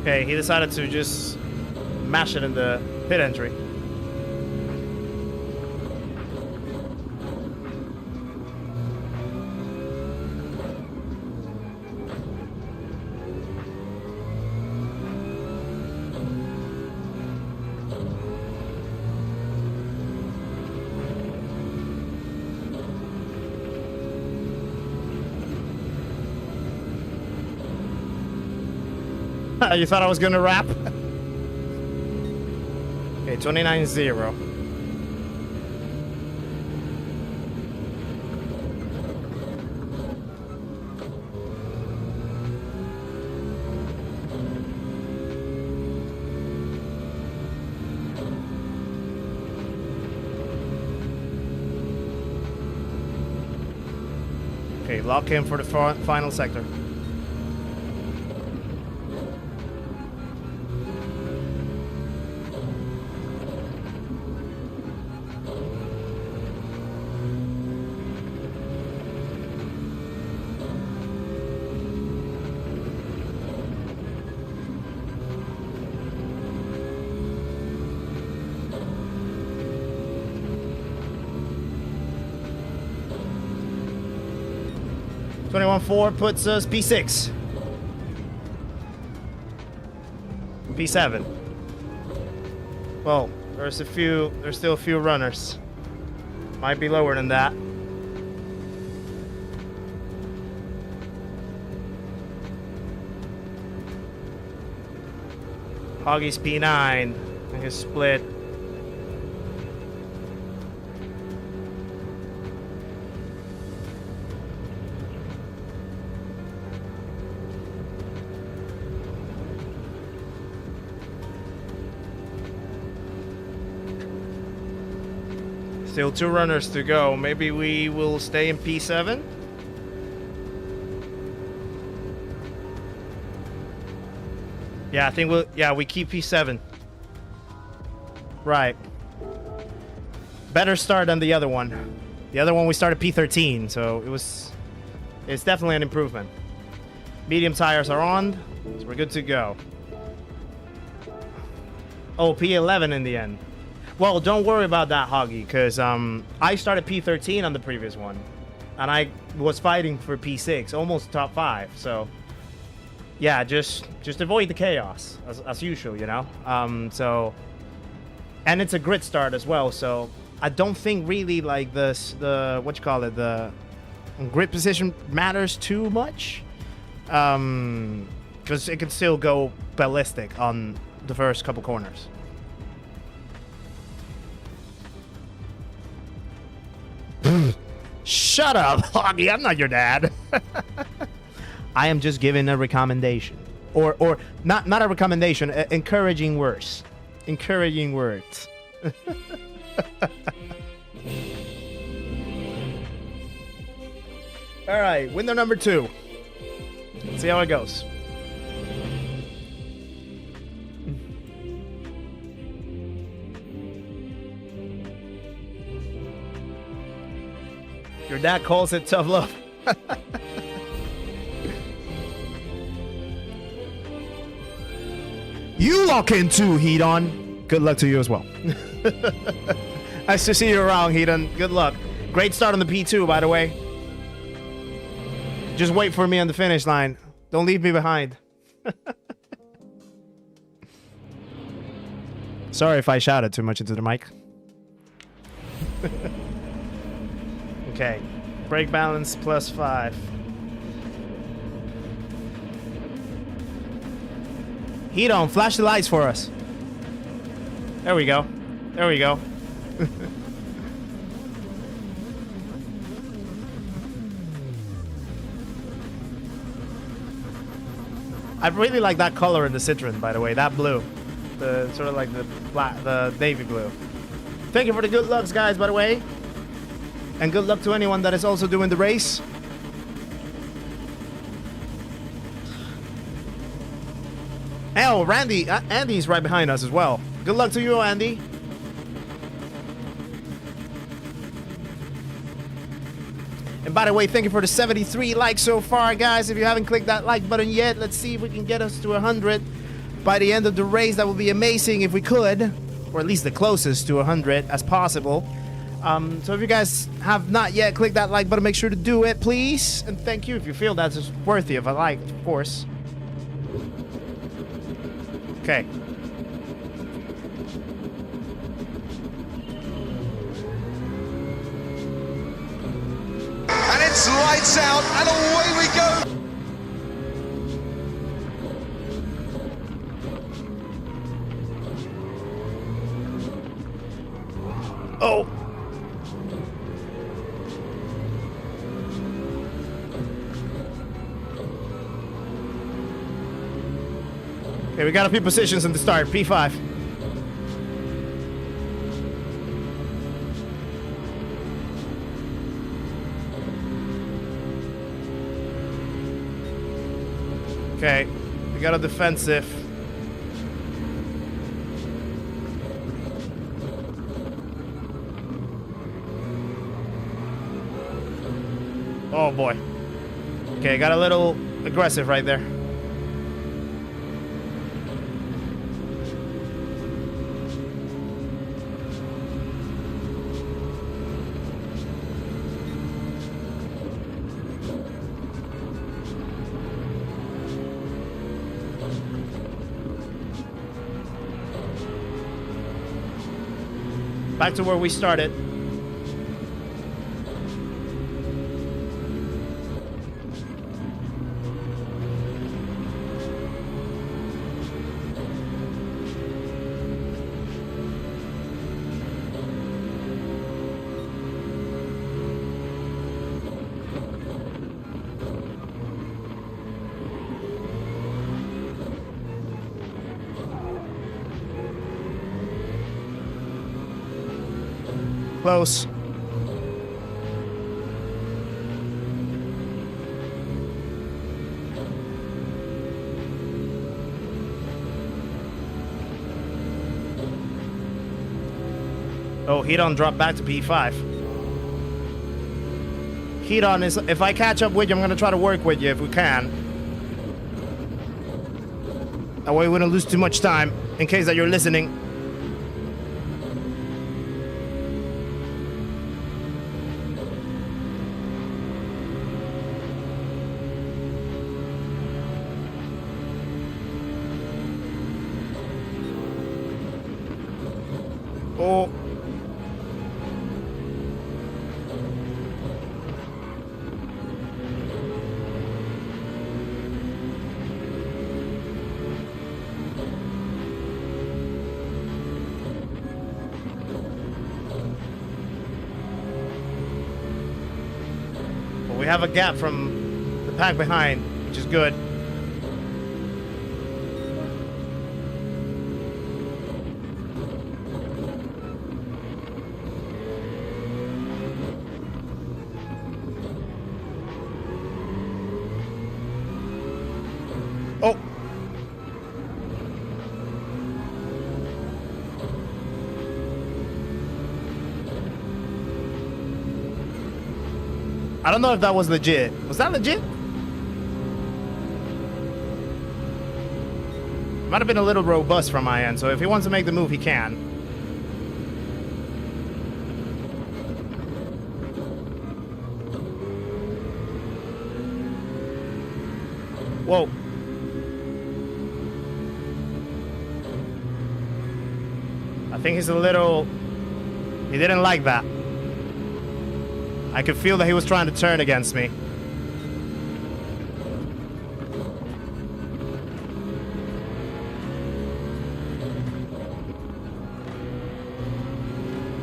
Okay, he decided to just mash it in the pit entry. You thought I was gonna rap? Okay, 29-0. Okay, lock in for the final sector. 21.4 puts us P6. P7. Well, there's still a few runners. Might be lower than that. Hoggy's P9. I can split. Still 2 runners to go. Maybe we will stay in P7. Yeah, I think we keep P7. Right. Better start than the other one. The other one we started P13, so it's definitely an improvement. Medium tires are on, so we're good to go. Oh, P11 in the end. Well, don't worry about that, Hoggy, because I started P13 on the previous one, and I was fighting for P6, almost top 5. So, yeah, just avoid the chaos as usual, you know. And it's a grid start as well, so I don't think really like the grid position matters too much, because it can still go ballistic on the first couple corners. Shut up, Hoggy. I'm not your dad. I am just giving a recommendation. Or not a recommendation, encouraging words. Encouraging words. Alright, window number 2. Let's see how it goes. Your dad calls it tough love. You lock in too, Hedon. Good luck to you as well. Nice to see you around, Hedon. Good luck. Great start on the P2, by the way. Just wait for me on the finish line. Don't leave me behind. Sorry if I shouted too much into the mic. Okay, brake balance +5. Heat on, flash the lights for us. There we go. There we go. I really like that color in the Citroen, by the way, that blue. The sort of like the black, the navy blue. Thank you for the good lucks, guys, by the way. And good luck to anyone that is also doing the race. Oh, Randy. Andy's right behind us as well. Good luck to you, Andy. And by the way, thank you for the 73 likes so far, guys. If you haven't clicked that like button yet, let's see if we can get us to 100 by the end of the race. That would be amazing if we could. Or at least the closest to 100 as possible. So if you guys have not yet clicked that like button, make sure to do it, please. And thank you if you feel that's worthy of a like, of course. Okay. And it's lights out, and away we go. Oh. Okay, we got a few positions in the start. P5. Okay, we got a defensive. Oh boy. Okay, got a little aggressive right there. Back to where we started. Close. Oh, heat on drop back to P5. Heat on is, if I catch up with you, I'm gonna try to work with you if we can. That way we don't lose too much time, in case that you're listening. Oh. Well, we have a gap from the pack behind, which is good. Oh. I don't know if that was legit. Was that legit? Might have been a little robust from my end, so if he wants to make the move, he can. Whoa. I think he's a little... He didn't like that. I could feel that he was trying to turn against me.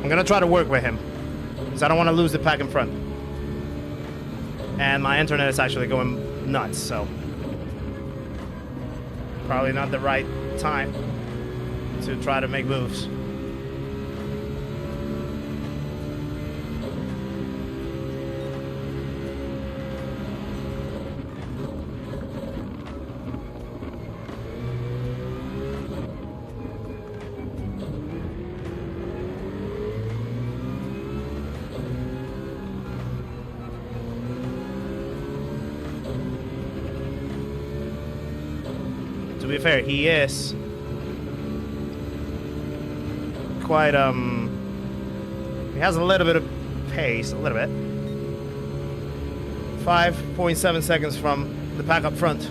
I'm gonna try to work with him, because I don't want to lose the pack in front. And my internet is actually going nuts, so... Probably not the right time to try to make moves. To be fair, he is quite, he has a little bit of pace, a little bit. 5.7 seconds from the pack up front.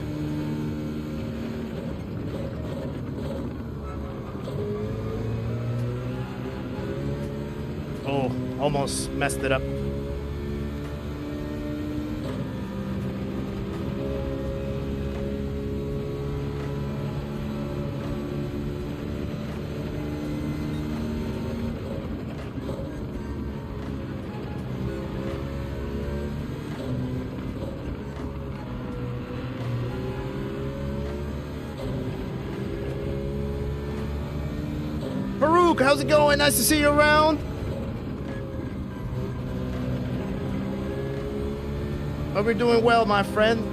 Oh, almost messed it up. Baruch, how's it going? Nice to see you around. Hope you're doing well, my friend.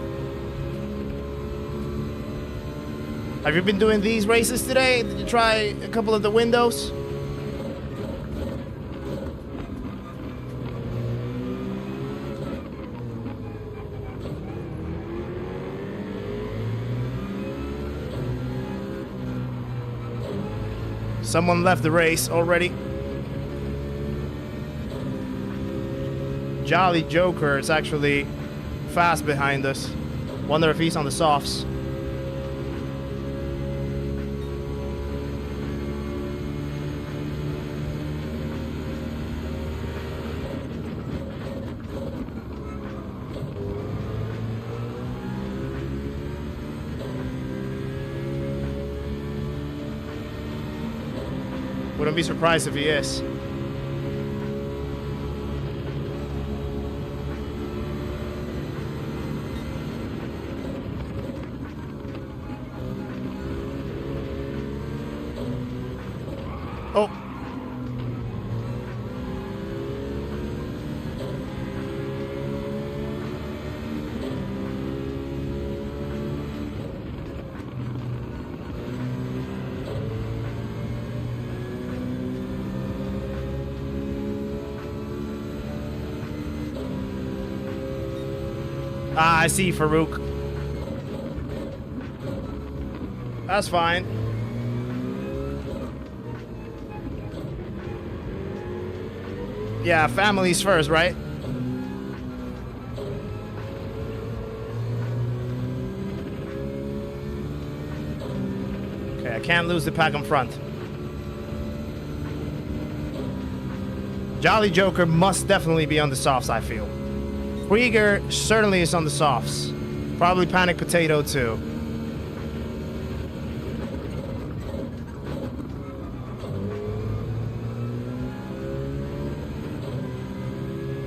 Have you been doing these races today? Did you try a couple of the windows? Someone left the race already. Jolly Joker is actually fast behind us. Wonder if he's on the softs. Wouldn't be surprised if he is. Oh. Ah, I see, Farouk. That's fine. Yeah, families first, right? Okay, I can't lose the pack in front. Jolly Joker must definitely be on the softs, I feel. Krieger certainly is on the softs. Probably Panic Potato too.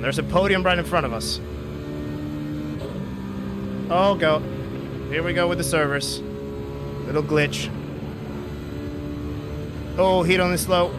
There's a podium right in front of us. Oh, go. Here we go with the servers. Little glitch. Oh, heat on the slow.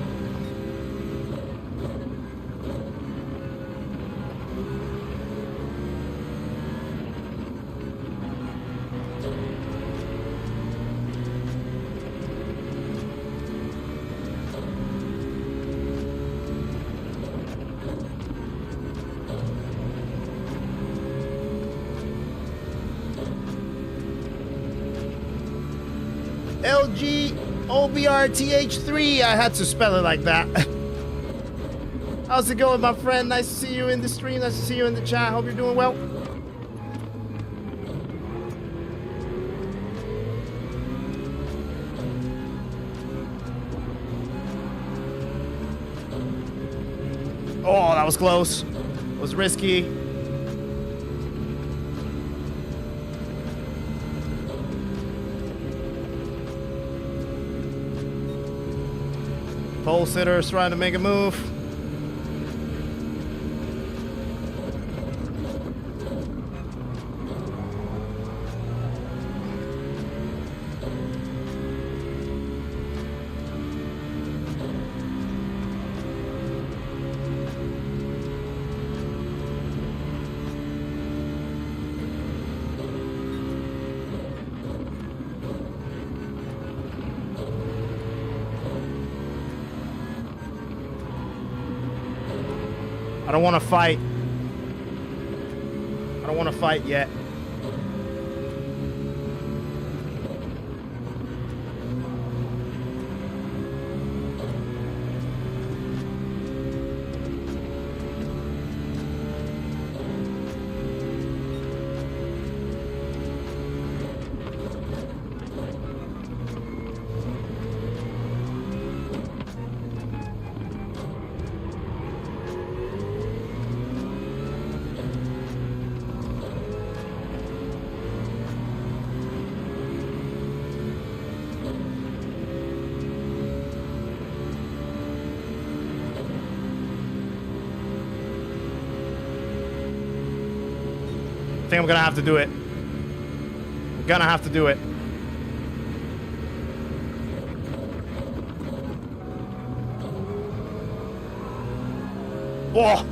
LGOBRTH3. I had to spell it like that. How's it going, my friend? Nice to see you in the stream. Nice to see you in the chat. Hope you're doing well. Oh, that was close. It was risky. Pole sitters trying to make a move. I don't want to fight. I don't want to fight yet. I think I'm gonna have to do it. I'm gonna have to do it. Oh!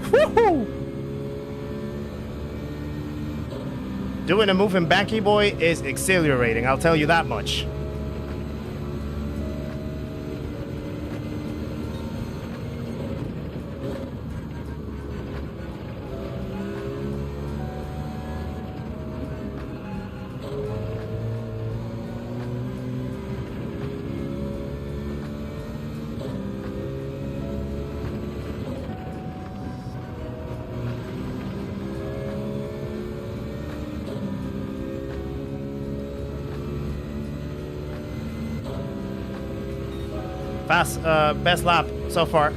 Woohoo! Doing a moving banky boy is exhilarating, I'll tell you that much. Best lap so far.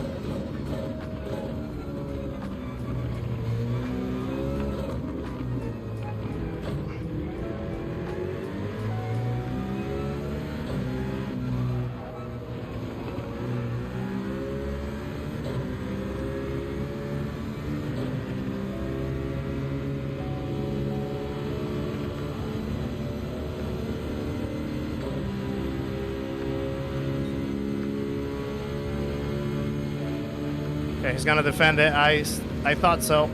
he's gonna defend it. I thought so.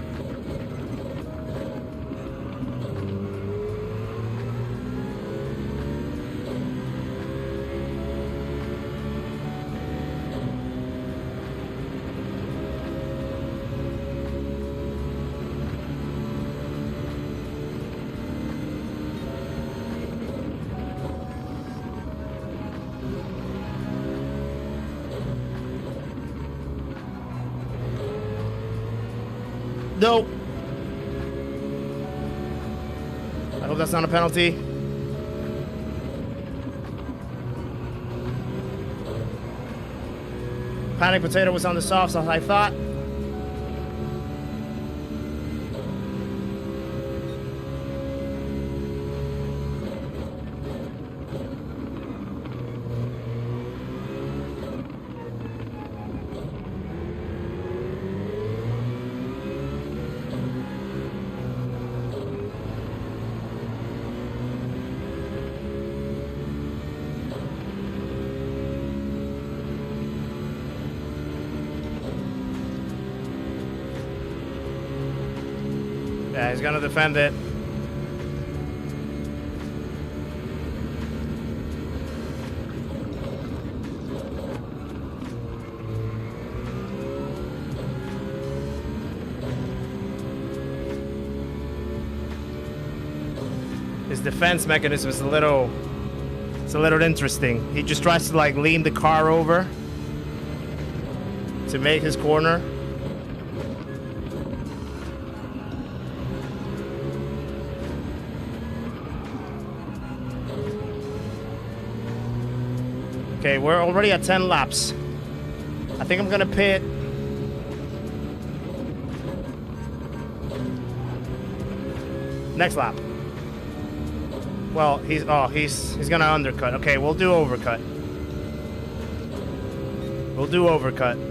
No. I hope that's not a penalty. Panic Potato was on the soft side, I thought. Yeah, he's gonna defend it. His defense mechanism is a little interesting. He just tries to like lean the car over to make his corner. Okay, we're already at 10 laps. I think I'm gonna pit. Next lap. Well, he's gonna undercut. Okay, we'll do overcut. We'll do overcut.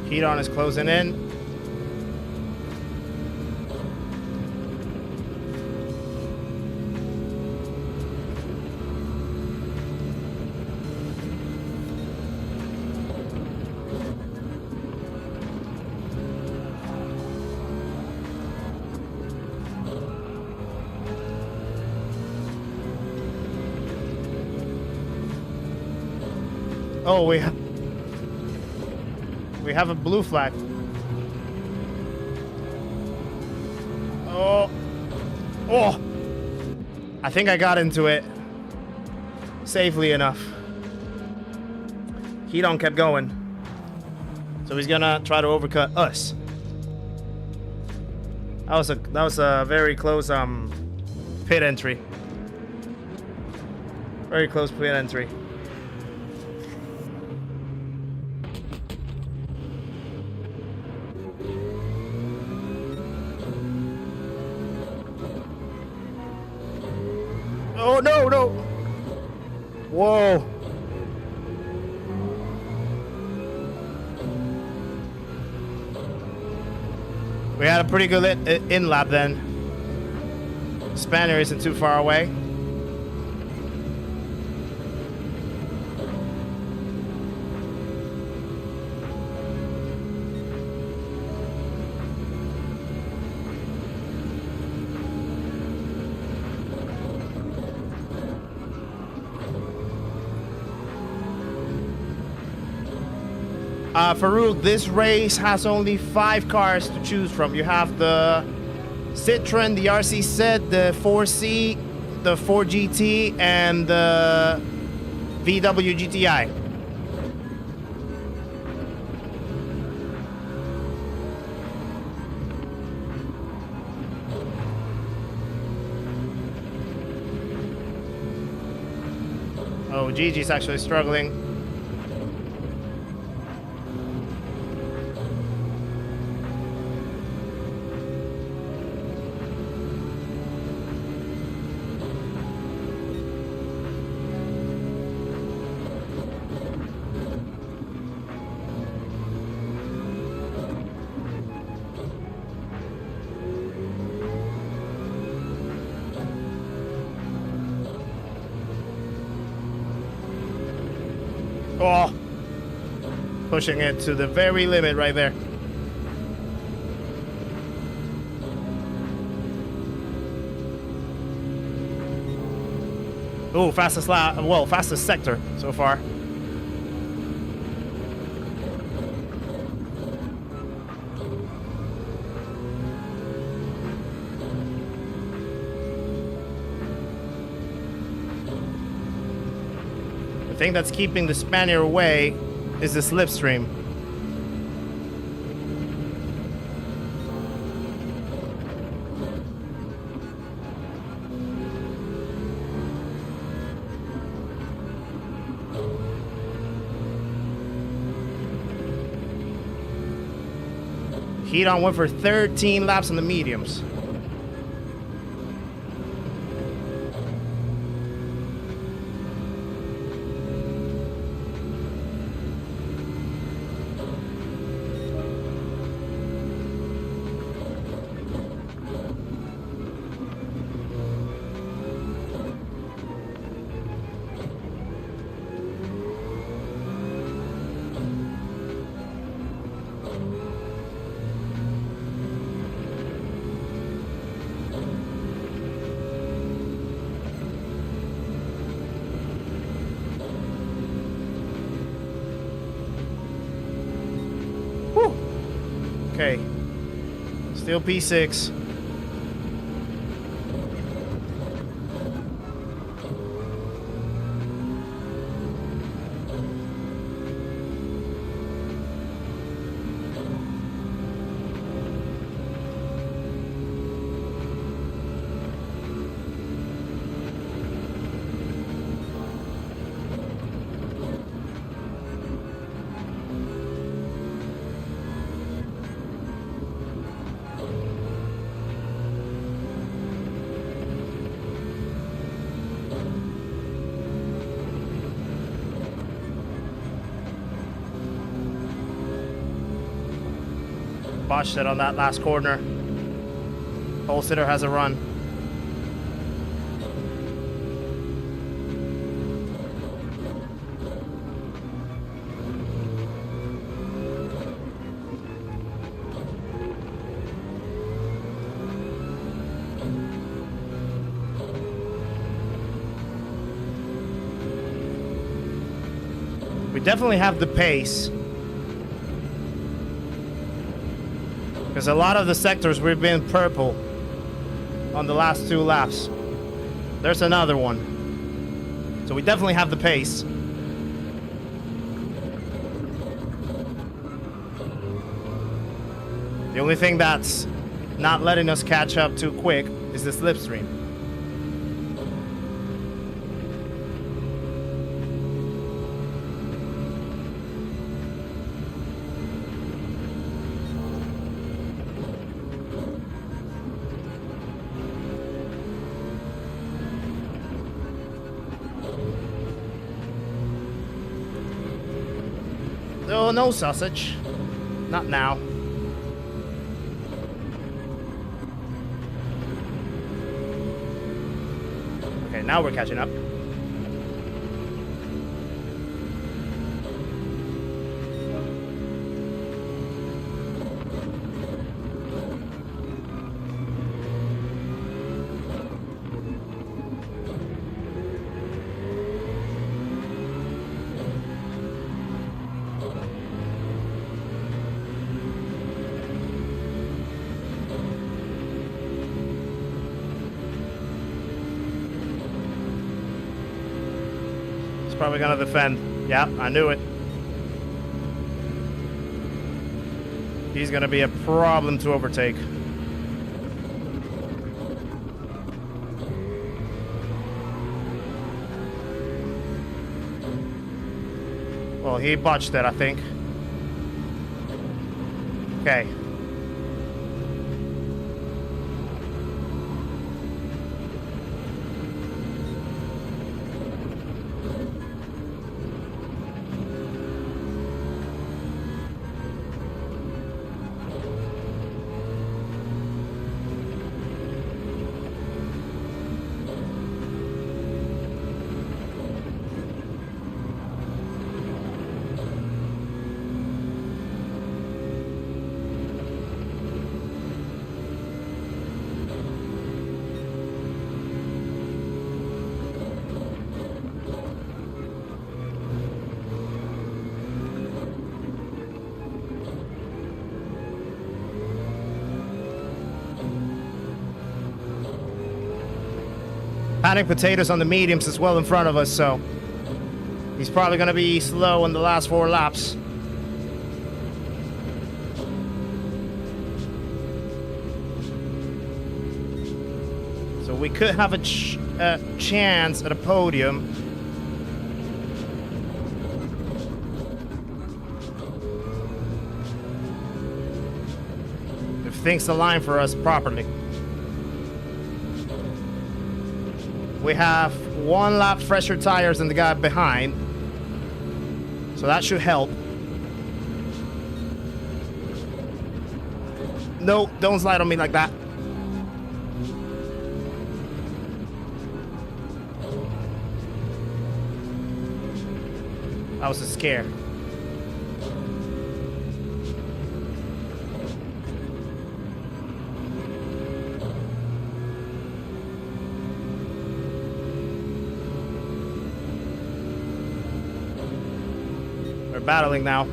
Heat on is closing in. Oh, we have a blue flag. Oh. I think I got into it safely enough. Heat-on kept going. So he's gonna try to overcut us. That was a very close pit entry. Very close pit entry. Oh, no. Whoa. We had a pretty good in lap then. Spanier isn't too far away. Farouk, this race has only 5 cars to choose from. You have the Citroen, the RC Set, the 4C, the 4GT, and the VW GTI. Oh, Gigi's actually struggling. Oh, pushing it to the very limit right there. Oh, fastest sector so far. The thing that's keeping the Spaniard away is the slipstream. Heat on went for 13 laps on the mediums. Okay. Still P6. Botched it on that last corner. Pole sitter has a run. We definitely have the pace. Because a lot of the sectors we've been purple on the last 2 laps. There's another one. So we definitely have the pace. The only thing that's not letting us catch up too quick is the slipstream. Oh, no sausage. Not now. Okay, now we're catching up. Probably gonna defend. Yeah, I knew it. He's gonna be a problem to overtake. Well, he botched it, I think. Okay. Panic Potatoes on the mediums as well in front of us, so he's probably going to be slow in the last 4 laps. So we could have a chance at a podium. If things align for us properly. We have 1 lap fresher tires than the guy behind. So that should help. No, don't slide on me like that. That was a scare. Battling now.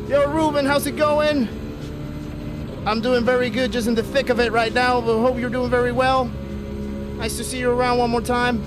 Yo, Ruben, how's it going? I'm doing very good, just in the thick of it right now, but hope you're doing very well. Nice to see you around one more time.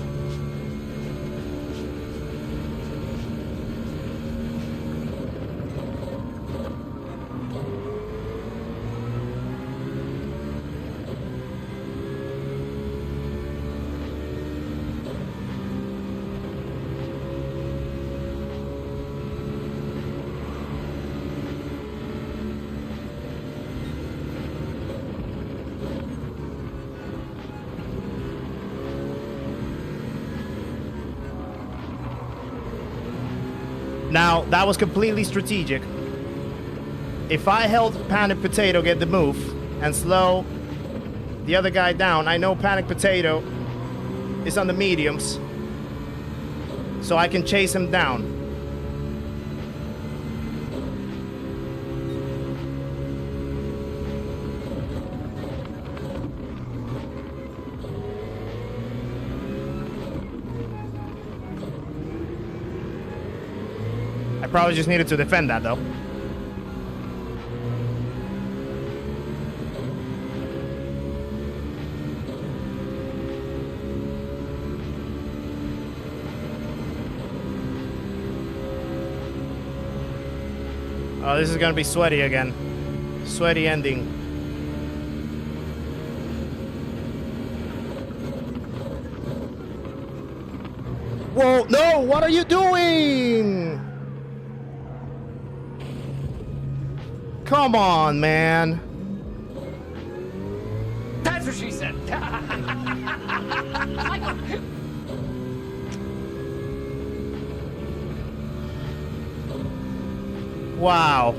Now, that was completely strategic. If I held Panic Potato get the move and slow the other guy down, I know Panic Potato is on the mediums, so I can chase him down. Probably just needed to defend that, though. Oh, this is gonna be sweaty again. Sweaty ending. Whoa, no, what are you doing? Come on, man. That's what she said. Wow.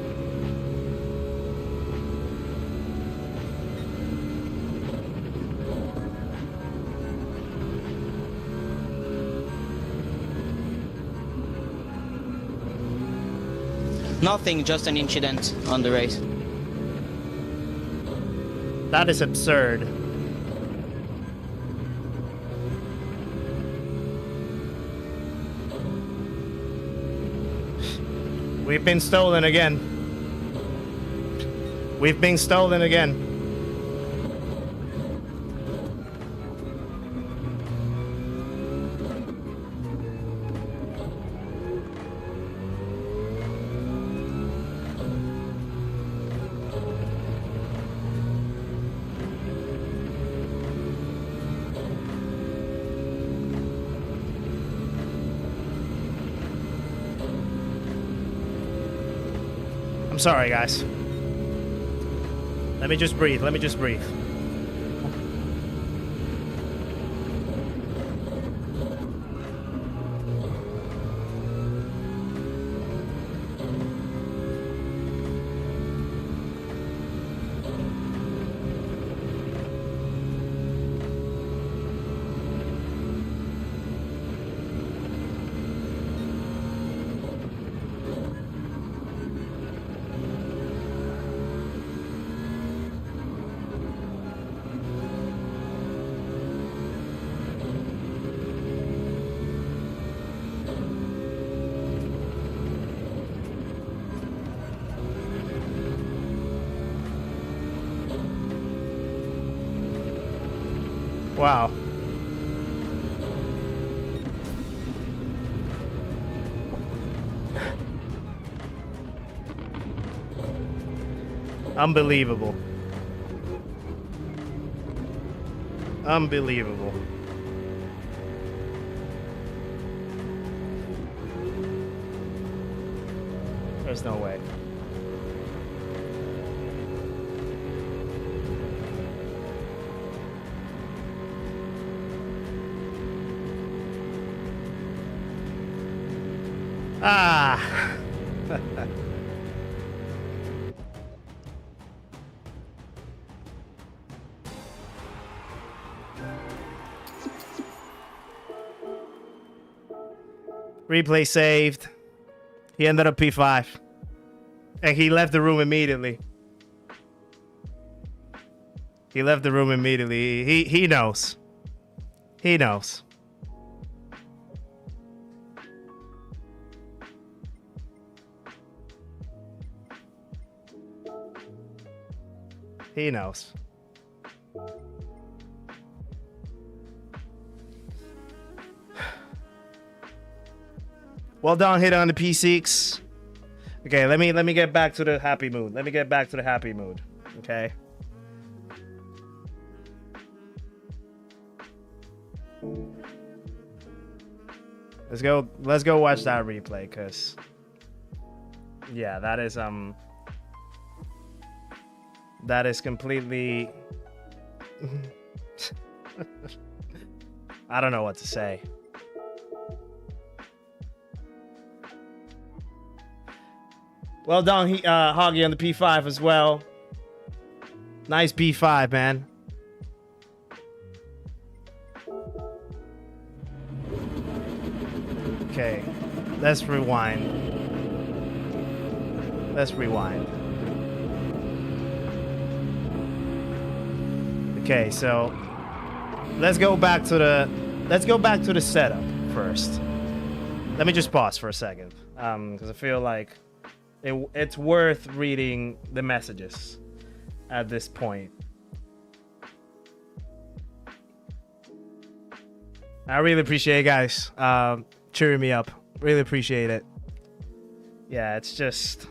Nothing, just an incident on the race. That is absurd. We've been stolen again. We've been stolen again. sorry, guys. Let me just breathe. Let me just breathe. Wow. Unbelievable. Unbelievable. There's no way. Ah. Replay saved. He ended up P5. And he left the room immediately. He left the room immediately. He knows. He knows. He knows. Well done, hit on the P6. Okay, let me get back to the happy mood. Let me get back to the happy mood. Okay. Let's go watch that replay, cause yeah, that is completely I don't know what to say. Well done, Hoggy on the P5 as well. Nice P5, man. Okay, let's rewind. Let's rewind. Okay, so let's go back to the setup first. Let me just pause for a second, because I feel like it's worth reading the messages at this point. I really appreciate it, guys. Cheering me up. Really appreciate it. Yeah, it's just.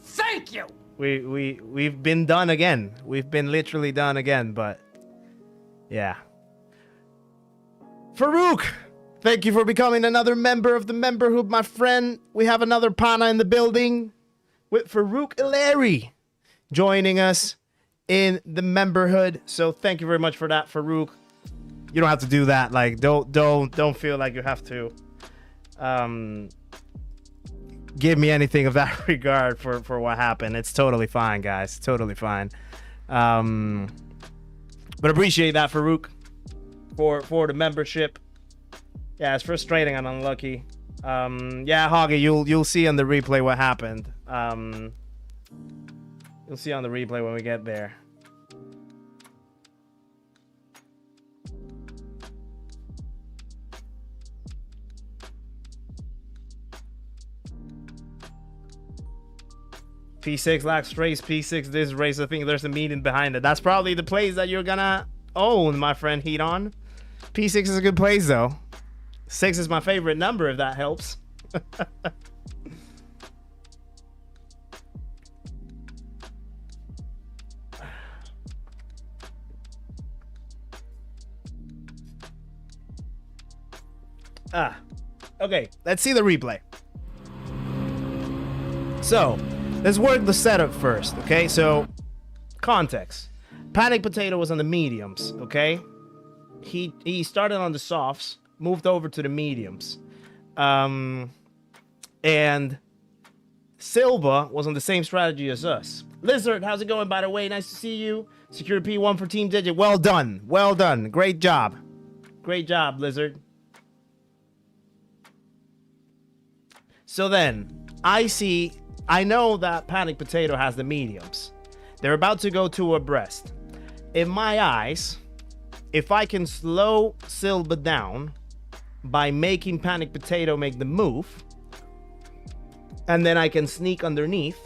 Thank you. We've been done again. We've been literally done again, but yeah. Farouk, thank you for becoming another member of the memberhood, my friend. We have another Pana in the building with Farouk Ilari joining us in the memberhood. So thank you very much for that, Farouk. You don't have to do that. Like, don't feel like you have to give me anything of that regard for what happened. It's totally fine, guys. Totally fine. But appreciate that, Farouk, for the membership. Yeah, it's frustrating and unlucky. Yeah, Hoggy, you'll see on the replay what happened. You'll see on the replay when we get there. P6 last race, P6 this race. I think there's a meaning behind it. That's probably the plays that you're gonna own, my friend Heat On. P6 is a good plays though. 6 is my favorite number, if that helps. Okay, let's see the replay. So, let's work the setup first, okay? So, context. Panic Potato was on the mediums, okay? He started on the softs, moved over to the mediums. And Silva was on the same strategy as us. Lizard, how's it going, by the way? Nice to see you. Secure P1 for Team Digit. Well done. Well done. Great job. Great job, Lizard. So then, I know that Panic Potato has the mediums. They're about to go to abreast. In my eyes, if I can slow Silva down by making Panic Potato make the move, and then I can sneak underneath,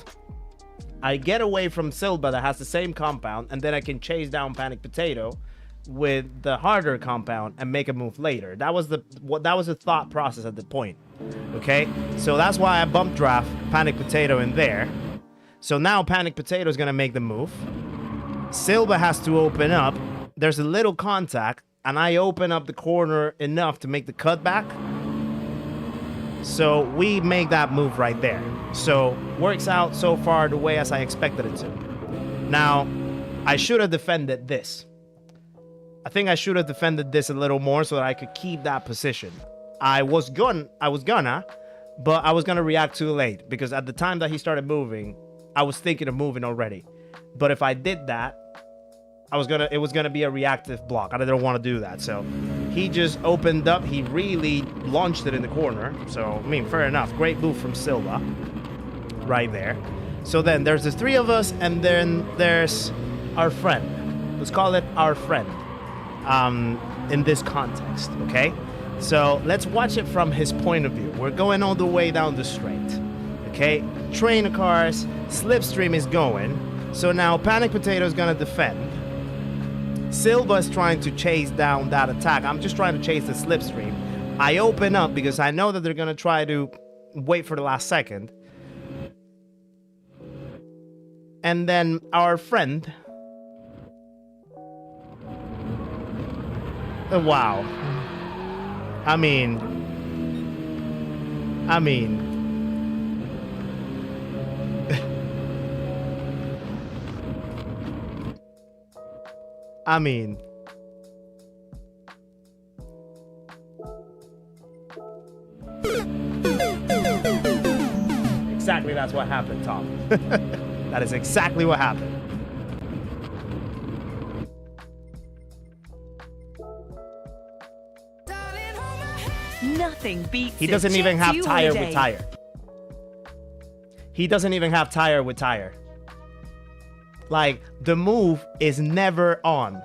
I get away from Silva that has the same compound, and then I can chase down Panic Potato with the harder compound and make a move later. That was the thought process at the point. Okay, so that's why I bump draft Panic Potato in there. So now Panic Potato is gonna make the move. Silva has to open up. There's a little contact, and I open up the corner enough to make the cutback. So we make that move right there. So works out so far the way as I expected it to. Now, I should have defended this. I think I should have defended this a little more so that I could keep that position. I was gonna, but I was gonna react too late because at the time that he started moving, I was thinking of moving already. But if I did that, it was gonna be a reactive block. I didn't want to do that. So he just opened up. He really launched it in the corner. So, I mean, fair enough. Great move from Silva right there. So then there's the three of us, and then there's our friend. Let's call it our friend in this context, okay? So let's watch it from his point of view. We're going all the way down the straight, okay? Train of cars, slipstream is going. So now Panic Potato is gonna defend. Silva is trying to chase down that attack. I'm just trying to chase the slipstream. I open up because I know that they're gonna try to wait for the last second. And then our friend... wow. I mean... exactly, that's what happened, Tom. That is exactly what happened. Nothing beats He doesn't even have tire with tire. He doesn't even have tire with tire. Like, the move is never on.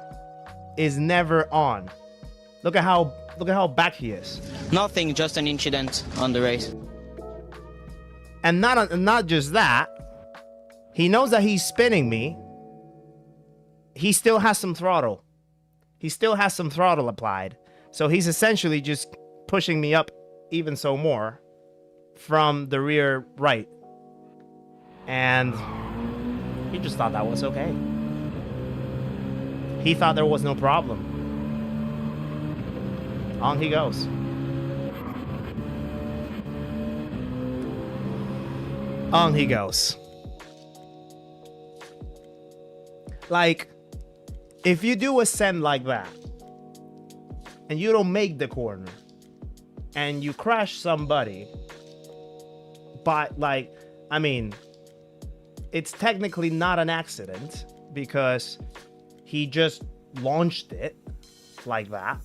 Is never on. Look at how back he is. Nothing, just an incident on the race. And not just that. He knows that he's spinning me. He still has some throttle. He still has some throttle applied. So he's essentially just pushing me up even so more from the rear right. And he just thought that was okay. He thought there was no problem. On he goes. On he goes. Like, if you do a send like that, and you don't make the corner, and you crash somebody, but like, I mean, it's technically not an accident because he just launched it like that.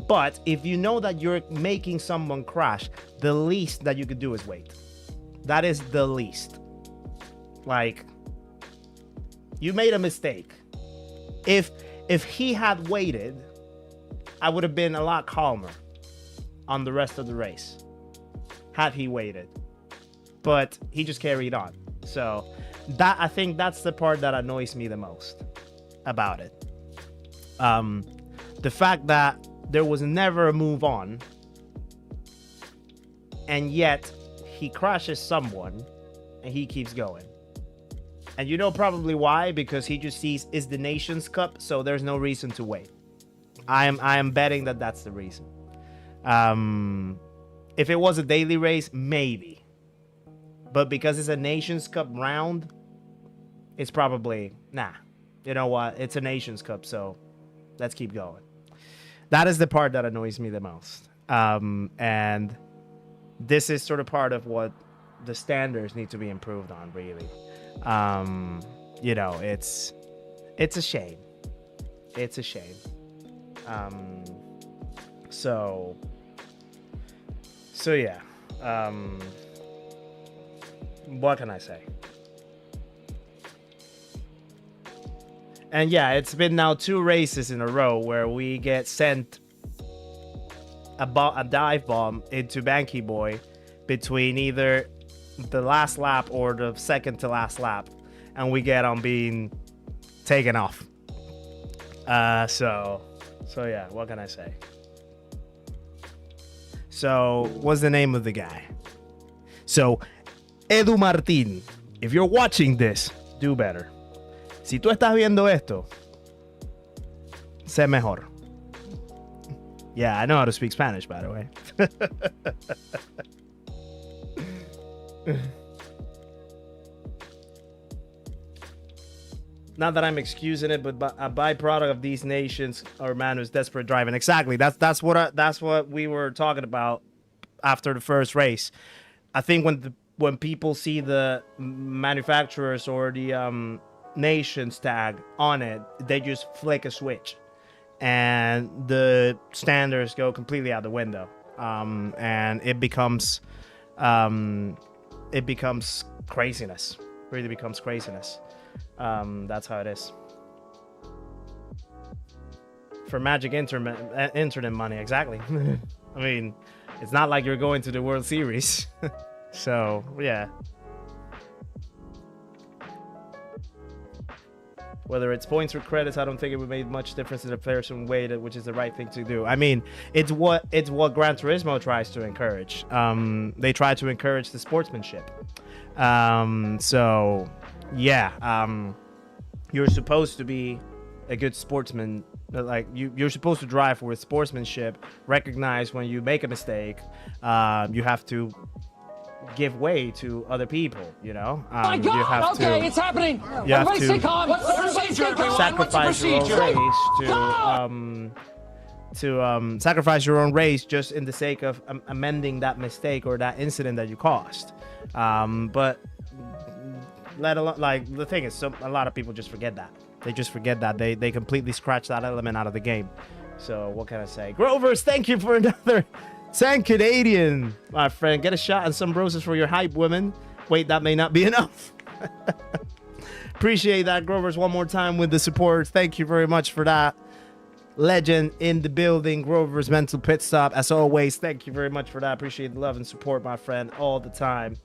But if you know that you're making someone crash, the least that you could do is wait. That is the least. Like, you made a mistake. If he had waited, I would have been a lot calmer on the rest of the race had he waited. But he just carried on. So that, I think that's the part that annoys me the most about it. The fact that there was never a move on, and yet he crashes someone and he keeps going. And you know probably why, because he just sees it's the Nations Cup, so there's no reason to wait. I am betting that that's the reason. If it was a daily race, maybe. But because it's a Nations Cup round, it's probably, nah, you know what? It's a Nations Cup, so let's keep going. That is the part that annoys me the most. And this is sort of part of what the standards need to be improved on, really. You know, it's a shame. It's a shame. So yeah. What can I say? And yeah, it's been now 2 races in a row where we get sent a dive bomb into Banky Boy between either the last lap or the second to last lap, and we get on being taken off. So yeah, what can I say? So, what's the name of the guy? So, Edu Martin, if you're watching this, do better. Si tú estás viendo esto, sé mejor. Yeah, I know how to speak Spanish, by the way. Not that I'm excusing it, but a byproduct of these nations are man who's desperate driving. Exactly. That's what we were talking about after the first race. I think when people see the manufacturers or the nations tag on it, they just flick a switch, and the standards go completely out the window. And it becomes craziness. Really becomes craziness. That's how it is. For magic internet money, exactly. I mean, it's not like you're going to the World Series. So, yeah. Whether it's points or credits, I don't think it would make much difference in a person way, which is the right thing to do. I mean, it's what Gran Turismo tries to encourage. They try to encourage the sportsmanship. So, yeah, you're supposed to be a good sportsman. Like you're supposed to drive with sportsmanship. Recognize when you make a mistake. You have to give way to other people. You know. My God! You have Okay, it's happening. You have Everybody to stay calm. Everybody stay calm. sacrifice your own race to sacrifice your own race just in the sake of amending that mistake or that incident that you caused. But let alone, like, the thing is, a lot of people just forget that. They just forget that. They completely scratch that element out of the game. So what can I say? Grovers, thank you for another 10 Canadian, my friend. Get a shot and some roses for your hype, women. Wait, that may not be enough. Appreciate that, Grovers, one more time with the support. Thank you very much for that. Legend in the building, Grover's Mental Pit Stop. As always, thank you very much for that. Appreciate the love and support, my friend, all the time.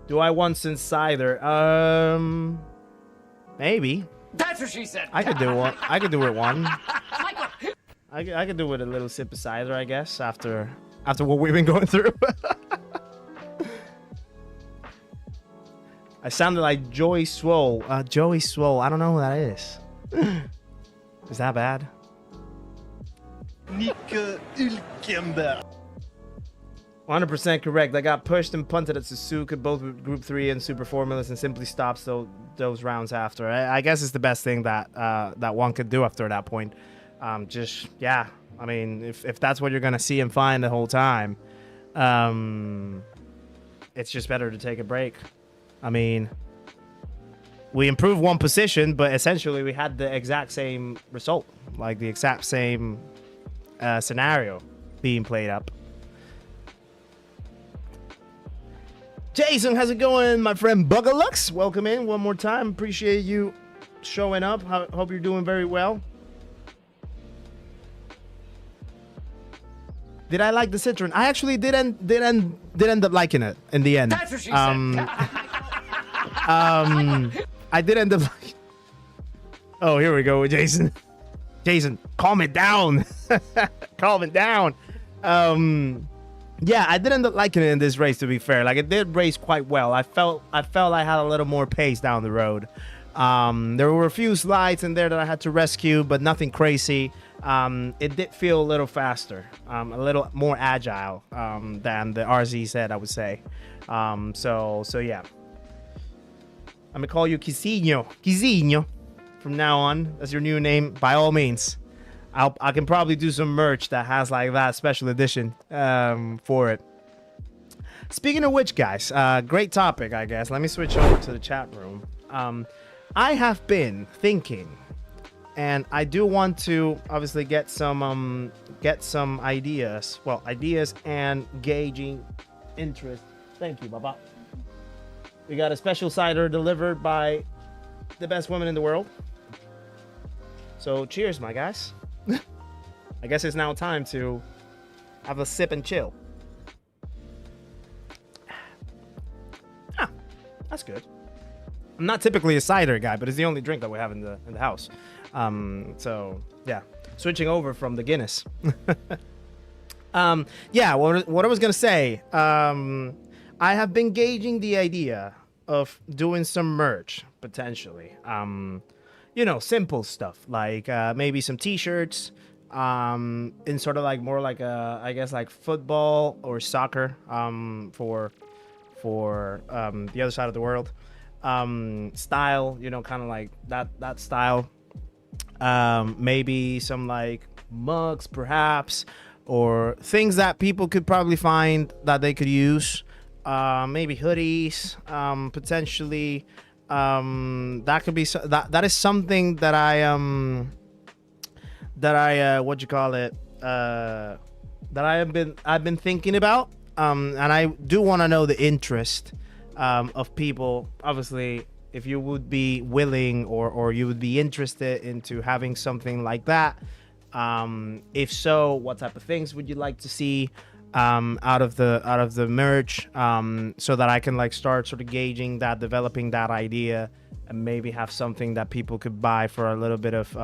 Do I want some cider? Maybe. That's what she said. I could do one. I could do it one. I could do with a little sip of cider, I guess, after what we've been going through. I sounded like Joey Swole. Joey Swole. I don't know who that is. Is that bad? Nika Hülkenberg. 100% correct. I got pushed and punted at Suzuka, both with Group 3 and Super Formulas, and simply stopped those rounds after. I guess it's the best thing that that one could do after that point. Just, yeah. I mean, if that's what you're going to see and find the whole time, it's just better to take a break. I mean, we improved one position, but essentially we had the exact same result, like the exact same scenario being played up. Jason, how's it going, my friend Bugalux? Welcome in one more time. Appreciate you showing up. Hope you're doing very well. Did I like the Citroen? I actually did end up liking it in the end. That's what she said. I did end up liking. Oh, here we go with Jason. Jason, calm it down. Calm it down. Yeah, I did end up liking it in this race, to be fair. Like, it did race quite well. I felt I had a little more pace down the road. There were a few slides in there that I had to rescue, but nothing crazy. it did feel a little faster, a little more agile than the RZZ, I would say. So yeah. I'm gonna call you Kizzinho from now on. That's your new name, by all means. I can probably do some merch that has like that special edition for it. Speaking of which, guys, great topic, I guess. Let me switch over to the chat room. I have been thinking, and I do want to obviously get some ideas. Well, ideas and gauging interest. Thank you, Baba. We got a special cider delivered by the best woman in the world. So cheers, my guys. I guess it's now time to have a sip and chill. Ah, that's good. I'm not typically a cider guy, but it's the only drink that we have in the house. So yeah, switching over from the Guinness. Yeah, what I was gonna say. I have been gauging the idea of doing some merch potentially. You know, simple stuff like maybe some T-shirts. In sort of like more like I guess like football or soccer. For the other side of the world. Style, you know, kind of like that style. Maybe some like mugs, perhaps, or things that people could probably find that they could use. Maybe hoodies, potentially. That could be that is something that what you call it, that I've been thinking about. And I do want to know the interest of people. Obviously, if you would be willing or you would be interested into having something like that. If so, what type of things would you like to see out of the merch, so that I can like start sort of gauging that, developing that idea, and maybe have something that people could buy for a little bit of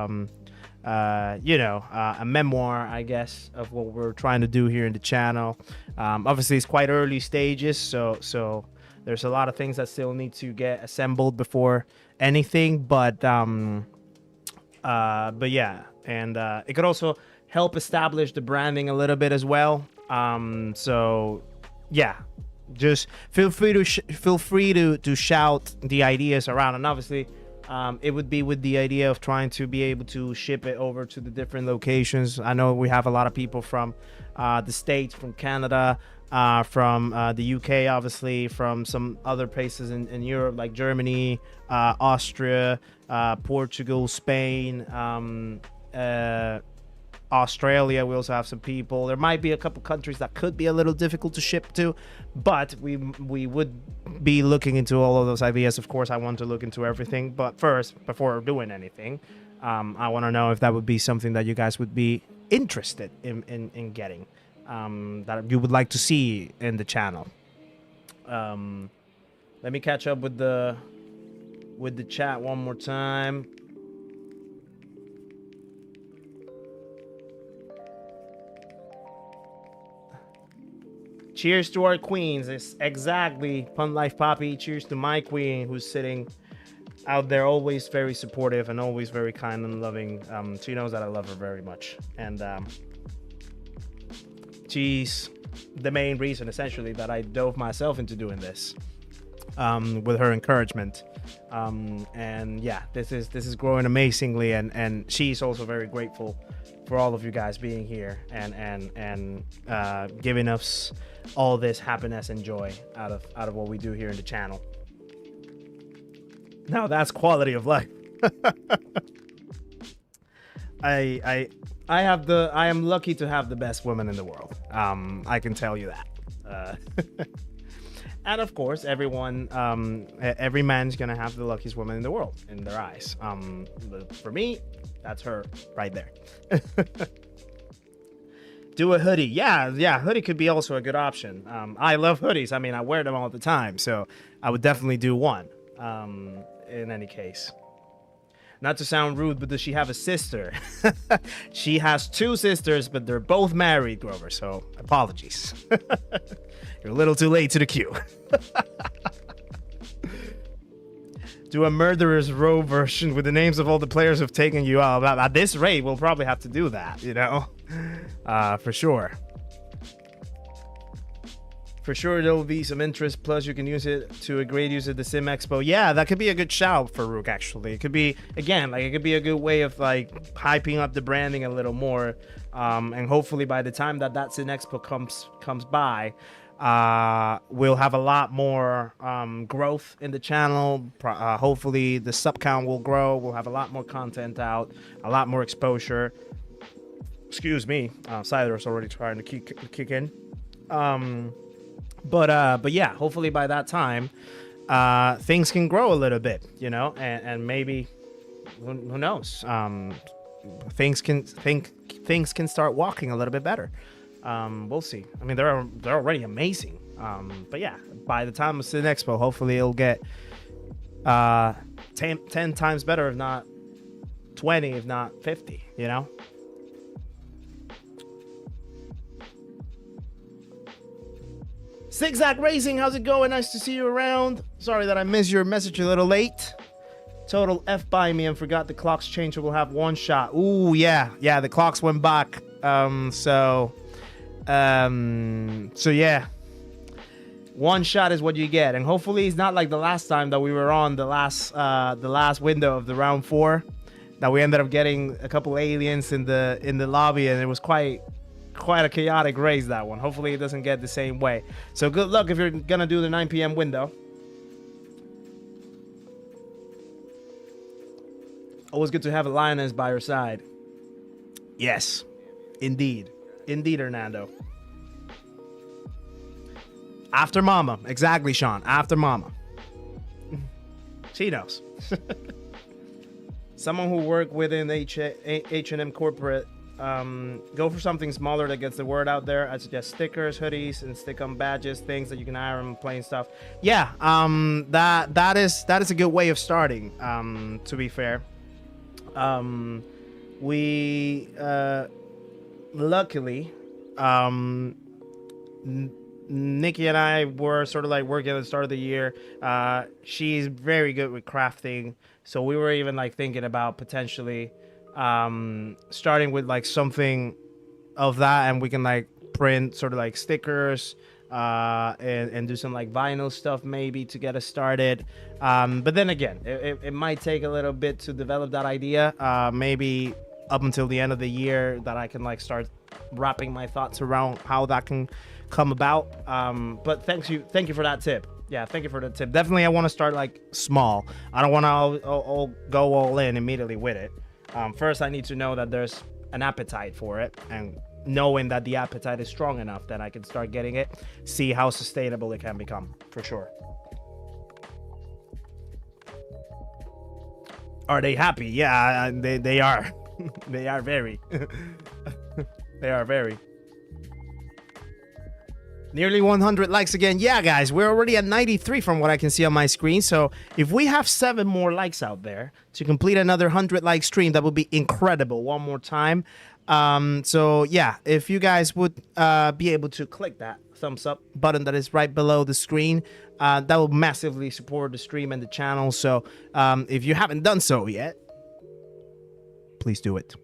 you know, a memoir, I guess, of what we're trying to do here in the channel. Obviously it's quite early stages, so there's a lot of things that still need to get assembled before anything, but yeah, and it could also help establish the branding a little bit as well. So yeah, just feel free to shout the ideas around, and obviously it would be with the idea of trying to be able to ship it over to the different locations. I know we have a lot of people from the States, from Canada, from the UK, obviously, from some other places in Europe like Germany, Austria, Portugal, Spain, Australia. We also have some people. There might be a couple countries that could be a little difficult to ship to, but we would be looking into all of those ideas. Of course, I want to look into everything, but first, before doing anything, I want to know if that would be something that you guys would be interested in getting, that you would like to see in the channel. Let me catch up with the chat one more time. Cheers to our queens. It's exactly Pun Life Poppy. Cheers to my queen, who's sitting out there, always very supportive and always very kind and loving. She knows that I love her very much, and she's the main reason, essentially, that I dove myself into doing this, with her encouragement. And yeah, this is growing amazingly, and she's also very grateful for all of you guys being here and giving us all this happiness and joy out of what we do here in the channel. Now that's quality of life. I am lucky to have the best woman in the world. I can tell you that. And of course, every man's gonna have the luckiest woman in the world in their eyes. For me, that's her right there. Do a hoodie. Yeah, hoodie could be also a good option. I love hoodies. I mean, I wear them all the time, so I would definitely do one. In any case, not to sound rude, but does she have a sister? She has two sisters, but they're both married, Grover, so apologies. You're a little too late to the queue. Do a Murderer's Row version with the names of all the players who've taken you out. At this rate, we'll probably have to do that, you know? For sure. For sure, there will be some interest. Plus, you can use it to a great use at the Sim Expo. Yeah, that could be a good shout for Rook, actually. It could be, again, like, it could be a good way of, like, hyping up the branding a little more. And hopefully by the time that Sim Expo comes by, we'll have a lot more growth in the channel. Hopefully the sub count will grow. We'll have a lot more content out, a lot more exposure. Excuse me, Cider's already trying to kick in. But yeah, hopefully by that time, things can grow a little bit, you know, and maybe who knows, things can start walking a little bit better. We'll see. I mean, they're already amazing. But yeah, by the time of Sim Expo, hopefully it'll get 10 times better, if not 20, if not 50, you know? Zigzag Racing, how's it going? Nice to see you around. Sorry that I missed your message a little late. Total F by me and forgot the clocks changed. We'll have one shot. Ooh, yeah, the clocks went back. So yeah, one shot is what you get, and hopefully it's not like the last time that we were on the last window of the round 4, that we ended up getting a couple aliens in the lobby, and it was quite a chaotic race, that one. Hopefully it doesn't get the same way. So good luck if you're gonna do the 9 p.m. window. Always good to have a lioness by your side. Yes, indeed, Hernando. After Mama, exactly, Sean. After Mama. She knows. Someone who worked within H&M corporate. Go for something smaller that gets the word out there. I suggest stickers, hoodies, and stick-on badges, things that you can iron, plain stuff. Yeah, that is a good way of starting. To be fair, we luckily, Nikki and I were sort of like working at the start of the year. She's very good with crafting, so we were even like thinking about potentially starting with like something of that, and we can like print sort of like stickers and do some like vinyl stuff maybe to get us started. But then again, it might take a little bit to develop that idea. Maybe up until the end of the year that I can like start wrapping my thoughts around how that can come about. But thank you for that tip. Yeah, thank you for the tip. Definitely, I want to start like small. I don't want to all go all in immediately with it. First, I need to know that there's an appetite for it, and knowing that the appetite is strong enough, then I can start getting it, see how sustainable it can become, for sure. Are they happy? Yeah, they are. They are very. They are very. Nearly 100 likes again. Yeah, guys, we're already at 93 from what I can see on my screen. So if we have 7 more likes out there to complete another 100 like stream, that would be incredible. One more time. So yeah, if you guys would be able to click that thumbs up button that is right below the screen, that will massively support the stream and the channel. So if you haven't done so yet, please do it.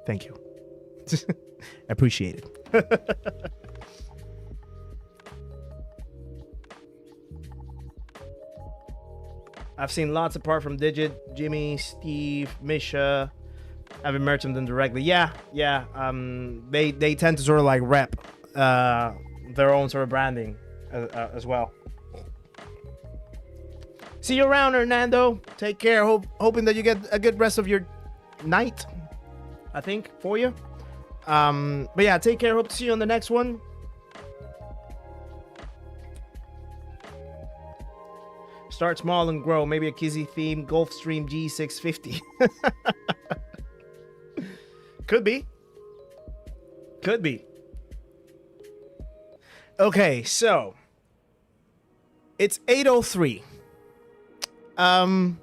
Thank you. Appreciate it. I've seen lots apart from Digit, Jimmy, Steve, Misha. I've been merching them directly. Yeah. They tend to sort of like rep their own sort of branding as well. See you around, Hernando. Take care. Hoping that you get a good rest of your night, I think, for you. But yeah, take care. Hope to see you on the next one. Start small and grow. Maybe a Kizzy theme Gulfstream G650. Could be. Okay, so it's 8:03. I'm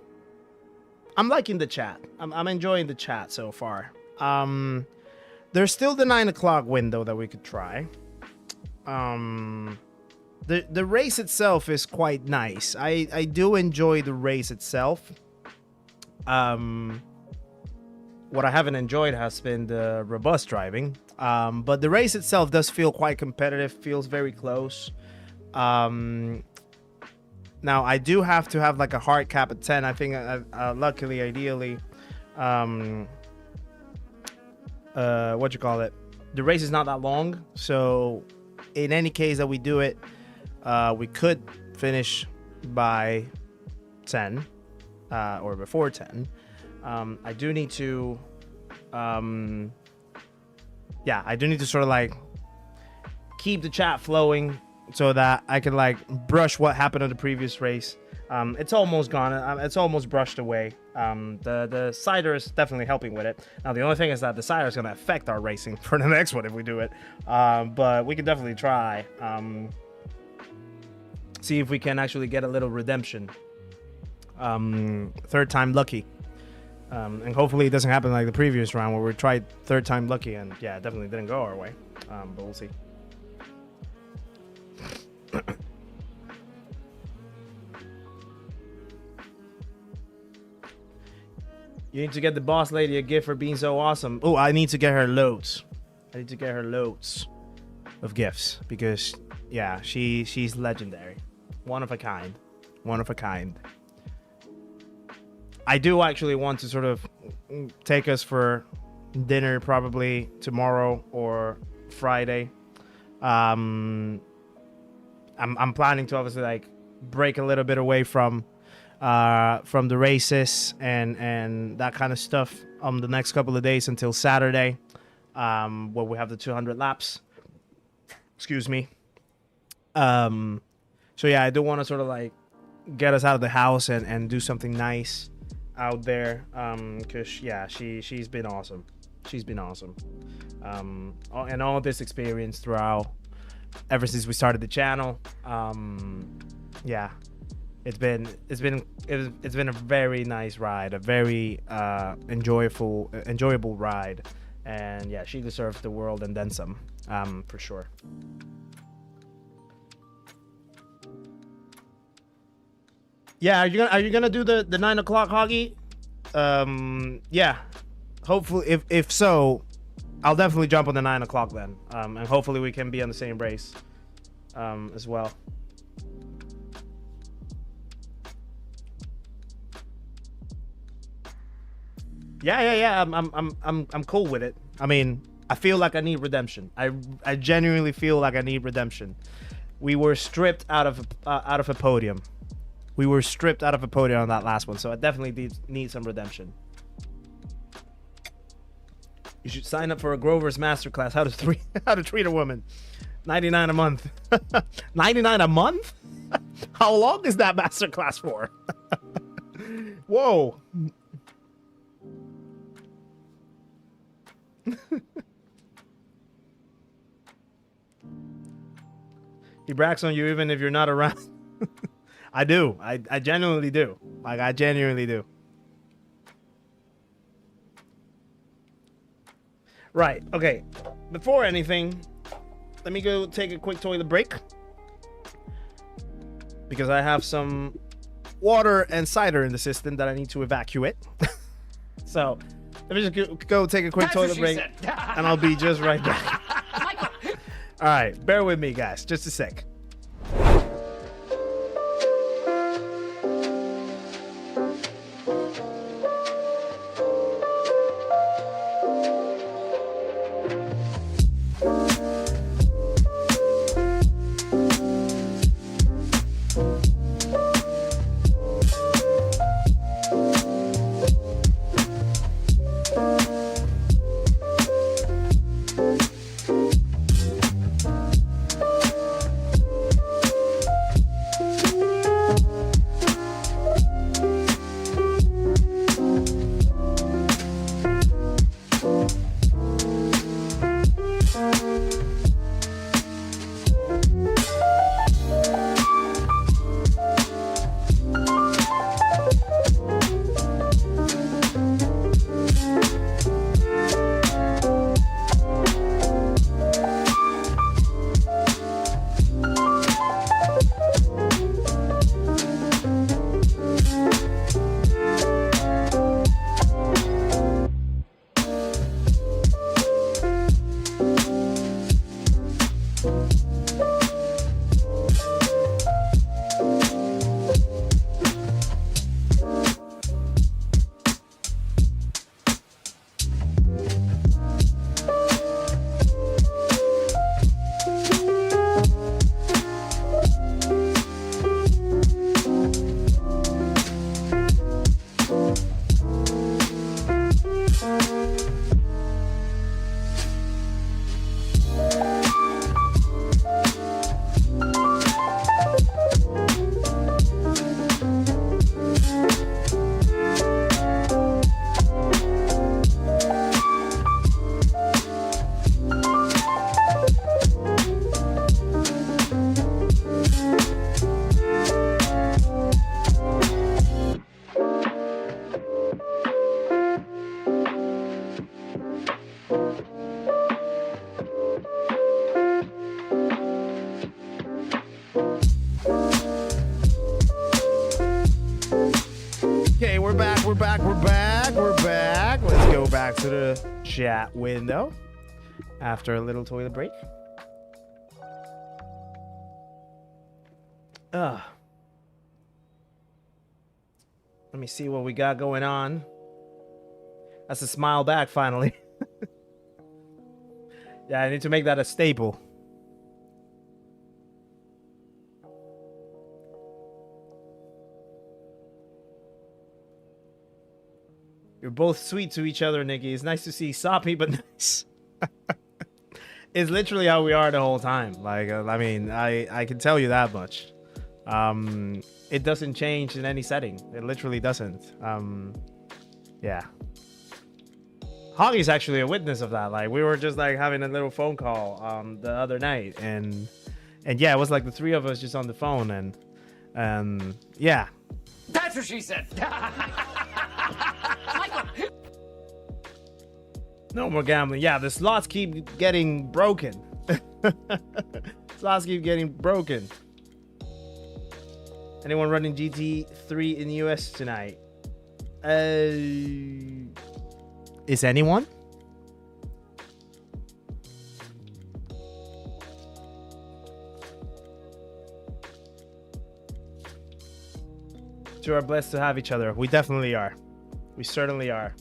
liking the chat. I'm enjoying the chat so far. There's still the 9 o'clock window that we could try. the race itself is quite nice. I do enjoy the race itself. What I haven't enjoyed has been the robust driving. But the race itself does feel quite competitive, feels very close. Now I do have to have like a hard cap at 10. I think luckily, ideally, what you call it? The race is not that long, so in any case that we do it, we could finish by 10 or before 10. I do need to, I do need to sort of like keep the chat flowing so that I can like brush what happened on the previous race. It's almost gone. It's almost brushed away. The cider is definitely helping with it. Now, the only thing is that the cider is going to affect our racing for the next one if we do it. But we can definitely try. See if we can actually get a little redemption. Third time lucky. And hopefully it doesn't happen like the previous round where we tried third time lucky and yeah, it definitely didn't go our way. But we'll see. You need to get the boss lady a gift for being so awesome. Oh, I need to get her loads. I need to get her loads of gifts because yeah, she's legendary. One of a kind. One of a kind. I do actually want to sort of take us for dinner probably tomorrow or Friday. I'm planning to obviously like break a little bit away from the races and that kind of stuff on the next couple of days until Saturday, where we have the 200 laps. Excuse me. So yeah, I do want to sort of like get us out of the house and do something nice out there, because yeah, she's been awesome. She's been awesome. And all this experience throughout ever since we started the channel. Yeah, it's been a very nice ride, a very enjoyable ride, and yeah, she deserves the world and then some, for sure. Yeah, are you gonna do the 9 o'clock Hoggy? Yeah, hopefully if so, I'll definitely jump on the 9 o'clock then, and hopefully we can be on the same race, as well. Yeah. I'm cool with it. I mean, I feel like I need redemption. I genuinely feel like I need redemption. We were stripped out of a podium. We were stripped out of a podium on that last one, so I definitely need some redemption. You should sign up for a Grover's masterclass. How to treat a woman. $99 a month. $99 a month? How long is that masterclass for? Whoa. He brags on you even if you're not around. I do. I genuinely do. Like, I genuinely do. Right. Okay. Before anything, let me go take a quick toilet break, because I have some water and cider in the system that I need to evacuate. So let me just go take a quick toilet break, and I'll be just right back. All right. Bear with me, guys. Just a sec. we're back. Let's go back to the chat window after a little toilet break. Let me see what we got going on. That's a smile back finally. Yeah, I need to make that a staple. You're both sweet to each other, Nikki. It's nice to see soppy, but nice. It's literally how we are the whole time. Like, I mean, I can tell you that much. It doesn't change in any setting. It literally doesn't. Yeah. Hoggy's actually a witness of that. Like, we were just like having a little phone call the other night, and yeah, it was like the three of us just on the phone, and yeah. That's what she said. No more gambling. Yeah, the slots keep getting broken. Slots keep getting broken. Anyone running GT3 in the US tonight? Is anyone? You are blessed to have each other. We definitely are. We certainly are.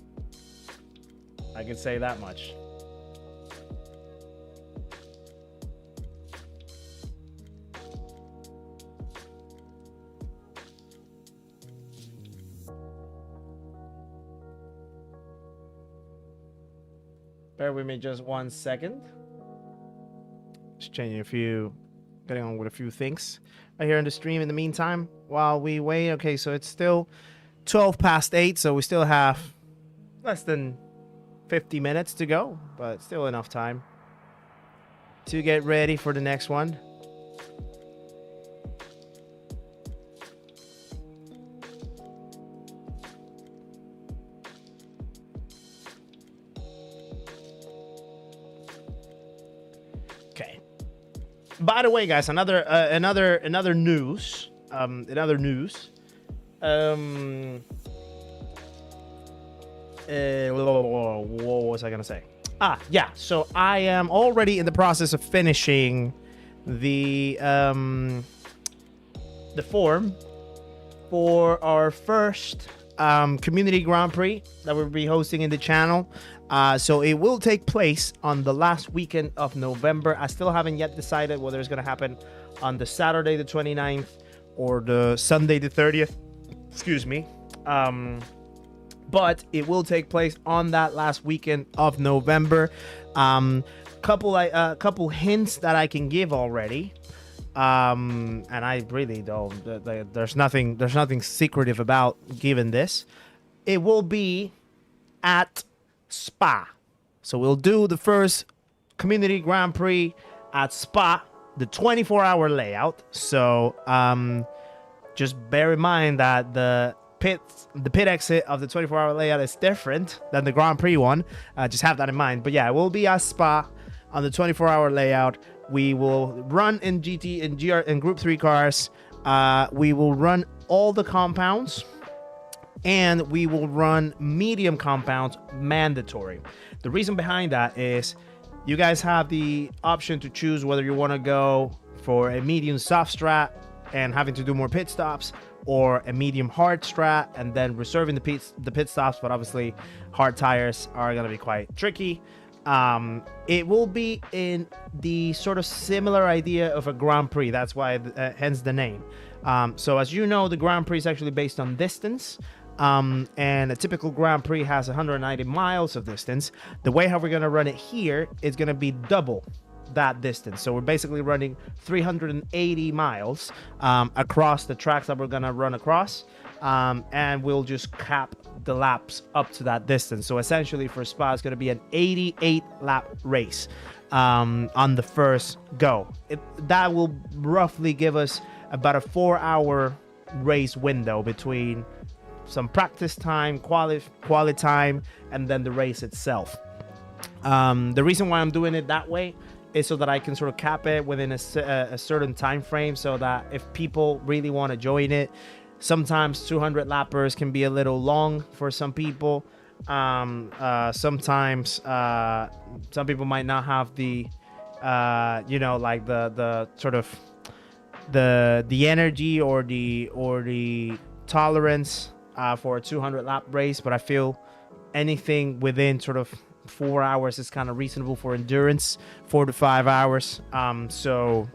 I can say that much. Bear with me just 1 second. Just changing getting on with a few things right here in the stream in the meantime while we wait. Okay, so it's still 12 past 8, so we still have less than 50 minutes to go, but still enough time to get ready for the next one. Okay. By the way, guys, another news. What was I gonna say? Yeah. So I am already in the process of finishing the form for our first community Grand Prix that we'll be hosting in the channel. So it will take place on the last weekend of November. I still haven't yet decided whether it's gonna happen on the Saturday the 29th or the Sunday the 30th. Excuse me. But it will take place on that last weekend of November. Couple hints that I can give already. And I really don't. There's nothing secretive about giving this. It will be at Spa. So we'll do the first community Grand Prix at Spa, the 24-hour layout. So just bear in mind that the pit exit of the 24-hour layout is different than the Grand Prix one. Just have that in mind. But yeah, it will be at Spa on the 24-hour layout. We will run in GT and GR and Group 3 cars. We will run all the compounds, and we will run medium compounds mandatory. The reason behind that is you guys have the option to choose whether you want to go for a medium soft strat and having to do more pit stops, or a medium hard strat and then reserving the pit stops, but obviously hard tires are gonna be quite tricky. It will be in the sort of similar idea of a Grand Prix. That's why, hence the name. So as you know, the Grand Prix is actually based on distance. And a typical Grand Prix has 190 miles of distance. The way how we're gonna run it here is gonna be double that distance. So we're basically running 380 miles across the tracks that we're gonna run across, and we'll just cap the laps up to that distance. So essentially for Spa, it's gonna be an 88 lap race on the first go. That will roughly give us about a 4-hour race window between some practice time, quali time, and then the race itself. The reason why I'm doing it that way is so that I can sort of cap it within a certain time frame, so that if people really want to join it, Sometimes 200 lappers can be a little long for some people. Sometimes some people might not have the like the sort of the energy or the tolerance for a 200 lap race, but I feel anything within sort of 4 hours is kind of reasonable for endurance. 4 to 5 hours. So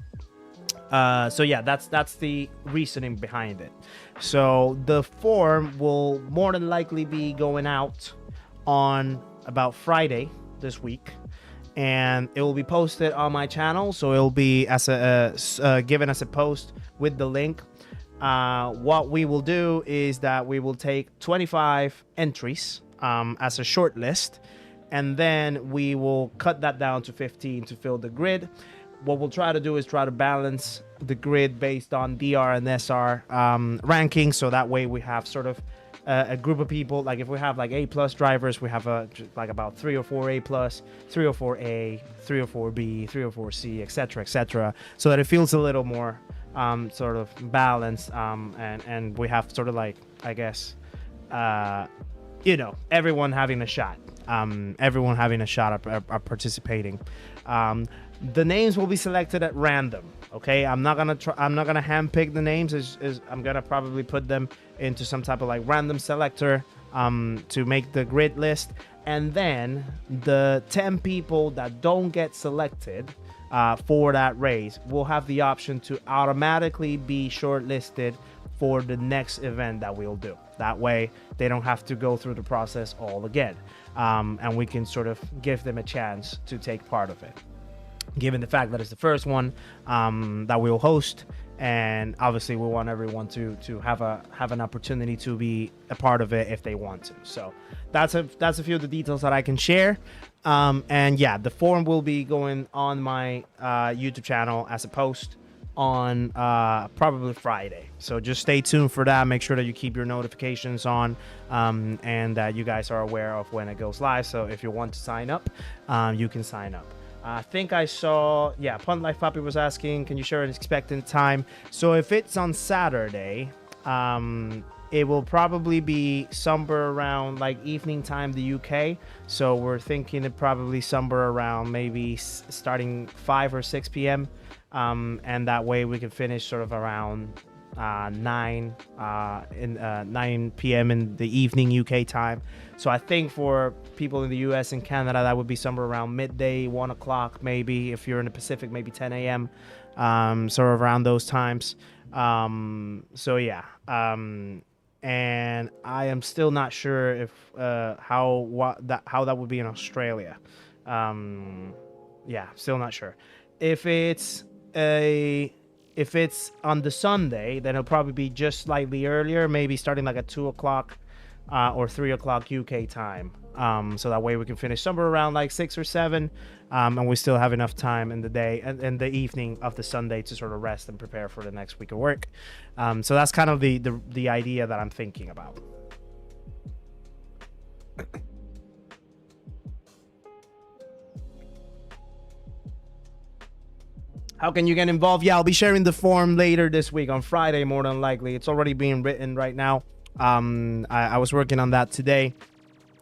yeah, that's the reasoning behind it. So the form will more than likely be going out on about Friday this week, and it will be posted on my channel. So it'll be as given as a post with the link. What we will do is that we will take 25 entries as a short list, and then we will cut that down to 15 to fill the grid. What we'll try to do is try to balance the grid based on DR and SR rankings, so that way we have sort of a group of people. Like if we have like A+ drivers, we have like about 3 or 4 A+, 3 or 4 A, 3 or 4 B, 3 or 4 C, etc., so that it feels a little more sort of balanced, and we have sort of like, I guess, everyone having a shot. Everyone having a shot at participating. The names will be selected at random. Okay, I'm not gonna handpick the names. I'm gonna probably put them into some type of like random selector to make the grid list, and then the 10 people that don't get selected for that race will have the option to automatically be shortlisted for the next event that we'll do. That way they don't have to go through the process all again, and we can sort of give them a chance to take part of it, given the fact that it's the first one that we'll host, and obviously we want everyone to have an opportunity to be a part of it if they want to. So that's a few of the details that I can share. And yeah, the form will be going on my YouTube channel as a post on probably Friday. So just stay tuned for that. Make sure that you keep your notifications on, and that you guys are aware of when it goes live. So if you want to sign up, you can sign up. I think I saw, yeah, Punt Life Puppy was asking, can you share an expected time? So if it's on Saturday, it will probably be somewhere around like evening time, the UK. So we're thinking it probably somewhere around maybe starting 5 or 6 p.m. And that way we can finish sort of around 9 p.m. in the evening UK time. So I think for people in the US and Canada, that would be somewhere around midday, 1 o'clock maybe. If you're in the Pacific, maybe 10 a.m. Sort of around those times. So yeah. And I am still not sure if how that would be in Australia. Yeah, still not sure. If it's on the Sunday, then it'll probably be just slightly earlier, maybe starting like at 2 o'clock or 3 o'clock UK time. So that way we can finish somewhere around like 6 or 7, and we still have enough time in the day and the evening of the Sunday to sort of rest and prepare for the next week of work. So that's kind of the idea that I'm thinking about. How can you get involved? Yeah, I'll be sharing the form later this week on Friday, more than likely. It's already being written right now. I was working on that today.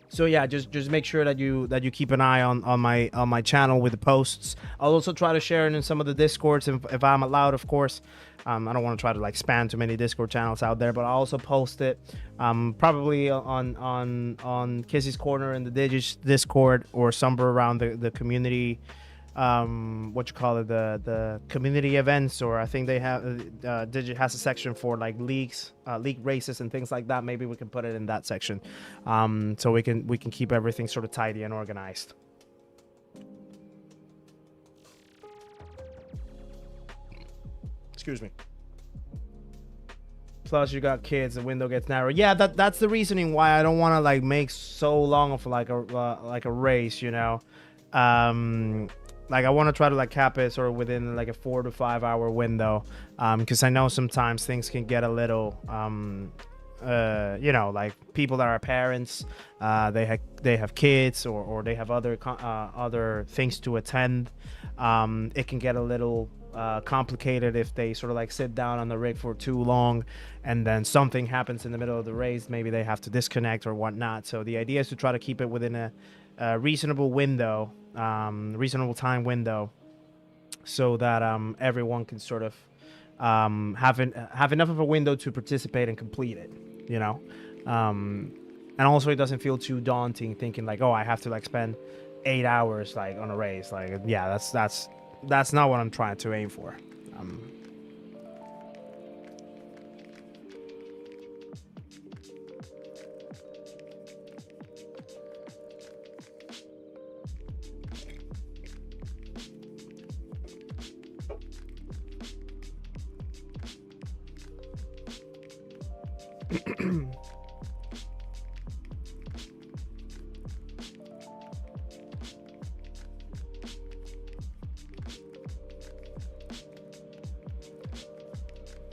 So yeah, just make sure that you keep an eye on my channel with the posts. I'll also try to share it in some of the Discords if I'm allowed, of course. I don't want to try to like spam too many Discord channels out there, but I'll also post it probably on Kizzy's Corner in the Discord, or somewhere around the community. The community events, or I think they have Digit has a section for like leagues, league races and things like that. Maybe we can put it in that section, so we can keep everything sort of tidy and organized. Excuse me. Plus you got kids, the window gets narrow. Yeah, that's the reasoning why I don't want to like make so long of like a race, you know. Like I want to try to like cap it sort of within like a 4 to 5 hour window, because I know sometimes things can get a little, you know, like people that are parents, they have kids, or they have other things to attend. It can get a little complicated if they sort of like sit down on the rig for too long and then something happens in the middle of the race. Maybe they have to disconnect or whatnot. So the idea is to try to keep it within a reasonable window, reasonable time window, so that everyone can sort of have enough of a window to participate and complete it, you know. And also it doesn't feel too daunting thinking like, oh, I have to like spend 8 hours like on a race. Like, yeah, that's not what I'm trying to aim for.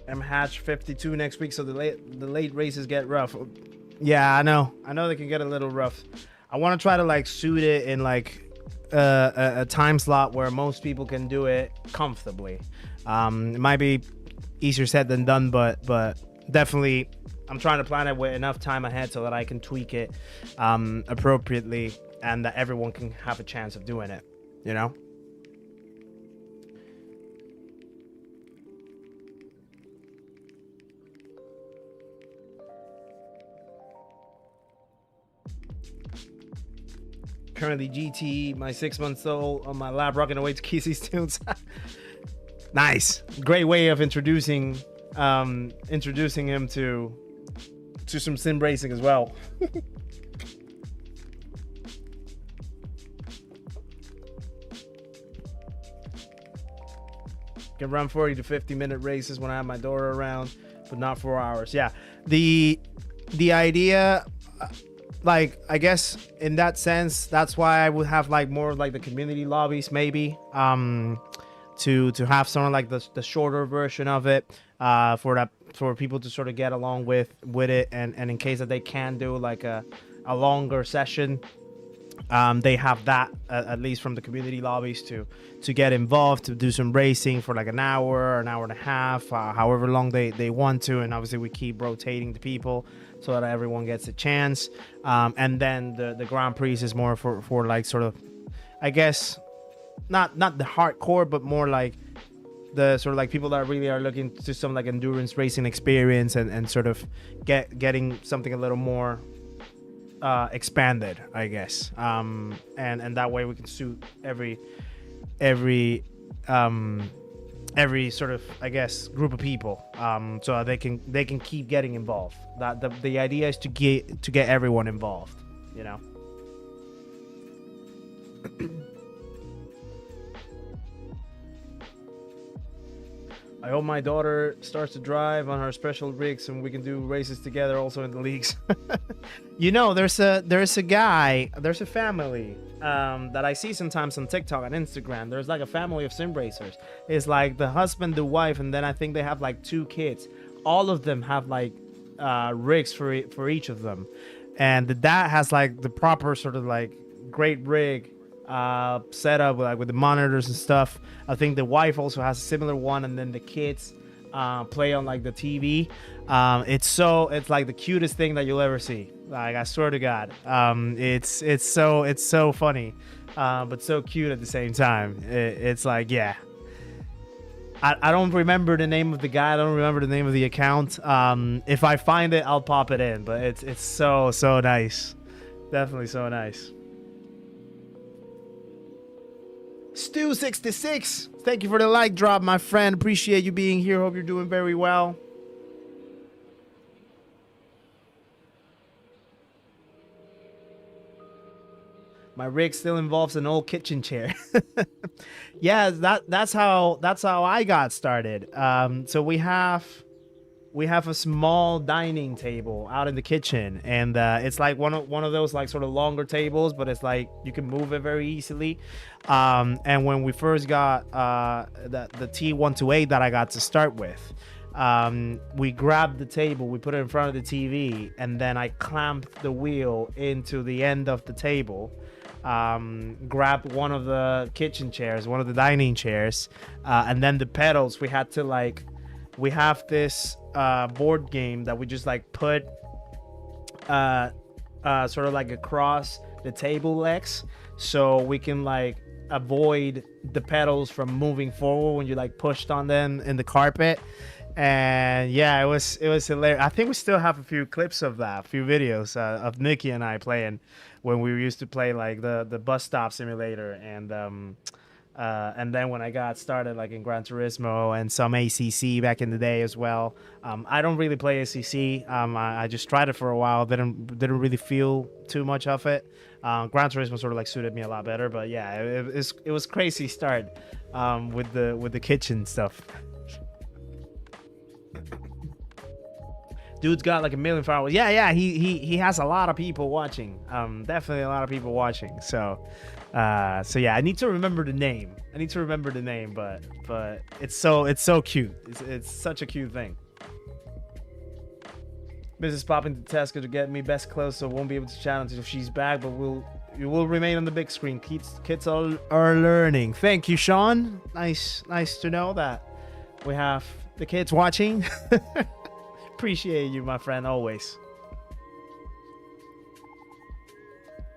I'm hatch 52 next week, so the late races get rough. Yeah, I know they can get a little rough. I want to try to like suit it in like a time slot where most people can do it comfortably. It might be easier said than done, but definitely I'm trying to plan it with enough time ahead so that I can tweak it appropriately and that everyone can have a chance of doing it, you know. Currently GT, my 6 months old on my lap, rocking away to Kizzy's tunes. Nice, great way of introducing him to some sim racing as well. Can run 40 to 50 minute races when I have my daughter around, but not 4 hours. Yeah, the idea. Like, I guess in that sense, that's why I would have like more like the community lobbies maybe, to have something like the shorter version of it, for people to sort of get along with it, and in case that they can do like a longer session, they have that at least from the community lobbies to get involved, to do some racing for like an hour and a half, however long they want to, and obviously we keep rotating the people so that everyone gets a chance. And then the Grand Prix is more for like sort of, I guess, not the hardcore, but more like the sort of like people that really are looking to some like endurance racing experience and sort of getting something a little more expanded, I guess. And that way we can suit every sort of, I guess, group of people, so that they can keep getting involved. That the idea is to get everyone involved, you know. I hope my daughter starts to drive on her special rigs and we can do races together also in the leagues. You know, there's a family that I see sometimes on TikTok and Instagram. There's like a family of sim racers. It's like the husband, the wife, and then I think they have like 2 kids. All of them have like rigs for each of them, and the dad has like the proper sort of like great rig set up with the monitors and stuff. I think the wife also has a similar one, and then the kids play on like the TV. It's like the cutest thing that you'll ever see. Like, I swear to God, it's so funny, but so cute at the same time. It's like, yeah. I don't remember the name of the guy. I don't remember the name of the account. If I find it, I'll pop it in. But it's so nice. Definitely so nice. Stu66, thank you for the like drop, my friend. Appreciate you being here. Hope you're doing very well. My rig still involves an old kitchen chair. Yeah, that's how I got started. So we have a small dining table out in the kitchen, and it's like one of those like sort of longer tables, but it's like you can move it very easily. And when we first got the T128 that I got to start with, we grabbed the table, we put it in front of the TV, and then I clamped the wheel into the end of the table. grabbed one of the kitchen chairs, one of the dining chairs, and then the pedals. We had to like, we have this board game that we just like put sort of like across the table legs, so we can like avoid the pedals from moving forward when you like pushed on them in the carpet. And yeah, it was hilarious. I think we still have a few clips of that, a few videos of Nikki and I playing when we used to play like the bus stop simulator, and then when I got started like in Gran Turismo and some ACC back in the day as well. I don't really play ACC. I just tried it for a while. Didn't really feel too much of it. Gran Turismo sort of like suited me a lot better. But yeah, it was crazy start with the kitchen stuff. Dude's got like 1 million followers. Yeah, he has a lot of people watching. Definitely a lot of people watching. So yeah, I need to remember the name. But it's so cute. It's such a cute thing. Mrs. popping to Tesco to get me best clothes, so won't be able to chat until she's back, but you will remain on the big screen. Kids are learning. Thank you, Sean. Nice to know that we have the kids watching. Appreciate you, my friend, always.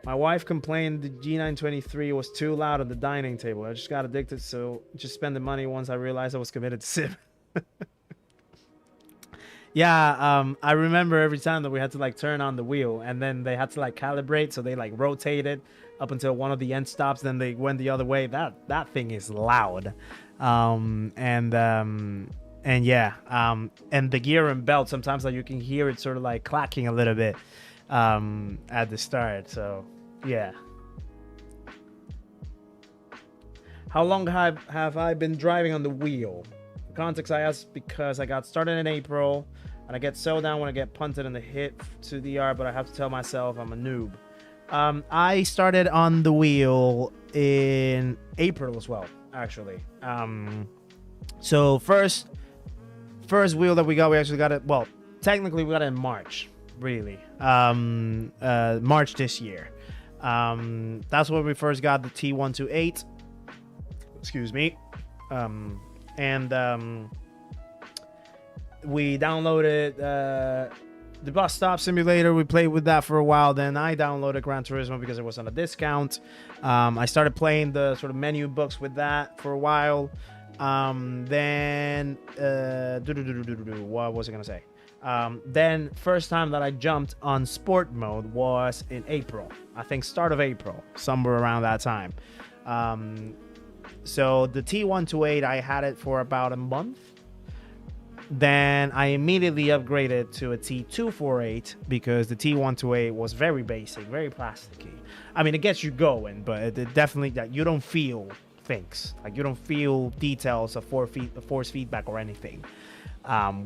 My wife complained the G923 was too loud at the dining table. I just got addicted, so just spend the money once I realized I was committed to sim. Yeah, I remember every time that we had to like turn on the wheel, and then they had to like calibrate, so they like rotated up until one of the end stops, then they went the other way. That thing is loud. And yeah, and the gear and belt, sometimes like you can hear it sort of like clacking a little bit at the start. So yeah. How long have I been driving on the wheel? Context I asked because I got started in April, and I get so down when I get punted and the hit to the yard, but I have to tell myself I'm a noob. I started on the wheel in April as well, actually. So first wheel that we got, we actually got it, well, technically we got it in March, really. March this year. That's when we first got the T128. Excuse me. We downloaded the bus stop simulator. We played with that for a while. Then I downloaded Gran Turismo because it was on a discount. I started playing the sort of menu books with that for a while. Then what was I gonna say? Then first time that I jumped on sport mode was in April. I think start of April, somewhere around that time. So the T128, I had it for about a month. Then I immediately upgraded to a T248 because the T128 was very basic, very plasticky. I mean, it gets you going, but it definitely that you don't feel things. Like you don't feel details of force feedback or anything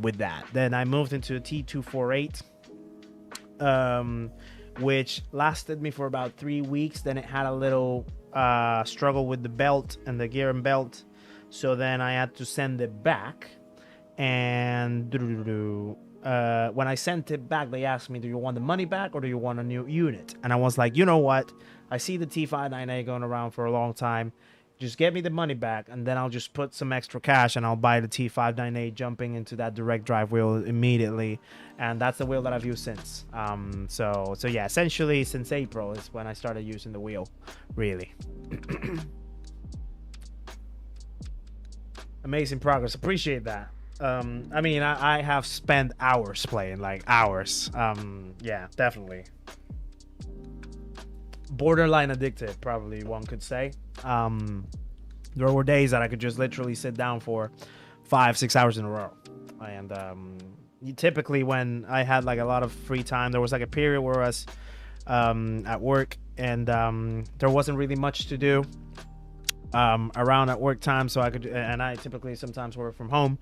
with that. Then I moved into a T248, which lasted me for about 3 weeks. Then it had a little struggle with the belt and the gear and belt. So then I had to send it back. And when I sent it back, they asked me, do you want the money back or do you want a new unit? And I was like, you know what? I see the T598 going around for a long time. Just get me the money back, and then I'll just put some extra cash and I'll buy the T598 jumping into that direct drive wheel immediately. And that's the wheel that I've used since. So yeah, essentially since April is when I started using the wheel, really. Amazing progress. Appreciate that. I mean, I have spent hours playing, like hours. Yeah, definitely. Borderline addicted, probably one could say. There were days that I could just literally sit down for 5-6 hours in a row. And typically when I had like a lot of free time, there was like a period where I was at work, and there wasn't really much to do around at work time, so I could, and I typically sometimes work from home,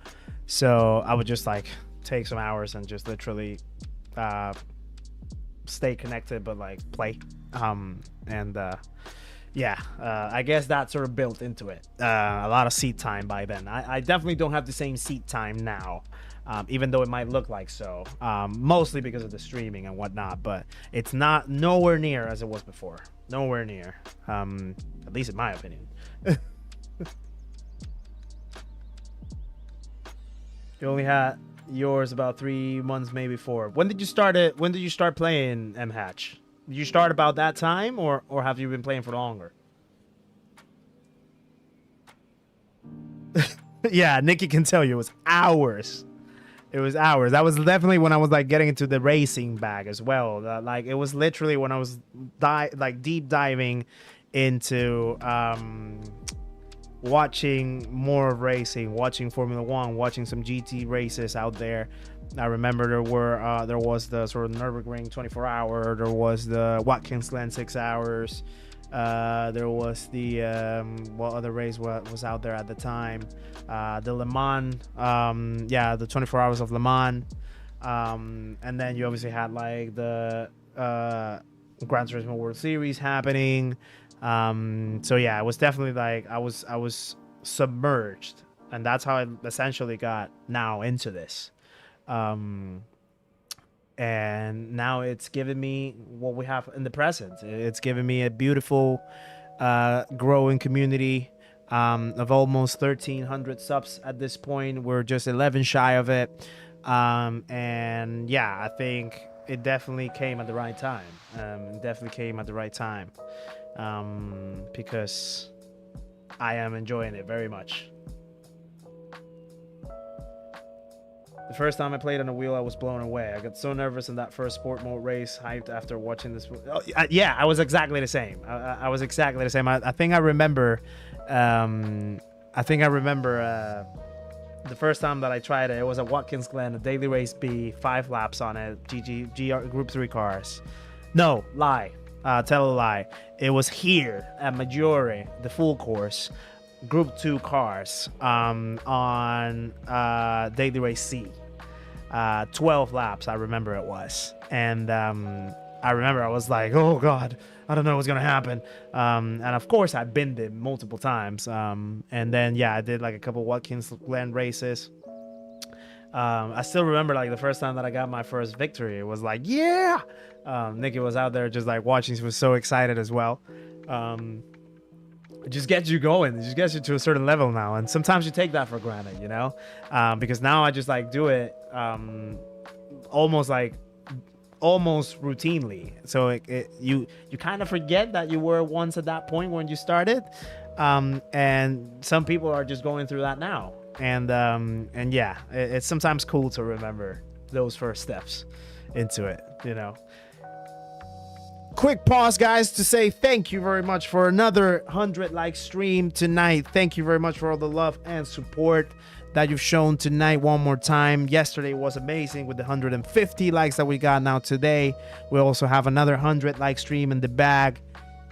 so I would just like take some hours and just literally stay connected but like play. Yeah, I guess that sort of built into it. A lot of seat time by then. I definitely don't have the same seat time now. even though it might look like so, mostly because of the streaming and whatnot. But it's not nowhere near as it was before. Nowhere near, at least in my opinion. You only had yours about 3 months, maybe 4. When did you start it? When did you start playing MHatch? Did you start about that time, or have you been playing for longer? Yeah, Nikki can tell you it was hours. It was hours. That was definitely when I was like getting into the racing bag as well. Like it was literally when I was deep diving into watching more of racing, watching Formula One, watching some GT races out there. I remember there was the sort of Nürburgring 24-hour, there was the Watkins Glen 6 hours, there was the what other race was out there at the time, the Le Mans, the 24 hours of Le Mans, and then you obviously had like the Gran Turismo World Series happening. So yeah, it was definitely like I was submerged, and that's how I essentially got now into this. And now it's given me what we have in the present. It's given me a beautiful growing community of almost 1,300 subs at this point. We're just 11 shy of it, and yeah, I think it definitely came at the right time. Because I am enjoying it very much. The first time I played on a wheel, I was blown away. I got so nervous in that first sport mode race, hyped after watching this. Oh, yeah, I was exactly the same. I was exactly the same. I think I remember. The first time that I tried it, it was at Watkins Glen, a daily race B, 5 laps on it, GR Group 3 cars. No, lie. Tell a lie. It was here at Maggiore, the full course, Group 2 cars, on daily race C. 12 laps, I remember it was. And I remember I was like, oh God, I don't know what's gonna happen. And of course I binned it multiple times. And then yeah, I did like a couple Watkins Glen races. I still remember like the first time that I got my first victory. It was like, yeah. Nikki was out there just like watching. She was so excited as well. It just gets you going. It just gets you to a certain level now. And sometimes you take that for granted, you know, because now I just like do it almost routinely. So you kind of forget that you were once at that point when you started. And some people are just going through that now. And yeah, it's sometimes cool to remember those first steps into it, you know. Quick pause, guys, to say thank you very much for another 100 like stream tonight. Thank you very much for all the love and support that you've shown tonight one more time. Yesterday was amazing with the 150 likes that we got. Now today we also have another 100 like stream in the bag.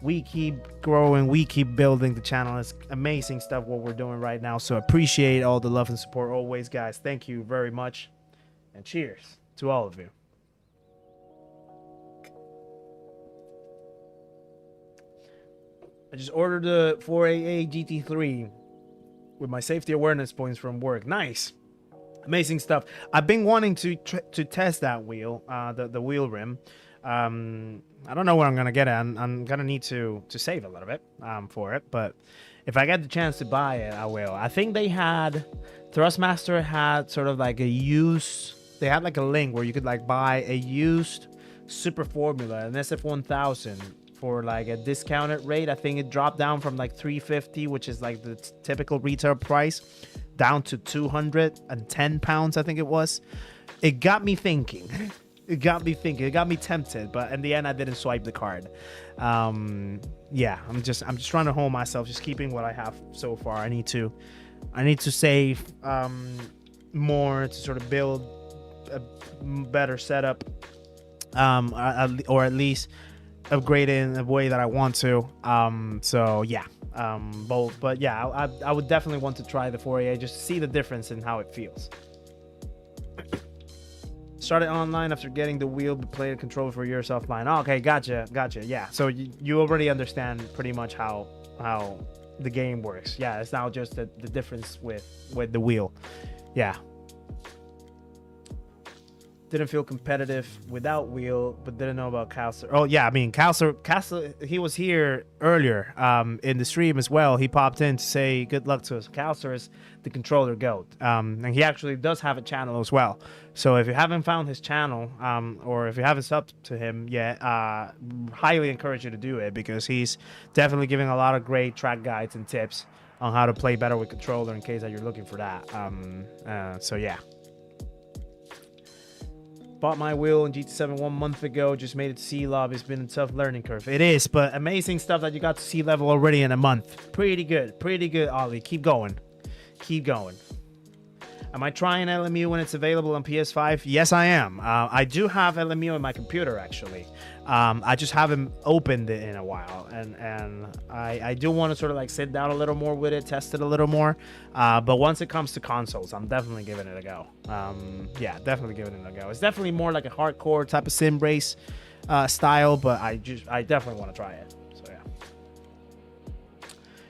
We keep growing, we keep building the channel. It's amazing stuff what we're doing right now, so appreciate all the love and support always, guys. Thank you very much, and cheers to all of you. I just ordered the 4AA GT3 with my safety awareness points from work. Nice. Amazing stuff. I've been wanting to test that wheel, the Wheelrim. I don't know where I'm going to get it. I'm going to need to save a little bit for it. But if I get the chance to buy it, I will. I think they had... Thrustmaster had sort of like a used... They had like a link where you could like buy a used Super Formula, an SF1000, for like a discounted rate. I think it dropped down from like $350, which is like the typical retail price, down to £210, I think it was. It got me thinking. It got me tempted, but in the end I didn't swipe the card. Yeah, I'm just trying to hold myself, just keeping what I have so far. I need to save more to sort of build a better setup, or at least upgrade it in the way that I want to. So yeah, both. But yeah, I would definitely want to try the 4AA just to see the difference in how it feels. Started online after getting the wheel, but played a controller for years offline. Oh, okay, gotcha. Yeah, so you already understand pretty much how the game works. Yeah, it's now just the difference with the wheel. Yeah. Didn't feel competitive without Wheel, but didn't know about Calcer. Oh yeah, I mean Calcer, he was here earlier in the stream as well. He popped in to say good luck to us. Calcer is the controller goat, and he actually does have a channel as well. So if you haven't found his channel, or if you haven't subbed to him yet, highly encourage you to do it, because he's definitely giving a lot of great track guides and tips on how to play better with controller in case that you're looking for that. So yeah. Bought my wheel in GT7 1 month ago. Just made it to sea lobby. It's been a tough learning curve. It is, but amazing stuff that you got to sea level already in a month. Pretty good, Ollie. Keep going. Keep going. Am I trying LMU when it's available on PS5? Yes, I am. I do have LMU on my computer, actually. I just haven't opened it in a while, and I do want to sort of like sit down a little more with it, test it a little more. But once it comes to consoles, I'm definitely giving it a go. Yeah, definitely giving it a go. It's definitely more like a hardcore type of sim race style, but I definitely want to try it. So yeah.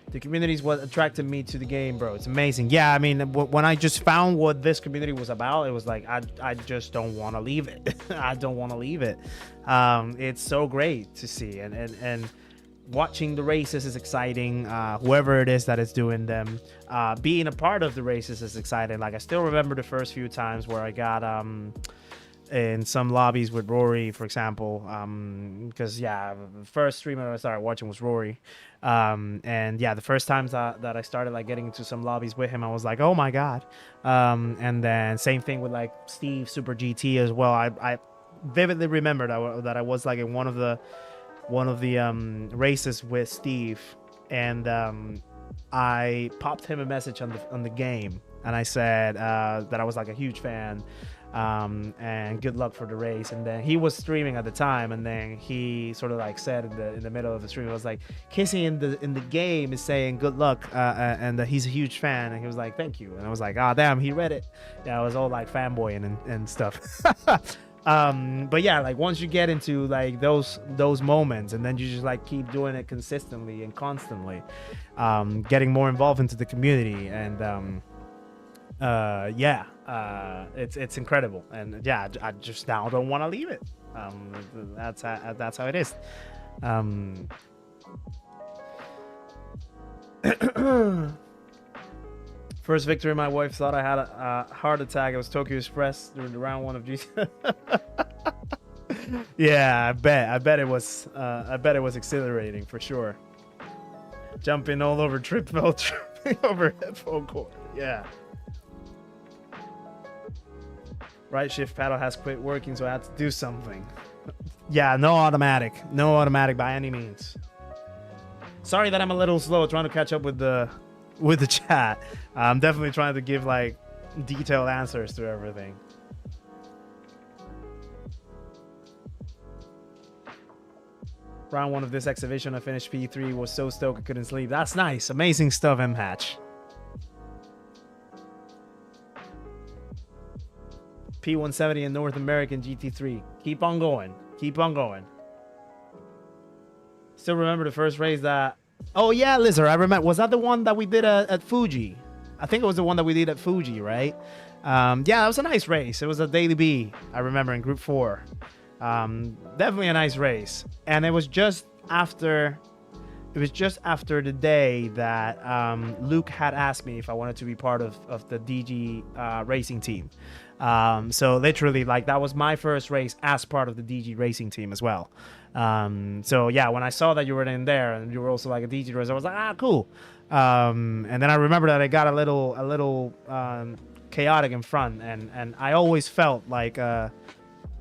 The community is what attracted me to the game, bro. It's amazing. Yeah, I mean, when I just found what this community was about, it was like, I just don't want to leave it. I don't want to leave it. It's so great to see. And watching the races is exciting. Whoever it is that is doing them. Being a part of the races is exciting. Like, I still remember the first few times where I got... in some lobbies with Rory, for example, because yeah, the first streamer I started watching was Rory, and yeah, the first times that I started like getting into some lobbies with him, I was like, oh my god. And then same thing with like Steve Super GT as well. I vividly remember that I was like in one of the races with Steve, and I popped him a message on the game, and I said that I was like a huge fan. And good luck for the race. And then he was streaming at the time, and then he sort of like said in the middle of the stream, I was like, Kissy in the game is saying good luck, and that he's a huge fan, and he was like, thank you. And I was like, ah, damn, he read it. Yeah, I was all like fanboying and stuff. But yeah, like once you get into like those moments, and then you just like keep doing it consistently and constantly, getting more involved into the community, and yeah, it's incredible, and yeah, I just now don't want to leave it. That's how it is. First victory, my wife thought I had a heart attack. It was Tokyo Express during the round 1 of GT. Yeah, I bet it was exhilarating for sure. Jumping all over trip belt, tripping over headphone cord. Yeah. Right shift paddle has quit working, so I had to do something. Yeah, no automatic by any means. Sorry that I'm a little slow trying to catch up with the chat. I'm definitely trying to give like detailed answers to everything. Round 1 of this exhibition, I finished P3. Was so stoked I couldn't sleep. That's nice, amazing stuff, M-Hatch. P170 in North American GT3. Keep on going. Keep on going. Still remember the first race that... Oh, yeah, Lizard. I remember. Was that the one that we did at Fuji? I think it was the one that we did at Fuji, right? Yeah, that was a nice race. It was a Daily B, I remember, in Group 4. Definitely a nice race. And it was just after... It was just after the day that Luke had asked me if I wanted to be part of the DG racing team. So literally, like, that was my first race as part of the DG racing team as well. So yeah, when I saw that you were in there and you were also like a DG racer, I was like, ah, cool. And then I remember that I got a little chaotic in front, and I always felt like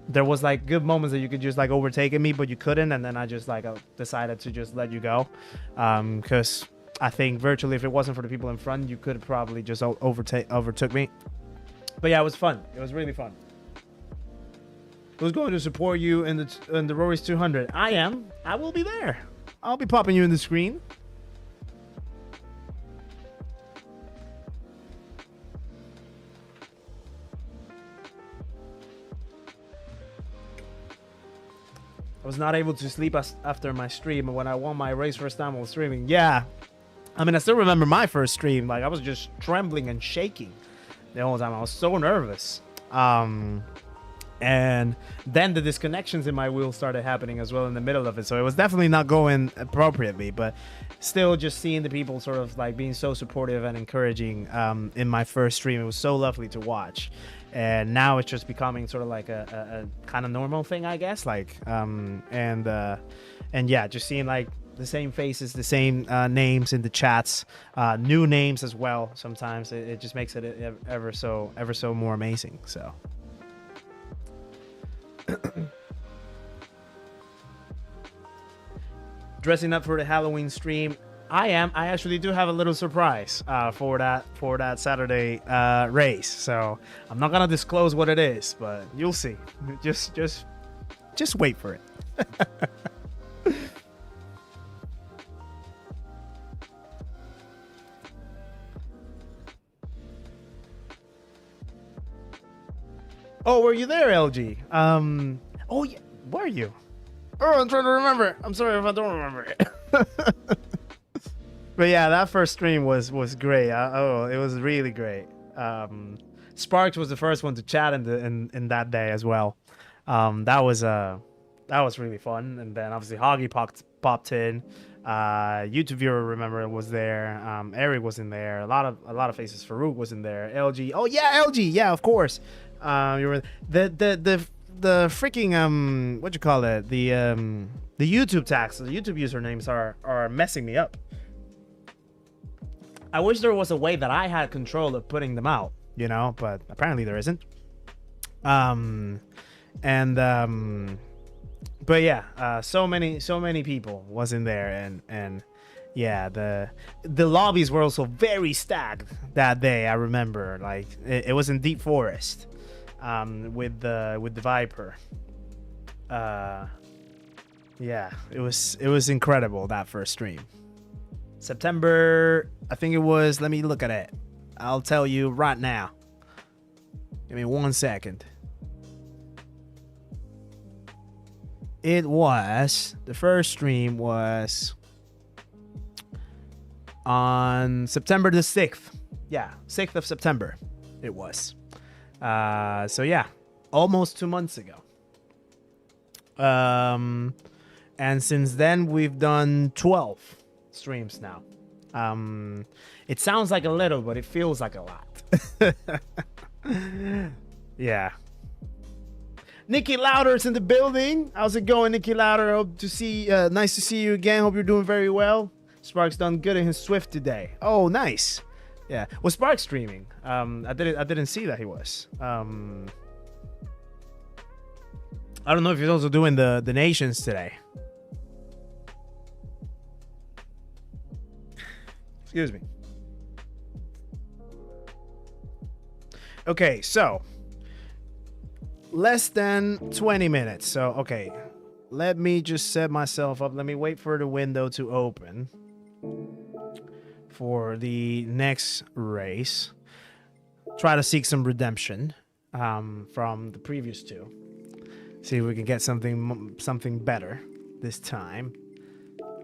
there was like good moments that you could just like overtake me, but you couldn't, and then I just like decided to just let you go, because I think virtually if it wasn't for the people in front, you could probably just overtook me. But yeah, it was fun. It was really fun. Who's going to support you in the Rory's 200? I am. I will be there. I'll be popping you in the screen. I was not able to sleep after my stream, and when I won my race first time while streaming. Yeah. I mean, I still remember my first stream. Like, I was just trembling and shaking the whole time. I was so nervous. And then the disconnections in my wheel started happening as well in the middle of it. So it was definitely not going appropriately, but still just seeing the people sort of like being so supportive and encouraging in my first stream, it was so lovely to watch. And now it's just becoming sort of like a kind of normal thing, I guess. Like, and yeah, just seeing like the same faces, the same names in the chats, new names as well. Sometimes it just makes it ever so more amazing. So. Dressing up for the Halloween stream. I actually do have a little surprise for that Saturday race. So I'm not gonna disclose what it is, but you'll see. Just wait for it. Oh, were you there, LG? Oh, yeah, were you? Oh, I'm trying to remember. I'm sorry if I don't remember it. But yeah, that first stream was great. It was really great. Sparks was the first one to chat in that day as well. That was really fun. And then obviously Hoggy popped in. YouTube viewer, remember, was there. Eric was in there. A lot of faces. Farouk was in there. LG. Oh yeah, LG. Yeah, of course. You were the freaking what you call it? The YouTube tags, the YouTube usernames are messing me up. I wish there was a way that I had control of putting them out, you know, but apparently there isn't. But yeah, so many people was in there, and yeah, the lobbies were also very stacked that day. I remember, like it was in Deep Forest, with the Viper. Yeah, it was incredible, that first stream. September, I think it was. Let me look at it. I'll tell you right now. Give me 1 second. It was, the first stream was on September the 6th. Yeah, 6th of September it was. So yeah, almost 2 months ago. And since then we've done 12 streams now. It sounds like a little, but it feels like a lot. Yeah. Nikki Louder's in the building. How's it going, Nikki Louder? Hope to see. Nice to see you again. Hope you're doing very well. Sparks done good in his Swift today. Oh, nice. Yeah. Was Sparks streaming? I didn't see that he was. I don't know if he's also doing the nations today. Excuse me. Okay, so less than 20 minutes. So, okay, let me just set myself up. Let me wait for the window to open for the next race. Try to seek some redemption from the previous two. See if we can get something better this time.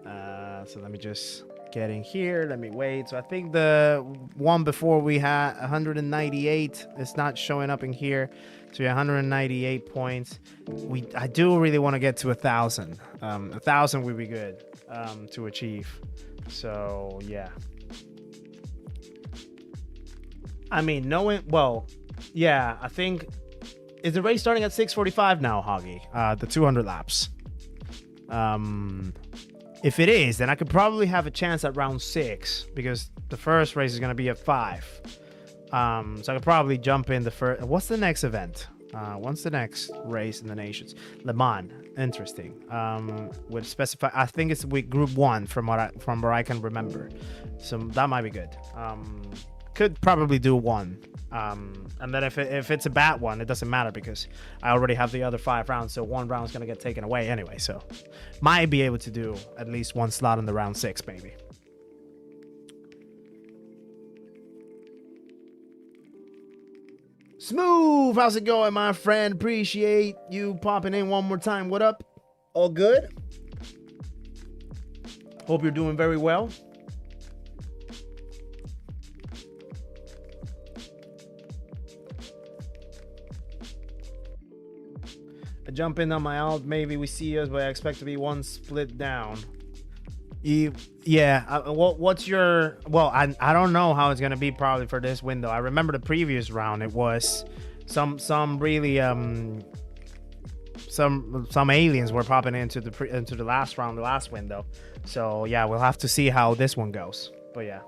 So let me just get in here. Let me wait. So I think the one before we had 198. It's not showing up in here. So yeah, 198 points. I do really want to get to 1,000. 1,000 would be good to achieve. So yeah. I mean, yeah, I think, is the race starting at 6:45 now, Hoggy? The 200 laps. If it is, then I could probably have a chance at round 6 because the first race is going to be at 5. So I could probably jump in the first. What's the next event? What's the next race in the nations? Le Mans. Interesting. Would specify. I think it's with Group 1 from where I can remember. So that might be good. Could probably do 1. And then if it's a bad one, it doesn't matter because I already have the other 5 rounds. So 1 round is gonna get taken away anyway. So might be able to do at least 1 slot in the round 6, maybe. Smooth, how's it going, my friend? Appreciate you popping in one more time. What up? All good? Hope you're doing very well. jump in on my alt. Maybe we see us, but I expect to be one split down. Yeah. What's your? Well, I don't know how it's gonna be probably for this window. I remember the previous round. It was some really some aliens were popping into the last round, the last window. So yeah, we'll have to see how this one goes. But yeah.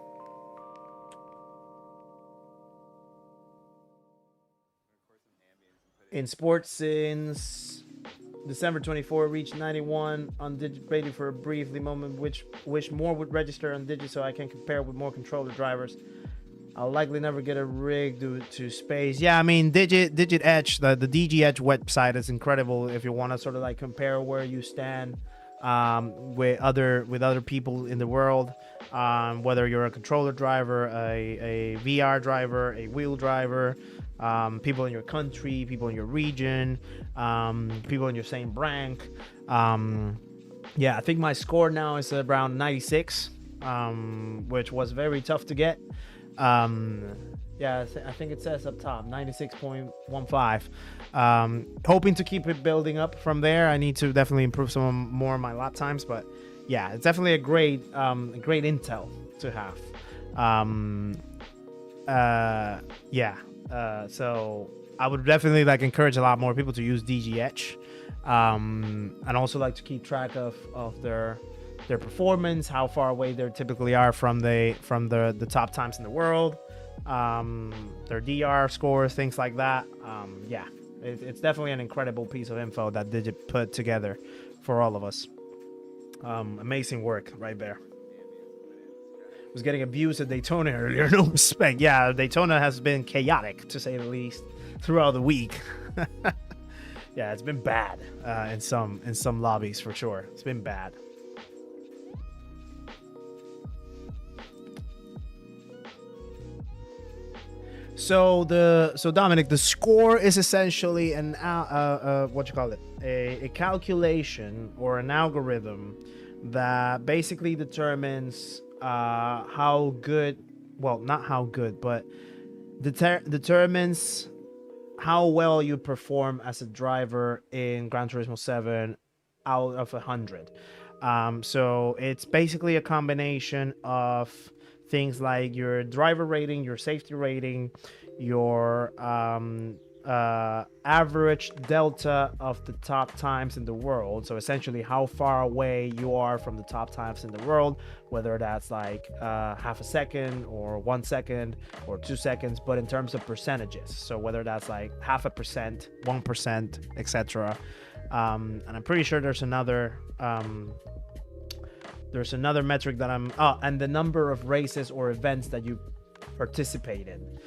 In sports, since December 24, reached 91 on Digit rating for a briefly moment, which wish more would register on Digit so I can compare with more controller drivers. I'll likely never get a rig due to space. Yeah, I mean, Digit Edge, the DG Edge website is incredible if you want to sort of like compare where you stand with other people in the world, whether you're a controller driver, a VR driver, a wheel driver, people in your country, people in your region, people in your same rank. Yeah, I think my score now is around 96, which was very tough to get. Yeah, I think it says up top 96.15. Hoping to keep it building up from there. I need to definitely improve some more of my lap times, but yeah, it's definitely a great intel to have. Yeah. So I would definitely like encourage a lot more people to use DGH, and also like to keep track of their performance, how far away they typically are from the top times in the world, their DR scores, things like that. Yeah, it's definitely an incredible piece of info that Digit put together for all of us. Amazing work right there. Was getting abused at Daytona earlier. No respect. Yeah, Daytona has been chaotic to say the least throughout the week. Yeah, it's been bad in some lobbies for sure. It's been bad. So Dominic, the score is essentially an what you call it, a calculation or an algorithm that basically determines how good, well, not how good, but determines how well you perform as a driver in Gran Turismo 7 out of 100. So it's basically a combination of things like your driver rating, your safety rating, your average delta of the top times in the world. So essentially how far away you are from the top times in the world, whether that's like half a second or 1 second or 2 seconds, but in terms of percentages. So whether that's like 0.5%, 1%, etc. And I'm pretty sure there's another metric that and the number of races or events that you participate in.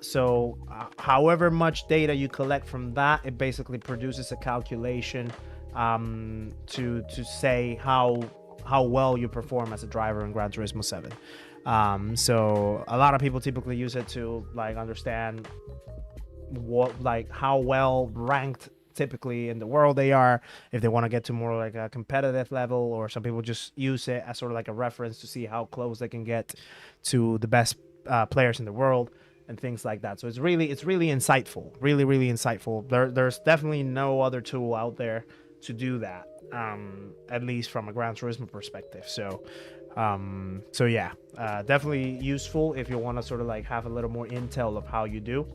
So however much data you collect from that, it basically produces a calculation to say how well you perform as a driver in Gran Turismo 7. So a lot of people typically use it to like understand how well ranked typically in the world they are, if they want to get to more like a competitive level, or some people just use it as sort of like a reference to see how close they can get to the best players in the world and things like that. So it's really insightful, really insightful. There's definitely no other tool out there to do that, at least from a Gran Turismo perspective. So yeah, definitely useful if you want to sort of like have a little more intel of how you do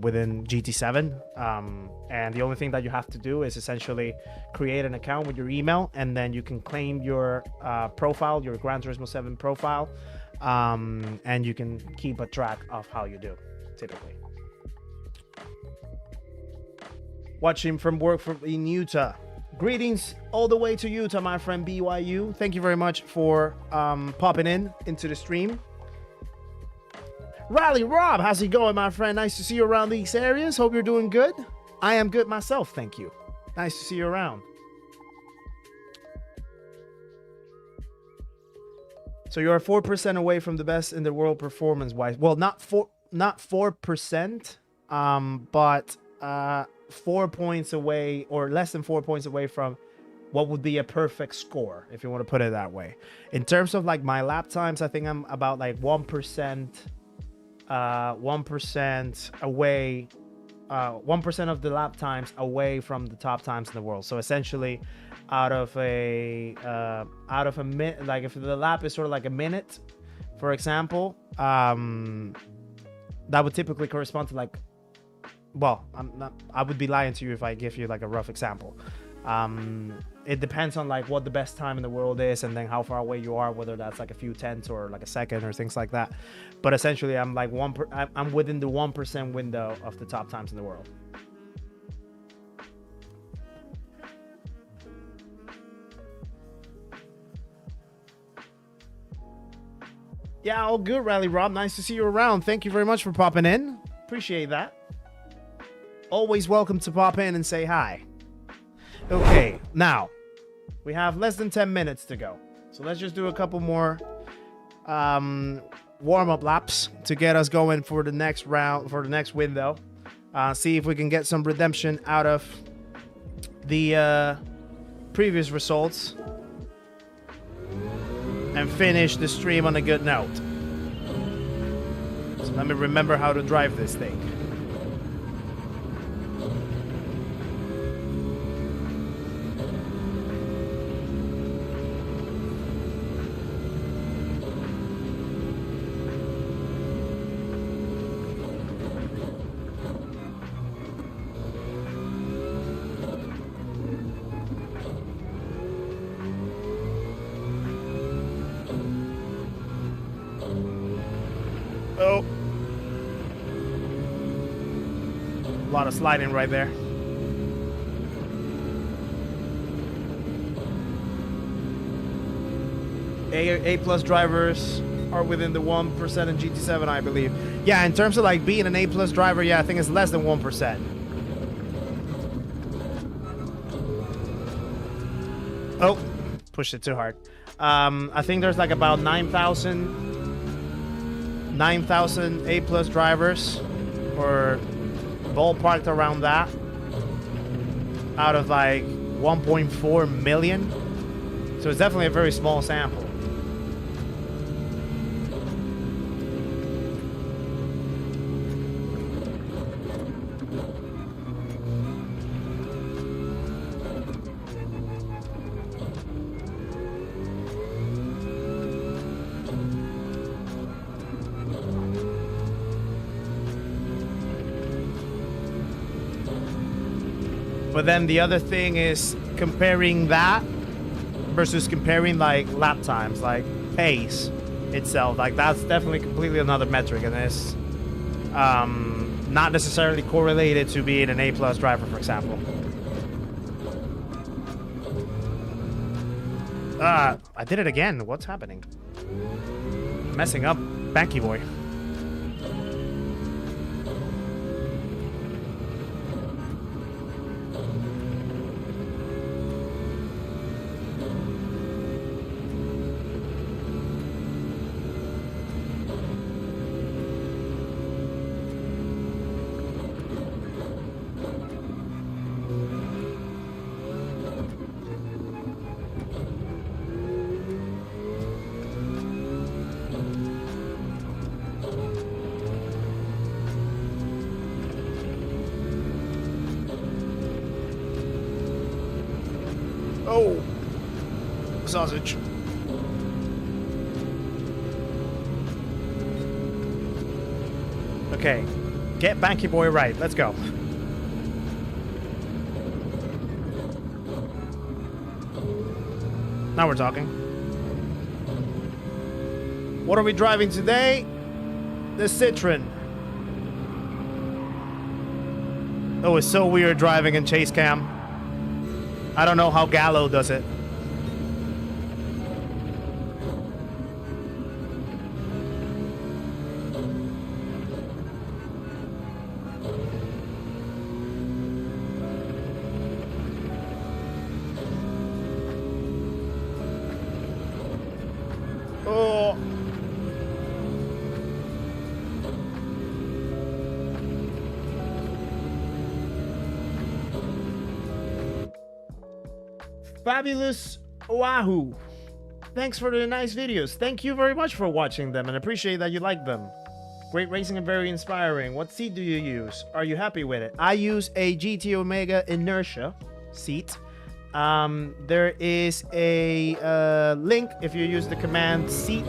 within GT7. And the only thing that you have to do is essentially create an account with your email, and then you can claim your profile, your Gran Turismo 7 profile, and you can keep a track of how you do typically. Watching from work in Utah. Greetings all the way to Utah, my friend BYU. Thank you very much for popping into the stream. Rally Rob, how's it going, my friend? Nice to see you around these areas. Hope you're doing good. I am good myself, thank you. Nice to see you around. So you're 4% away from the best in the world performance-wise. Well, not 4%, but 4 points away, or less than 4 points away from what would be a perfect score, if you want to put it that way. In terms of like my lap times, I think I'm about like 1% away 1% of the lap times away from the top times in the world. So essentially, out of a minute, like if the lap is sort of like a minute, for example, that would typically correspond to like, well, I would be lying to you if I give you like a rough example. It depends on like what the best time in the world is, and then how far away you are, whether that's like a few tenths or like a second or things like that. But essentially, I'm like I'm within the 1% window of the top times in the world. Yeah, all good, Rally Rob. Nice to see you around. Thank you very much for popping in. Appreciate that. Always welcome to pop in and say hi. Okay, now we have less than 10 minutes to go. So let's just do a couple more warm-up laps to get us going for the next round, for the next window. See if we can get some redemption out of the previous results and finish the stream on a good note. So let me remember how to drive this thing. Oh. A lot of sliding right there. A plus drivers are within the 1% in GT7, I believe. Yeah, in terms of like being an A plus driver, yeah, I think it's less than 1%. Oh, pushed it too hard. I think there's like about 9,000 A plus drivers, or ballparked around that, out of like 1.4 million. So it's definitely a very small sample. But then the other thing is comparing that versus comparing like lap times, like pace itself. Like that's definitely completely another metric, and it's not necessarily correlated to being an A plus driver, for example. I did it again. What's happening? Messing up Banky Boy. Oh, sausage. Okay, get Banky Boy right. Let's go. Now we're talking. What are we driving today? The Citroen. Oh, it's so weird driving in chase cam. I don't know how Gallo does it. Oh. Fabulous Wahoo. Thanks for the nice videos. Thank you very much for watching them, and appreciate that you like them. Great racing and very inspiring. What seat do you use? Are you happy with it? I use a GT Omega Inertia seat. There is a link if you use the command seat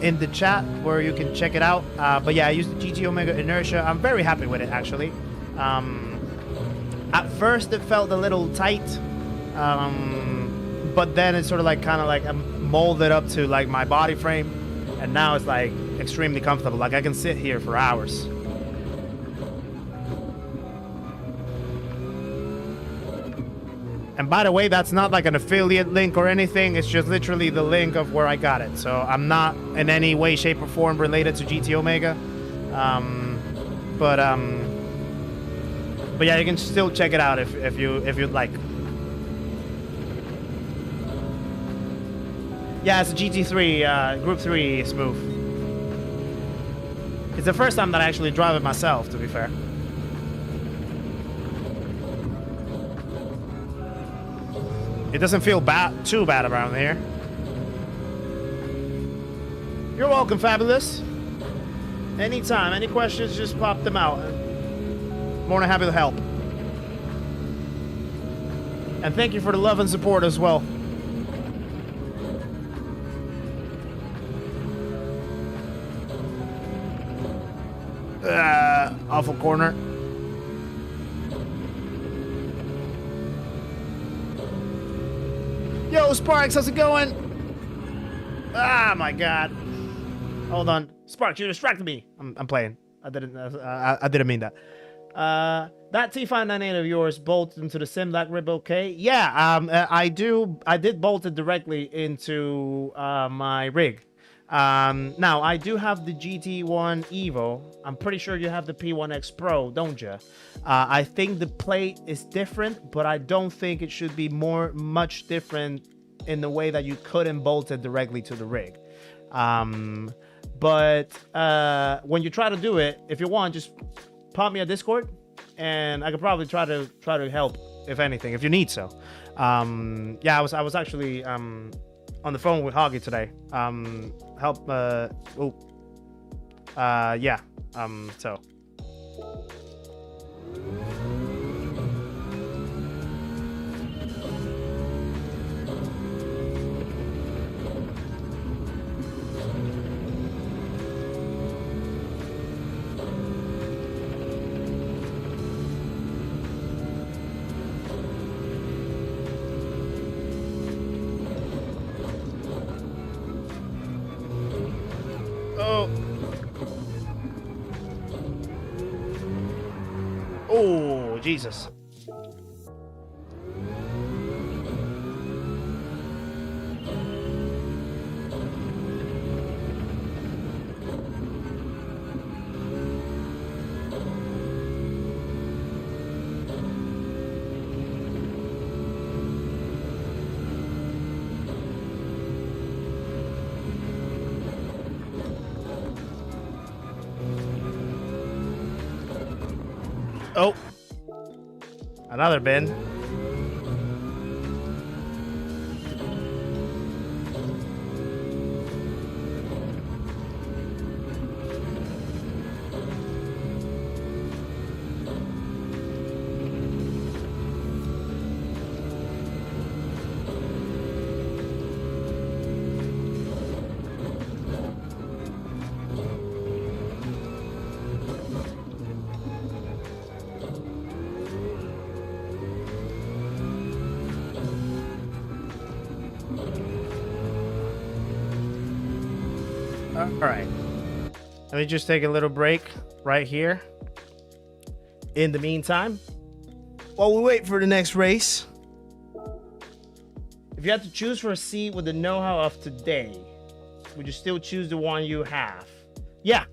in the chat where you can check it out. But yeah, I use the GT Omega Inertia. I'm very happy with it, actually. At first, it felt a little tight, but then it's sort of like kind of like molded up to like my body frame, and now it's like extremely comfortable. Like I can sit here for hours. And by the way, that's not like an affiliate link or anything. It's just literally the link of where I got it. So I'm not in any way, shape, or form related to GT Omega. But yeah, you can still check it out if you'd like. Yeah, it's a GT3 Group 3 smooth. It's the first time that I actually drive it myself, to be fair. It doesn't feel too bad around here. You're welcome, Fabulous. Anytime, any questions, just pop them out. More than happy to help. And thank you for the love and support as well. Awful corner. Yo, Sparks, how's it going? Ah, my God. Hold on, Sparks, you distracted me. I'm playing. I didn't mean that. That T598 of yours bolted into the Simlac rib, okay? Yeah, I did bolt it directly into my rig. Now I do have the GT1 Evo. I'm pretty sure you have the P1X Pro, don't you? I think the plate is different, but I don't think it should be much different in the way that you couldn't bolt it directly to the rig. But when you try to do it, if you want, just pop me a Discord, and I could probably try to help, if anything, if you need so. Yeah, I was actually on the phone with Hoggy today. Yeah. So. Oh, Jesus. Oh, another bin. All right, let me just take a little break right here. In the meantime, while we wait for the next race, if you had to choose for a seat with the know-how of today, would you still choose the one you have? Yeah,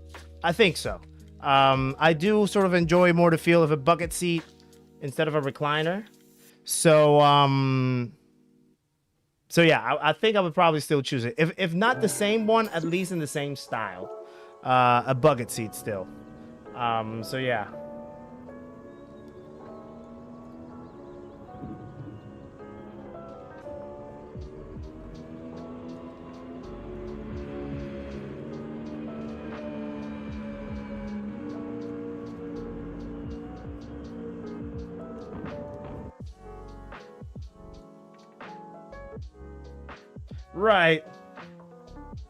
I think so. I do sort of enjoy more the feel of a bucket seat instead of a recliner. So yeah, I think I would probably still choose it. If not the same one, at least in the same style. A bucket seat still. So yeah. Right.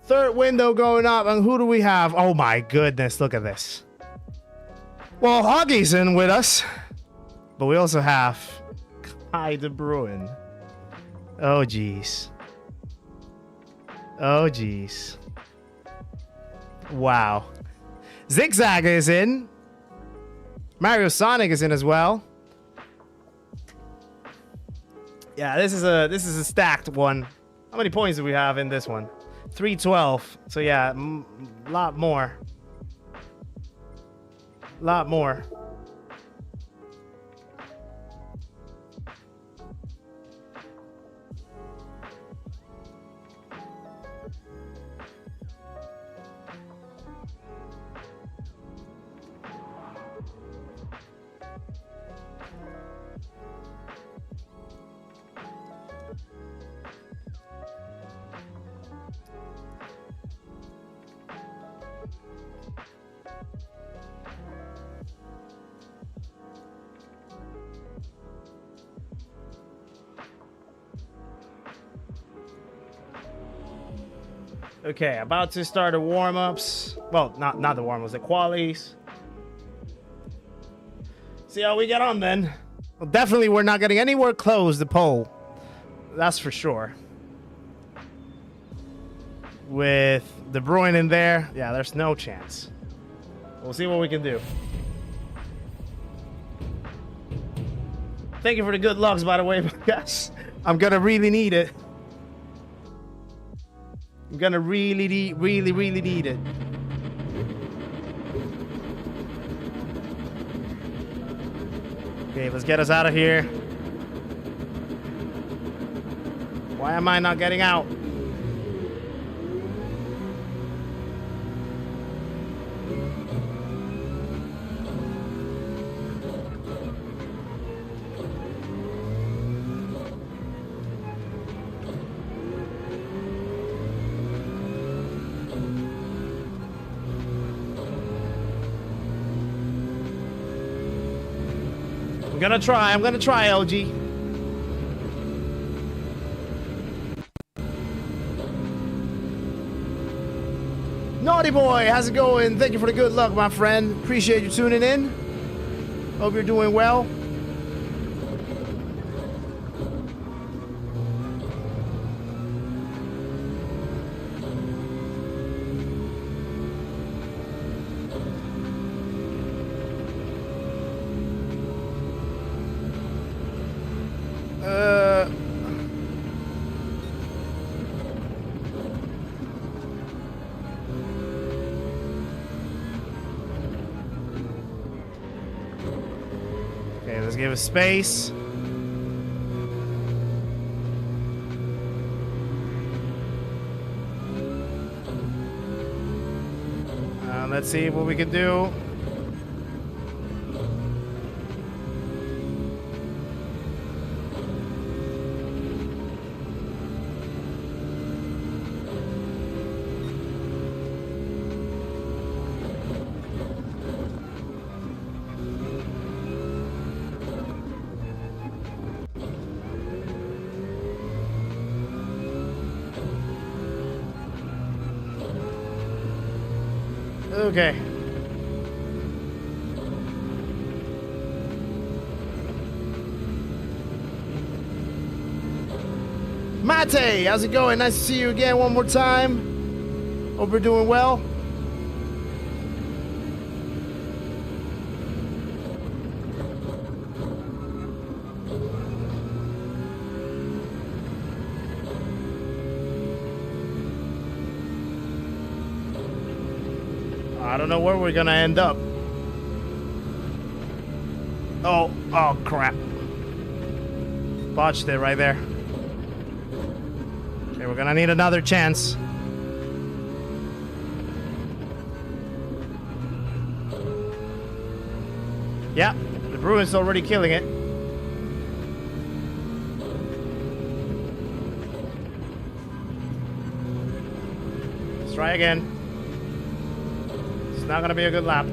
Third window going up, and who do we have? Oh my goodness, look at this. Well, Hoggy's in with us, but we also have Kai De Bruyne. Oh jeez. Oh jeez. Wow. Zigzag is in. Mario Sonic is in as well. Yeah, this is a stacked one. How many points do we have in this one? 312. So yeah, lot more. Lot more. Okay, about to start the warm-ups. Well, not the warm-ups, the qualies. See how we get on then. Well, definitely we're not getting anywhere close to pole. That's for sure. With De Bruyne in there, yeah, there's no chance. We'll see what we can do. Thank you for the good lucks, by the way, guys. I'm gonna really need it. I'm gonna really need it. Okay, let's get us out of here. Why am I not getting out? I'm gonna try, LG. Naughty boy, how's it going? Thank you for the good luck, my friend. Appreciate you tuning in. Hope you're doing well. Let's give it space. Let's see what we can do. Okay. Mate, how's it going? Nice to see you again one more time. Hope you're doing well. I don't know where we're gonna end up. Oh crap. Botched it right there. Okay, we're gonna need another chance. Yeah, the Bruins already killing it. Let's try again. It's not gonna be a good lap.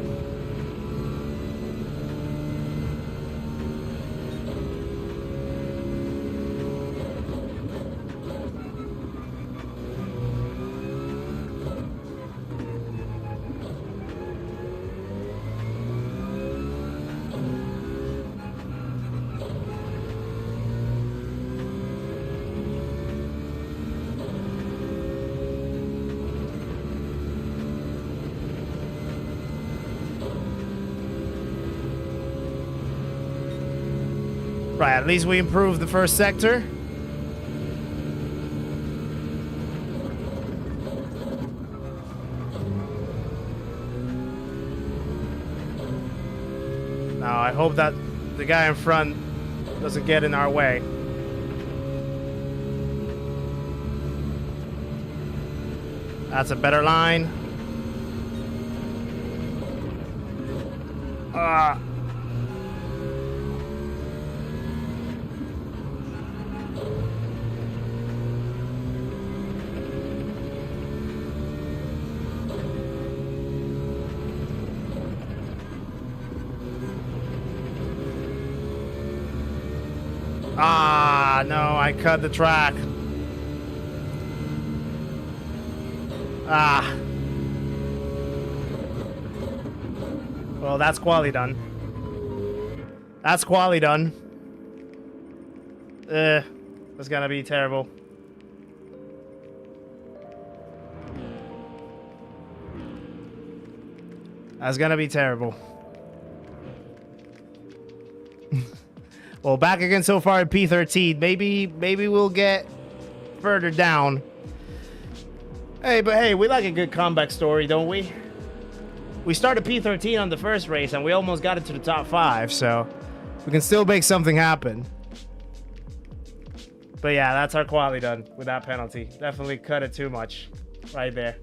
Right, at least we improved the first sector. Now, I hope that the guy in front doesn't get in our way. That's a better line. No, I cut the track. Well, that's quality done. That's quality done. That's gonna be terrible. That's gonna be terrible. Well, back again so far at P13. Maybe we'll get further down. Hey, but hey, we like a good comeback story, don't we? We started P13 on the first race, and we almost got it to the top 5, so we can still make something happen. But yeah, that's our quality done with that penalty. Definitely cut it too much right there.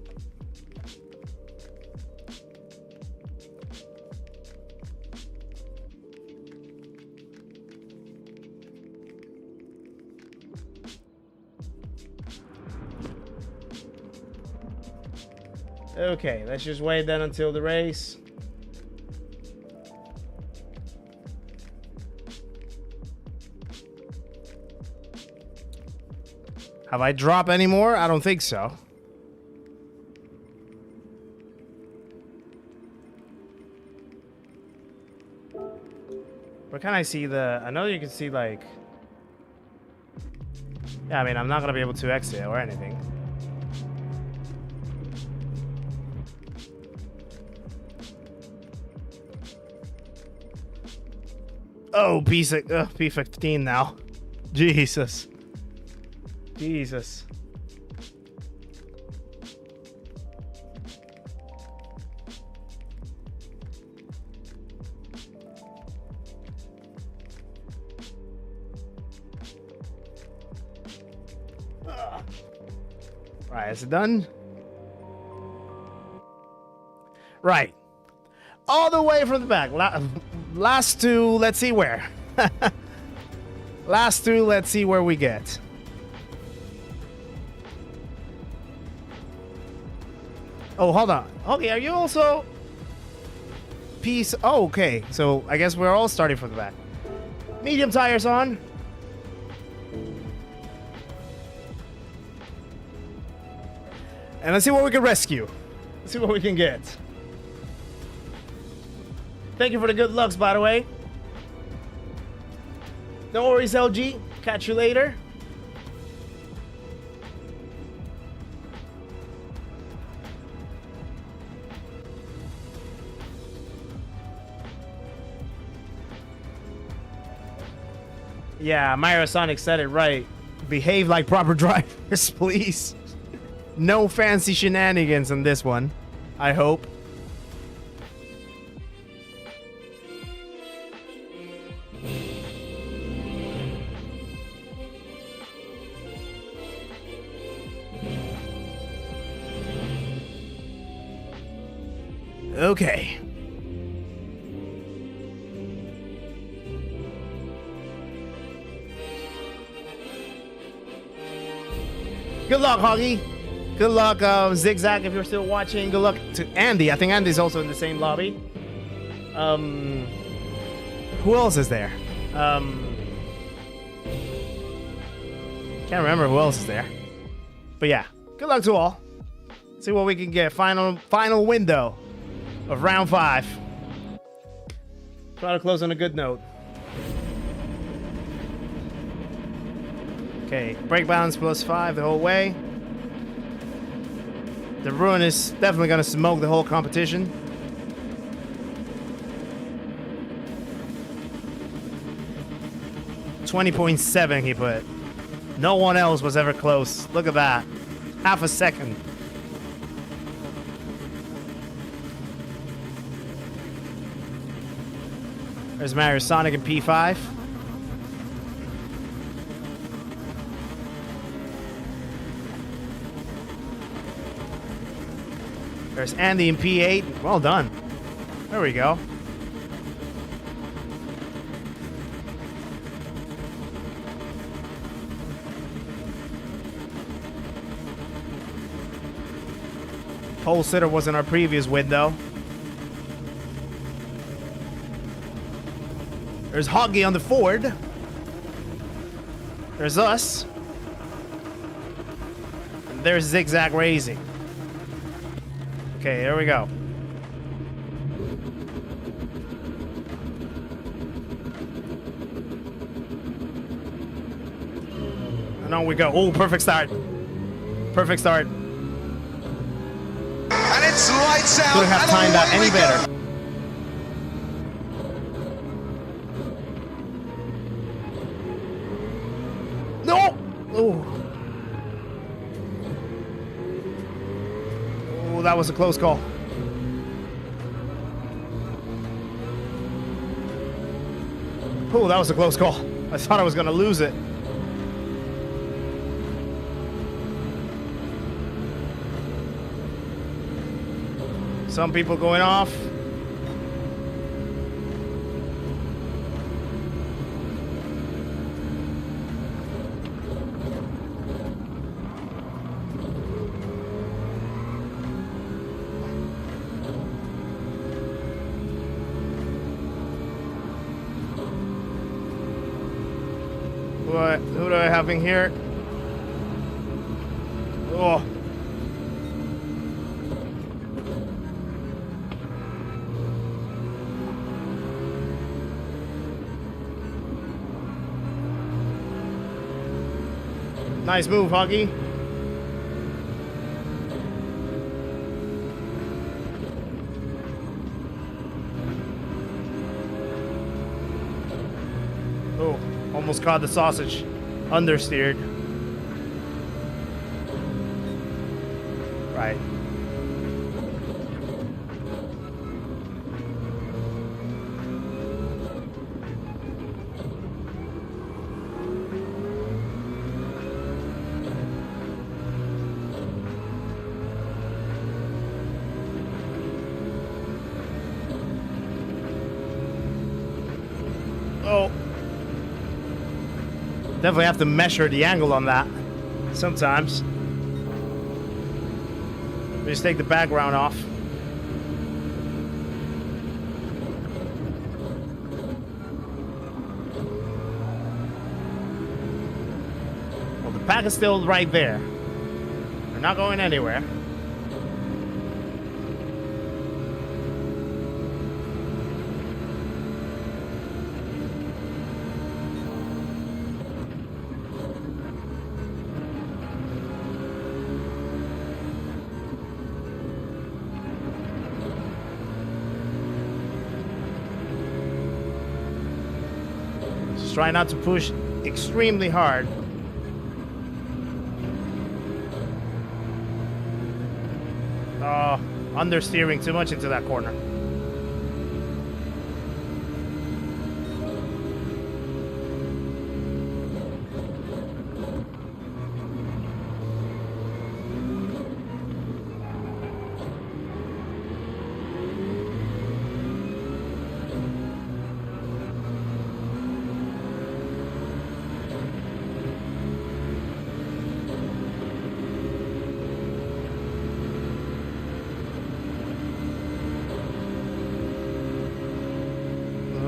Okay, let's just wait then until the race. Have I dropped any more? I don't think so. Where can I see the... I know you can see, like... Yeah, I mean, I'm not going to be able to exit or anything. Oh, P15 now. Jesus. Jesus. Right, is it done? Right. All the way from the back. Last two, let's see where. Last two, let's see where we get. Oh, hold on. Okay, are you also... Piece... Oh, okay. So, I guess we're all starting from the back. Medium tires on. And let's see what we can rescue. Let's see what we can get. Thank you for the good looks, by the way. No worries, LG. Catch you later. Yeah, Myra Sonic said it right. Behave like proper drivers, please. No fancy shenanigans on this one, I hope. Okay. Good luck, Hoggy. Good luck, Zigzag, if you're still watching. Good luck to Andy. I think Andy's also in the same lobby. Who else is there? Can't remember who else is there. But yeah, good luck to all. See what we can get. Final window of round 5. Try to close on a good note. Okay, brake balance +5 the whole way. The Ruin is definitely going to smoke the whole competition. 20.7 he put. No one else was ever close. Look at that. Half a second. There's Mario Sonic and P5. There's Andy in P8. Well done. There we go. Pole sitter was in our previous window. There's Hoggy on the Ford. There's us. And there's Zigzag Racing. Okay, here we go. And on we go. Oh, perfect start. Perfect start. And it's lights out. Couldn't have timed that any better. No! Oh. Oh, that was a close call. Oh, that was a close call. I thought I was gonna lose it. Some people going off. Who do I have in here? Oh. Nice move, Huggy. Oh, almost caught the sausage. Understeered. Right. Oh. Definitely have to measure the angle on that sometimes. Just take the background off. Well, the pack is still right there. They're not going anywhere. Try not to push extremely hard. Understeering too much into that corner.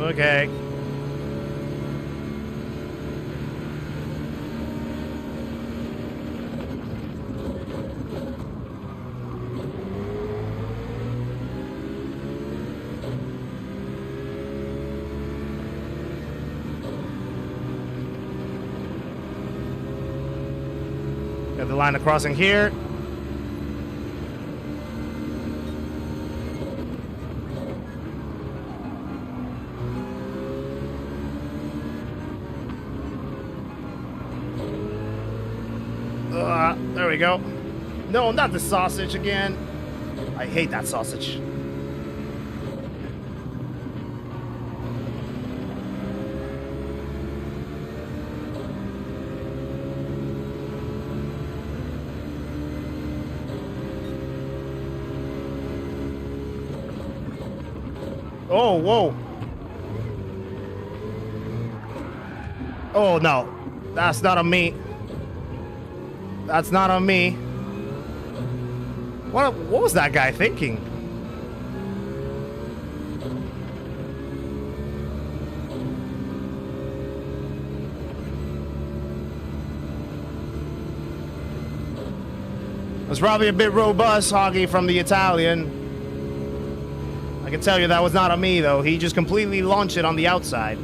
Okay. Got the line of crossing here. There we go. No, not the sausage again. I hate that sausage. Oh, whoa. Oh, no. That's not on me. That's not on me. What was that guy thinking? That's probably a bit robust, Hoggy, from the Italian. I can tell you that was not on me, though. He just completely launched it on the outside.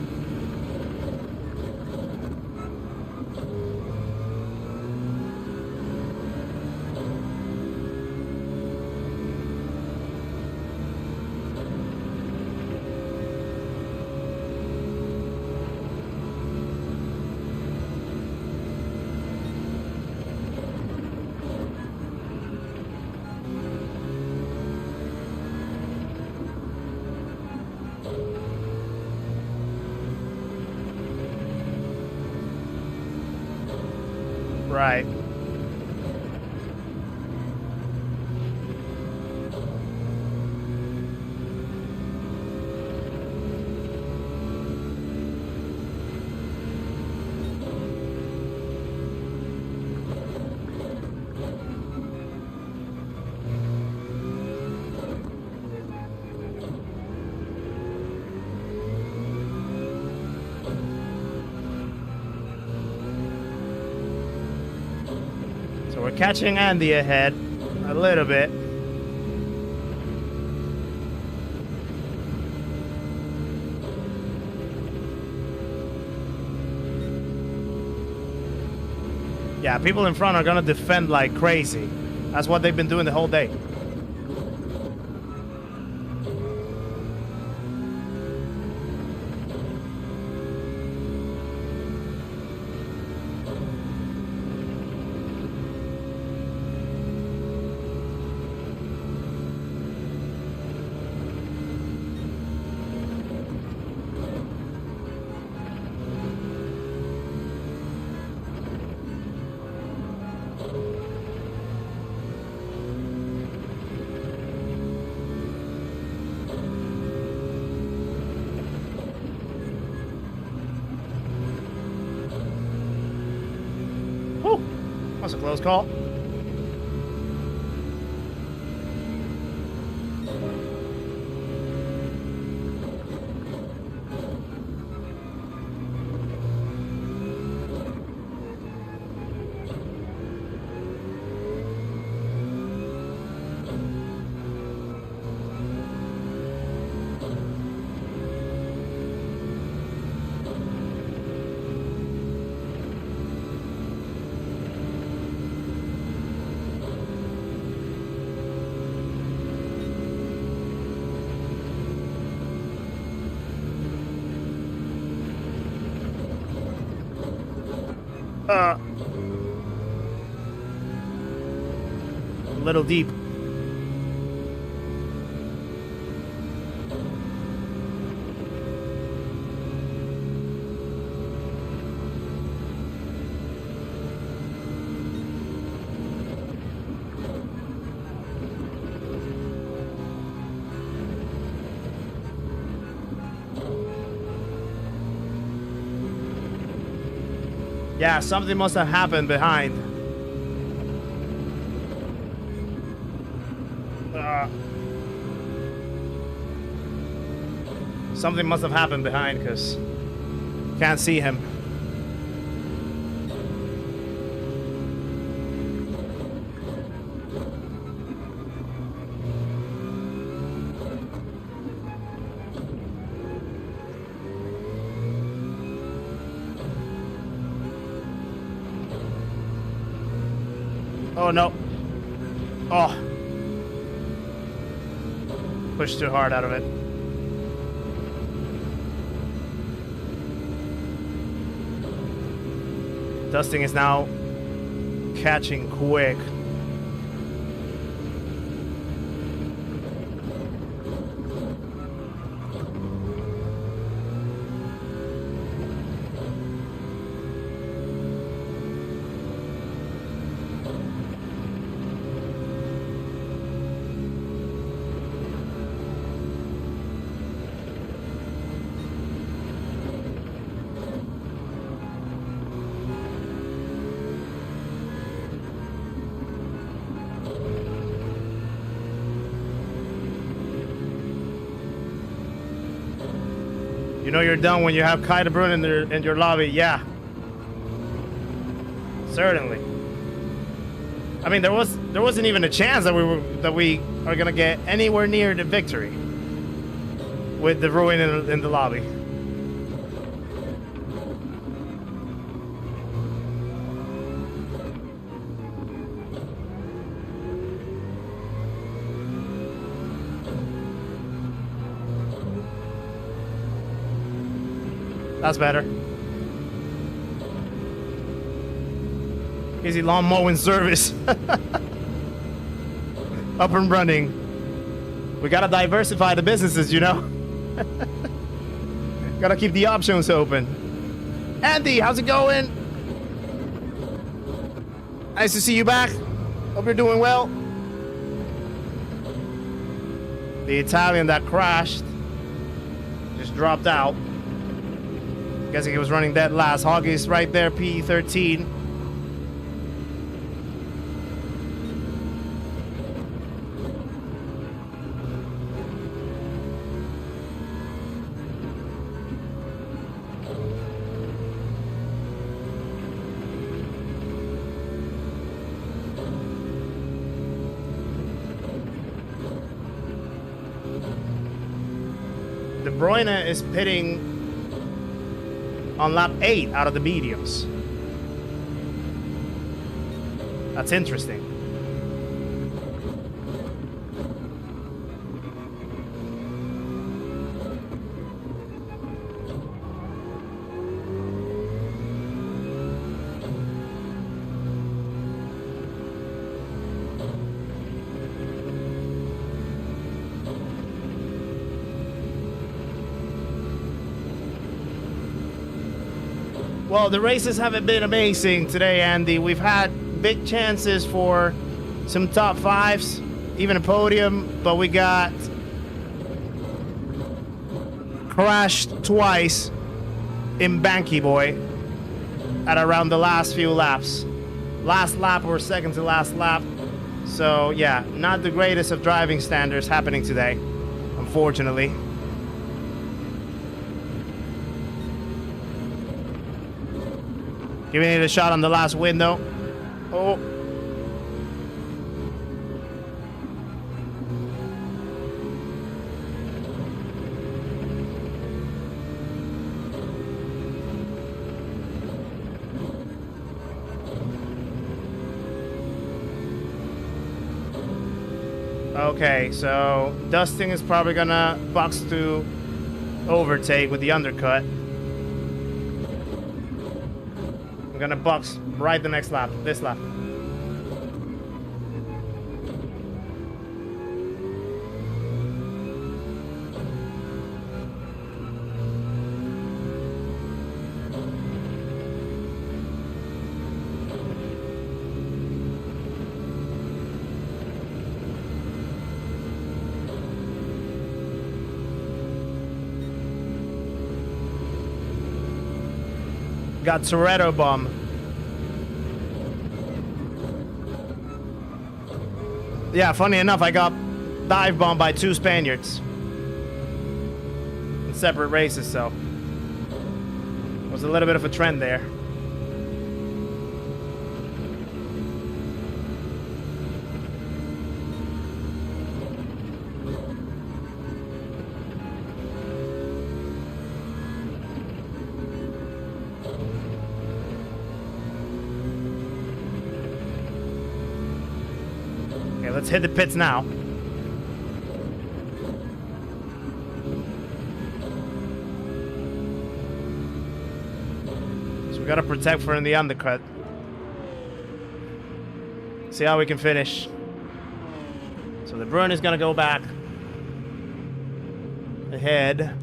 Right. So we're catching Andy ahead a little bit. Yeah, people in front are gonna defend like crazy. That's what they've been doing the whole day. That was a close call. A little deep. Yeah, something must have happened behind. Something must have happened behind, because can't see him. Oh no. Oh. Pushed too hard out of it. Dusting is now catching quick. You know you're done when you have Kaidabrun in your lobby. Yeah, certainly. I mean, there wasn't even a chance that we are gonna get anywhere near the victory with the ruin in the lobby. That's better. Easy lawn mowing service. Up and running. We gotta diversify the businesses, you know? Gotta keep the options open. Andy, how's it going? Nice to see you back. Hope you're doing well. The Italian that crashed just dropped out. Guessing he was running dead last. Hoggy's right there, P13. De Bruyne is pitting on lap 8 out of the mediums. That's interesting. Well, the races haven't been amazing today, Andy. We've had big chances for some top fives, even a podium, but we got crashed twice in Banky Boy at around the last few laps. Last lap or second to last lap. So, yeah, not the greatest of driving standards happening today, unfortunately. Giving it a shot on the last window. Oh. Okay, so Dustin is probably gonna box to overtake with the undercut. I'm gonna box right the next lap, this lap. Got Toretto bomb. Yeah, funny enough, I got dive bombed by 2 Spaniards in separate races, so it was a little bit of a trend there. Let's hit the pits now. So we gotta protect for in the undercut. See how we can finish. So the Bruin is gonna go back ahead.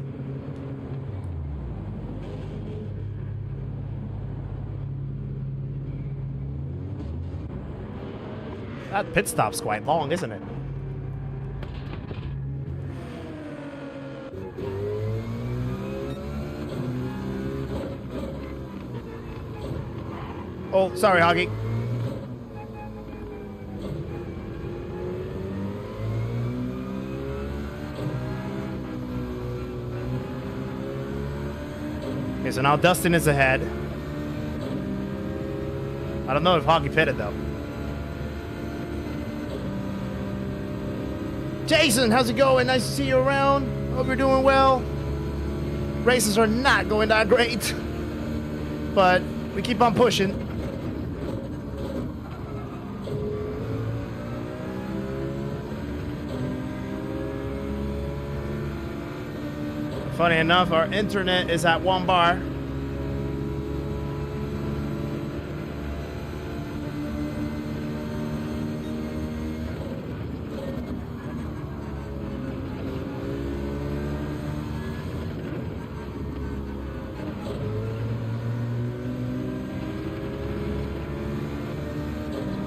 That pit stop's quite long, isn't it? Oh, sorry, Hoggy. Okay, so now Dustin is ahead. I don't know if Hoggy pitted, though. Jason, how's it going? Nice to see you around. Hope you're doing well. Races are not going that great, but we keep on pushing. Funny enough, our internet is at 1 bar.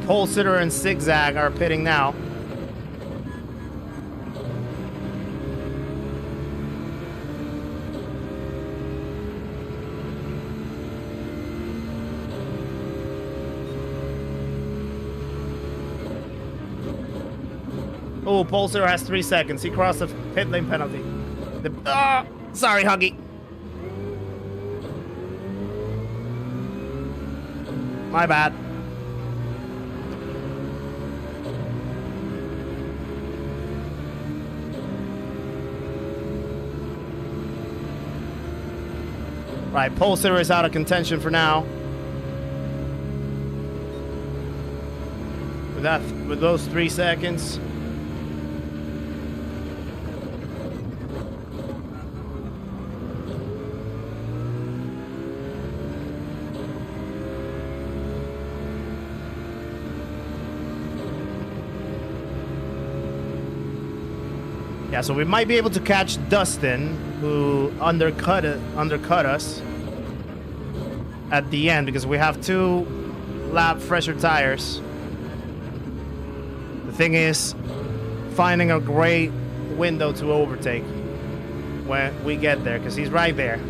Pole Sitter and Zigzag are pitting now. Oh, Pole Sitter has 3 seconds. He crossed the pit lane penalty. Sorry, Huggy. My bad. Right, Pole Sitter is out of contention for now. With those 3 seconds. Yeah, so we might be able to catch Dustin, who undercut us at the end because we have 2 lap fresher tires. The thing is finding a great window to overtake when we get there, because he's right there.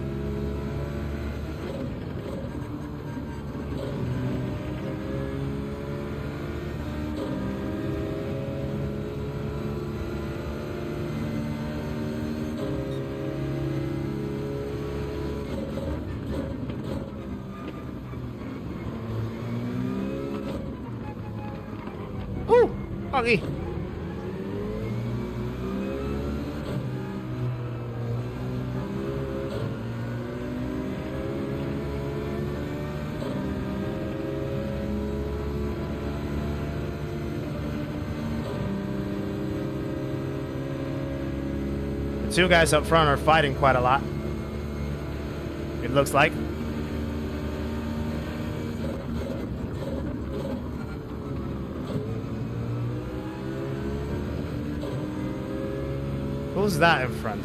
Okay. The 2 guys up front are fighting quite a lot, it looks like. Who's that in front?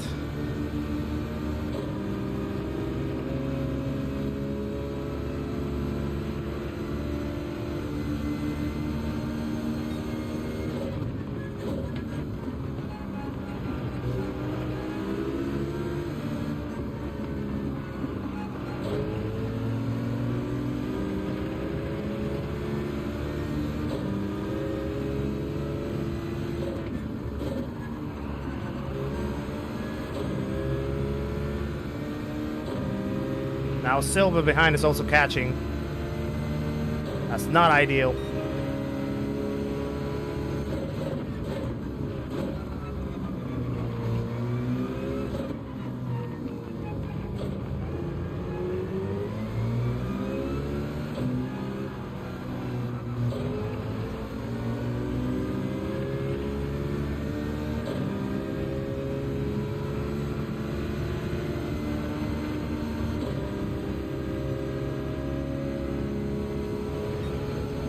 Now Silva behind is also catching. That's not ideal.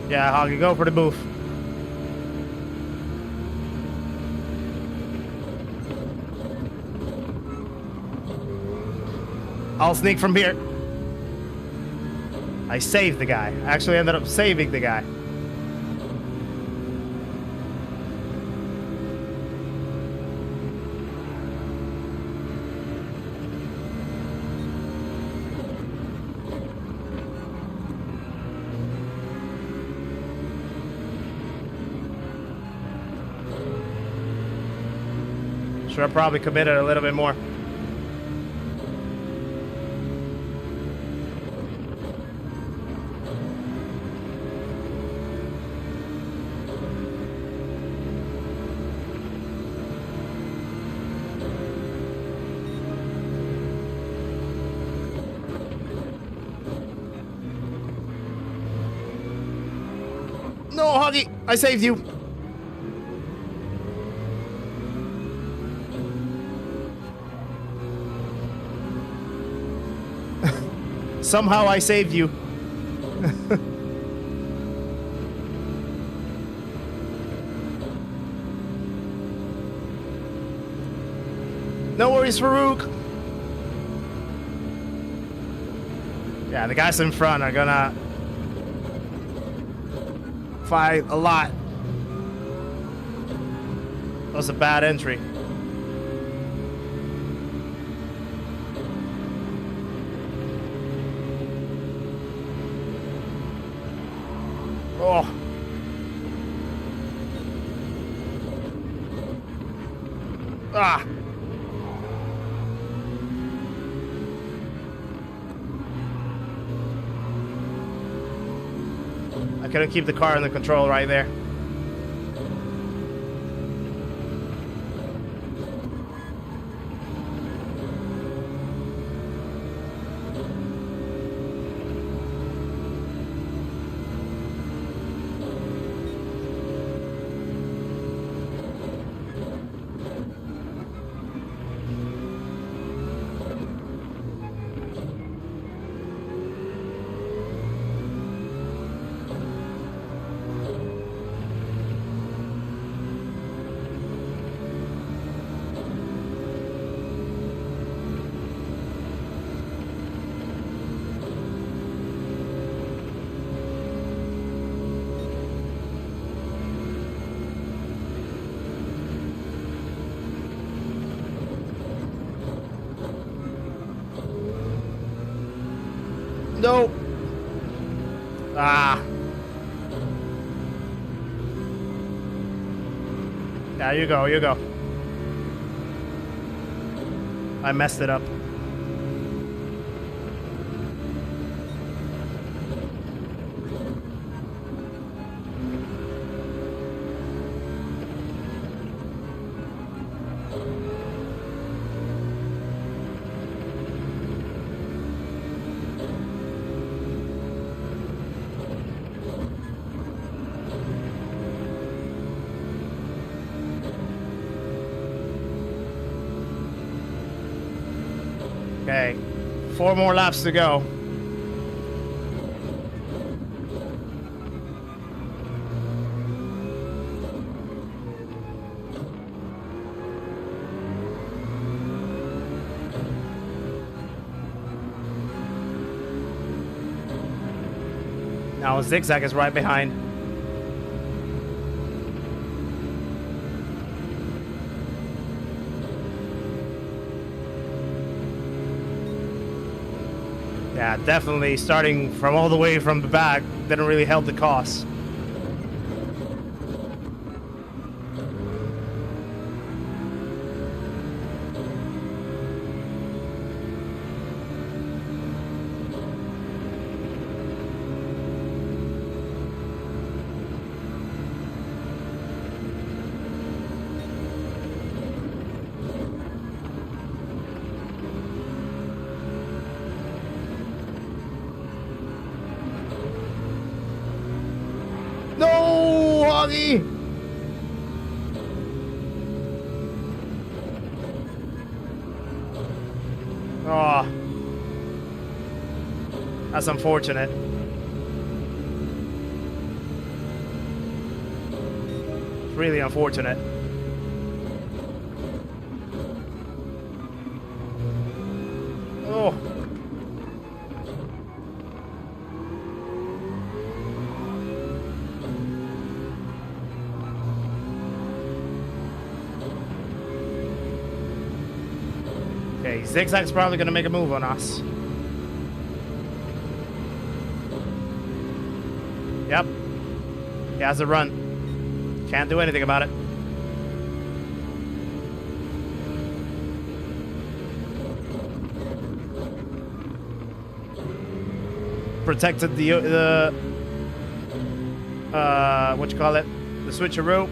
Yeah, Hoggy, go for the booth. I'll sneak from here. I saved the guy. I actually ended up saving the guy. Should have probably committed a little bit more. No, Huggy, I saved you. Somehow I saved you. No worries, Farouk. Yeah, the guys in front are gonna fight a lot. That was a bad entry. Oh. Ah. I couldn't keep the car under control right there. No. Ah. Yeah, you go, you go. I messed it up. Okay, 4 more laps to go. Now Zigzag is right behind. Yeah, definitely starting from all the way from the back didn't really help the cause. No, Hoggy! Oh, that's unfortunate. It's really unfortunate. Oh. Okay, Zigzag's probably gonna make a move on us. Yep. He has a run. Can't do anything about it. Protected the what you call it? The switcheroo.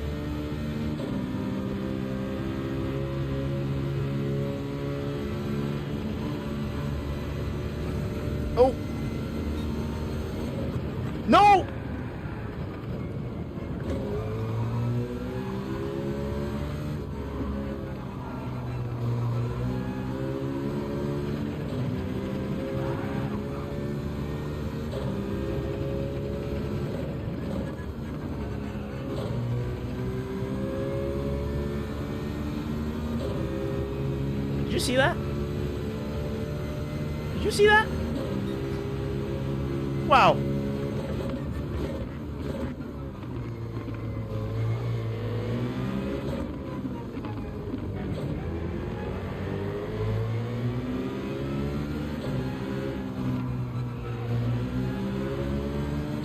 Oh. No! Did you see that? Did you see that? Wow.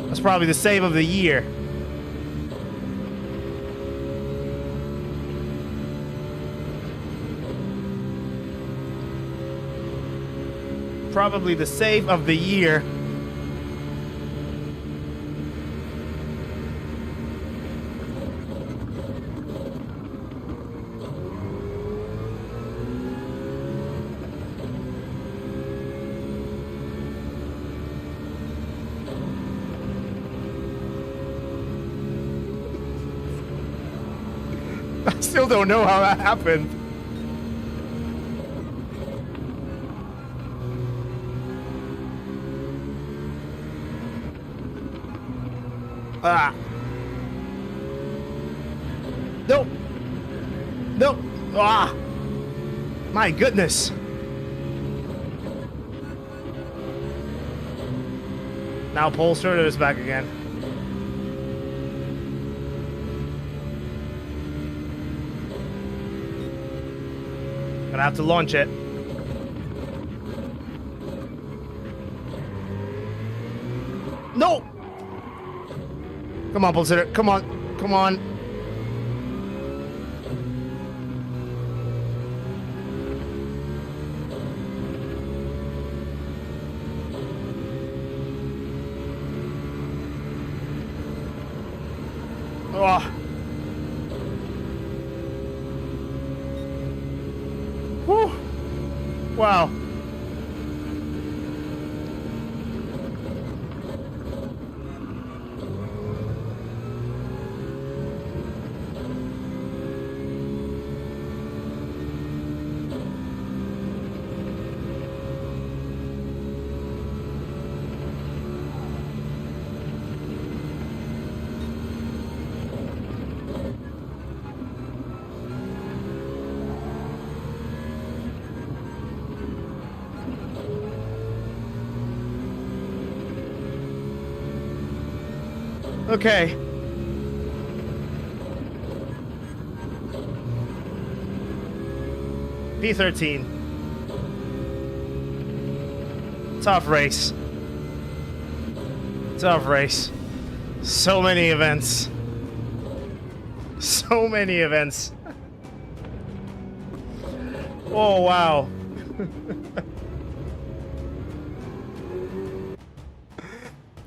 That's probably the save of the year. Probably the save of the year. I still don't know how that happened. Ah. No. No. Ah. My goodness. Now Paul Schroeder is back again. Gonna have to launch it. No! Come on, Pulsitter. Come on. Come on. Oh. Whew. Wow. Okay. P13. Tough race. Tough race. So many events. So many events. Oh, wow.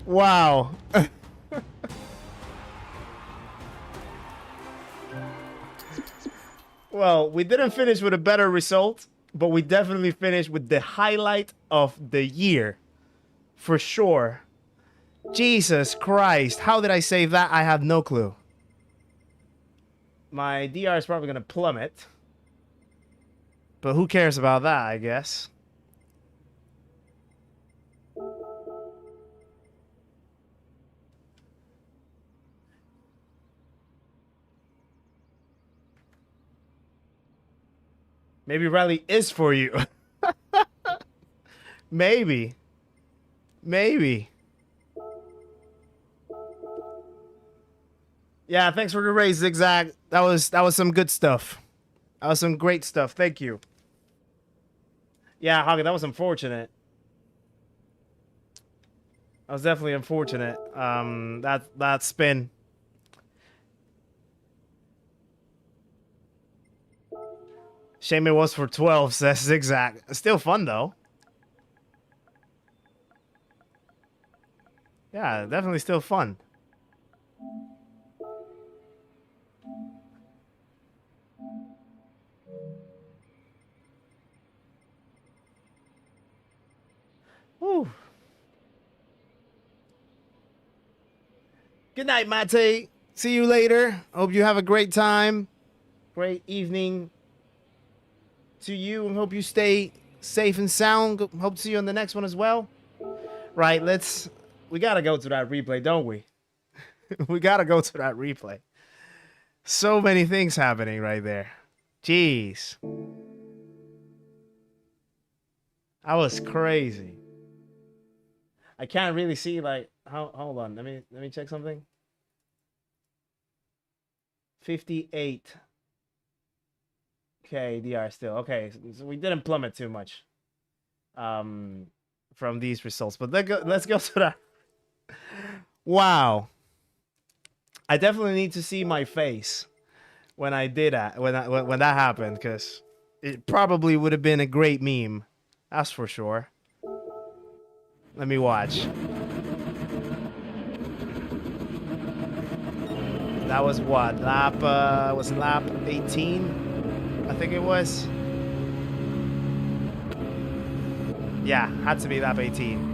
Wow. Well, we didn't finish with a better result, but we definitely finished with the highlight of the year. For sure. Jesus Christ. How did I save that? I have no clue. My DR is probably going to plummet. But who cares about that, I guess. Maybe rally is for you. Maybe. Maybe. Yeah, thanks for the raise, Zigzag. That was some good stuff. That was some great stuff. Thank you. Yeah, Hoggy, that was unfortunate. That was definitely unfortunate. That spin. Shame it was for 12, says Zigzag. Still fun, though. Yeah, definitely still fun. Woo. Good night, Mate. See you later. Hope you have a great time. Great evening to you, and hope you stay safe and sound. Hope to see you on the next one as well. Right, we gotta go to that replay, don't we? We gotta go to that replay. So many things happening right there. Jeez. That was crazy. I can't really see, like, hold on, let me check something. 58. Okay, DR still. Okay, so we didn't plummet too much from these results. But let's go to that. Wow. I definitely need to see my face when I did that, when that happened, because it probably would have been a great meme. That's for sure. Let me watch. That was what? Lap was it lap 18? I think it was. Yeah, had to be lap 18.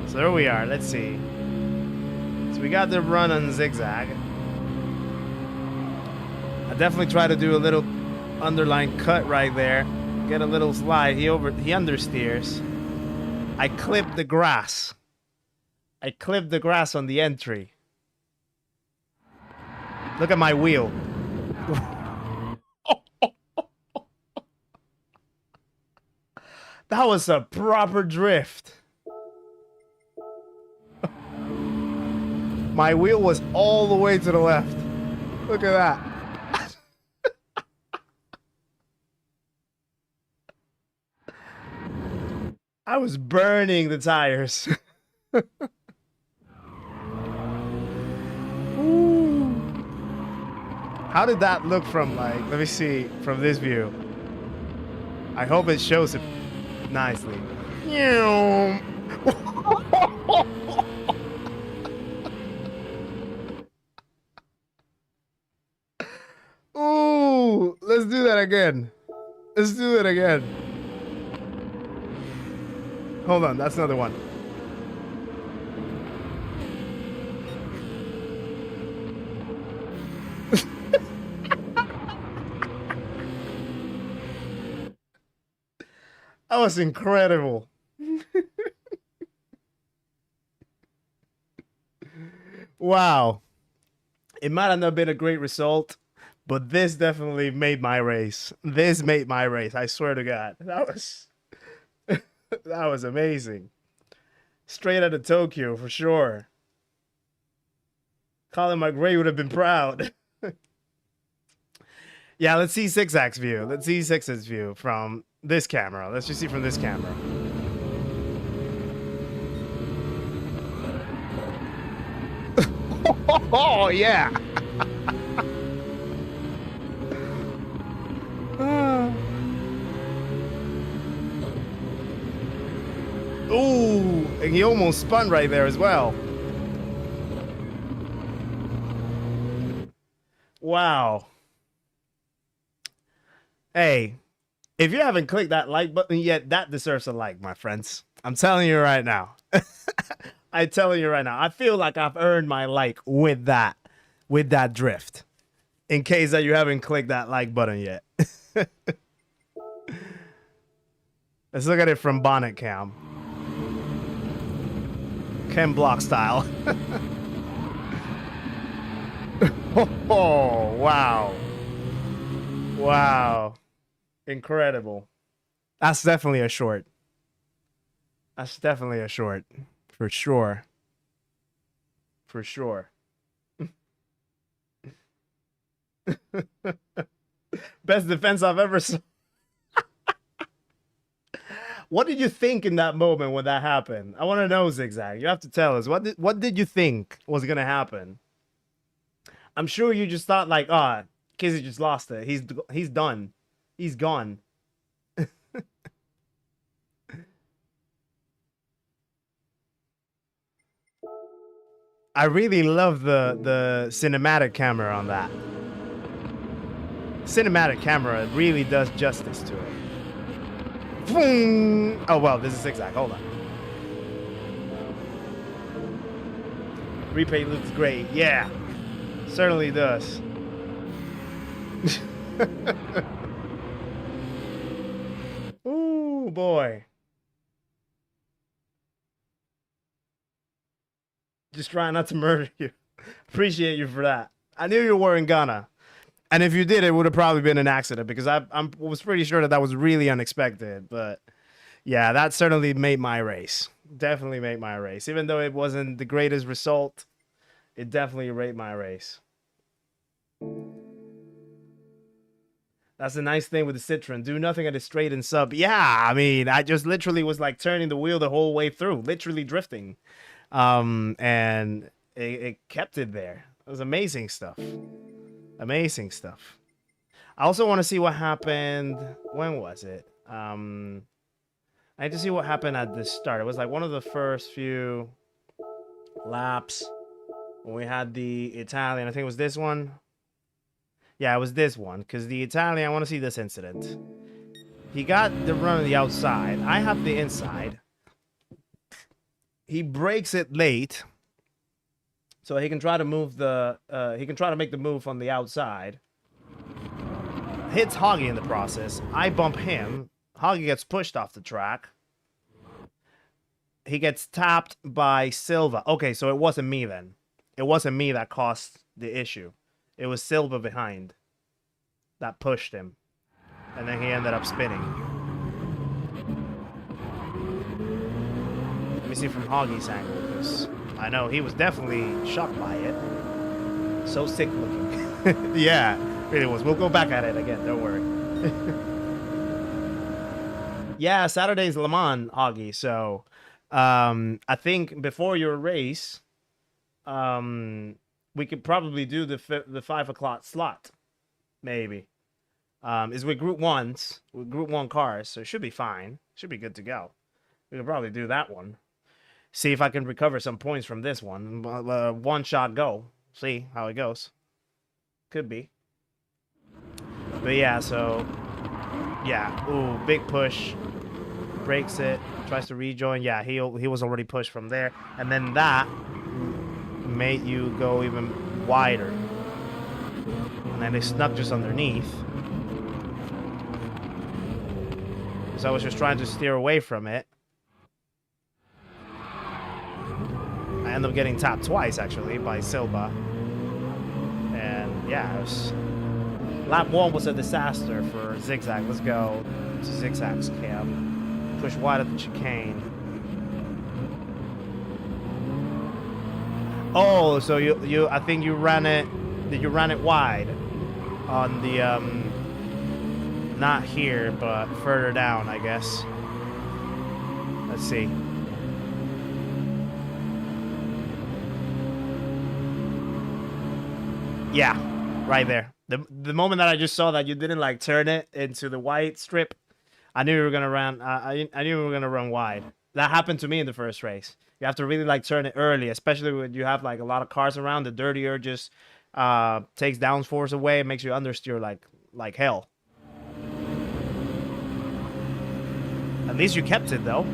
So there we are. Let's see. So we got the run on Zigzag. I definitely try to do a little underline cut right there. Get a little slide. He understeers. I clipped the grass. I clipped the grass on the entry. Look at my wheel. That was a proper drift. My wheel was all the way to the left. Look at that. I was burning the tires. Ooh. How did that look from, like, let me see, from this view? I hope it shows it nicely. Ooh, let's do that again. Let's do it again. Hold on, that's another one. That was incredible. Wow. It might have not been a great result, but this definitely made my race. This made my race. I swear to God. That was that was amazing. Straight out of Tokyo for sure. Colin McRae would have been proud. Yeah, let's see Zigzag's view. Let's see Zigzag's view from this camera. Let's just see from this camera. Oh, yeah. Ooh, and he almost spun right there as well. Wow. Hey, if you haven't clicked that like button yet, that deserves a like, my friends. I'm telling you right now. I'm telling you right now. I feel like I've earned my like with that drift. In case that you haven't clicked that like button yet. Let's look at it from bonnet cam. Chem block style. Oh, wow. Wow. Incredible. That's definitely a short. That's definitely a short. For sure. For sure. Best defense I've ever seen. What did you think in that moment when that happened? I want to know, Zigzag. You have to tell us. What did you think was gonna happen? I'm sure you just thought like, ah, Kizzy just lost it. He's done. He's gone. I really love the cinematic camera on that. Cinematic camera really does justice to it. Boom! Oh well, this is Zigzag. Hold on. Replay looks great. Yeah, certainly does. Ooh boy. Just trying not to murder you. Appreciate you for that. I knew you weren't gonna. And if you did, it would have probably been an accident because I was pretty sure that was really unexpected. But yeah, that certainly made my race. Definitely made my race. Even though it wasn't the greatest result, it definitely made my race. That's the nice thing with the Citroen. Do nothing at a straight and sub. Yeah, I mean, I just literally was like turning the wheel the whole way through. Literally drifting. And it kept it there. It was amazing stuff. Amazing stuff. I also want to see what happened. When was it? I had to see what happened at the start. It was like one of the first few laps when we had the Italian. I think it was this one. Yeah, it was this one. Because the Italian, I want to see this incident. He got the run on the outside. I have the inside. He breaks it late. So he can try to move the, he can try to make the move on the outside. Hits Hoggy in the process. I bump him. Hoggy gets pushed off the track. He gets tapped by Silva. Okay, so it wasn't me then. It wasn't me that caused the issue. It was Silva behind that pushed him. And then he ended up spinning. Let me see from Hoggy's angle, because I know he was definitely shocked by it. So sick looking. Yeah, really was. We'll go back at it again, don't worry. Yeah, Saturday's Le Mans, Hoggy. So I think before your race, we could probably do the 5 o'clock slot. Maybe. Is with Group 1s, with Group 1 cars, so it should be fine. Should be good to go. We could probably do that one. See if I can recover some points from this one. One shot go. See how it goes. Could be. But yeah, so yeah. Ooh, big push. Breaks it. Tries to rejoin. Yeah, he was already pushed from there. And then that made you go even wider. And then they snuck just underneath. So I was just trying to steer away from it. I ended up getting tapped twice, actually, by Silva. And, yeah, it was... Lap 1 was a disaster for Zigzag. Let's go to Zigzag's cam. Push wide at the chicane. Oh, so I think you ran it... Did you run it wide? On the, not here, but further down, I guess. Let's see. Yeah, right there. The moment that I just saw that you didn't like turn it into the white strip, I knew you were gonna run. I knew you were gonna run wide. That happened to me in the first race. You have to really like turn it early, especially when you have like a lot of cars around. The dirtier just takes downforce away and makes you understeer like hell. At least you kept it though.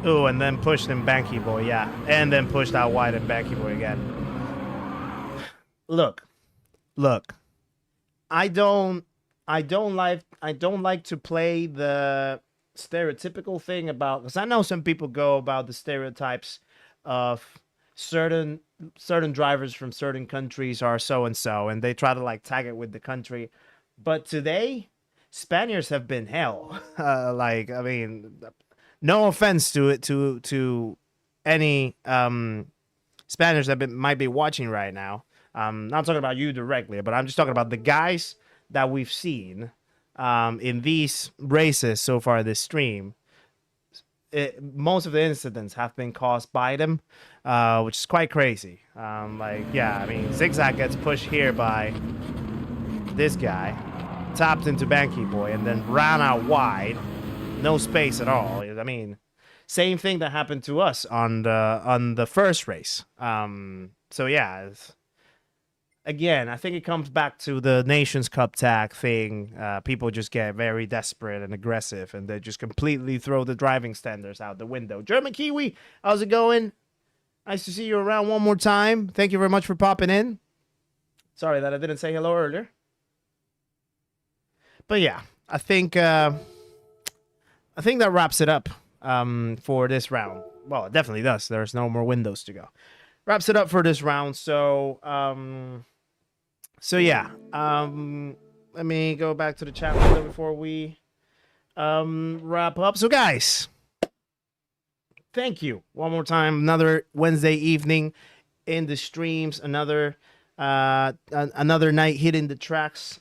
Ooh, and then pushed in Banky Boy, yeah. And then pushed out wide in Banky Boy again. Look. I don't like to play the stereotypical thing about, because I know some people go about the stereotypes of certain drivers from certain countries are so and so, and they try to like tag it with the country. But today, Spaniards have been hell. Like, I mean, no offense to any Spaniards that might be watching right now. Not talking about you directly, but I'm just talking about the guys that we've seen in these races so far this stream. Most of the incidents have been caused by them, which is quite crazy. Yeah, I mean, Zigzag gets pushed here by this guy, tapped into Banky Boy, and then ran out wide, no space at all. I mean, same thing that happened to us on the first race. So yeah, again, I think it comes back to the Nations Cup tag thing. People just get very desperate and aggressive, and they just completely throw the driving standards out the window. German Kiwi, how's it going? Nice to see you around one more time. Thank you very much for popping in. Sorry that I didn't say hello earlier. But yeah, I think that wraps it up for this round. Well, it definitely does. There's no more windows to go. Wraps it up for this round. So yeah, let me go back to the chat window before we wrap up. So guys, thank you one more time. Another Wednesday evening in the streams. Another night hitting the tracks.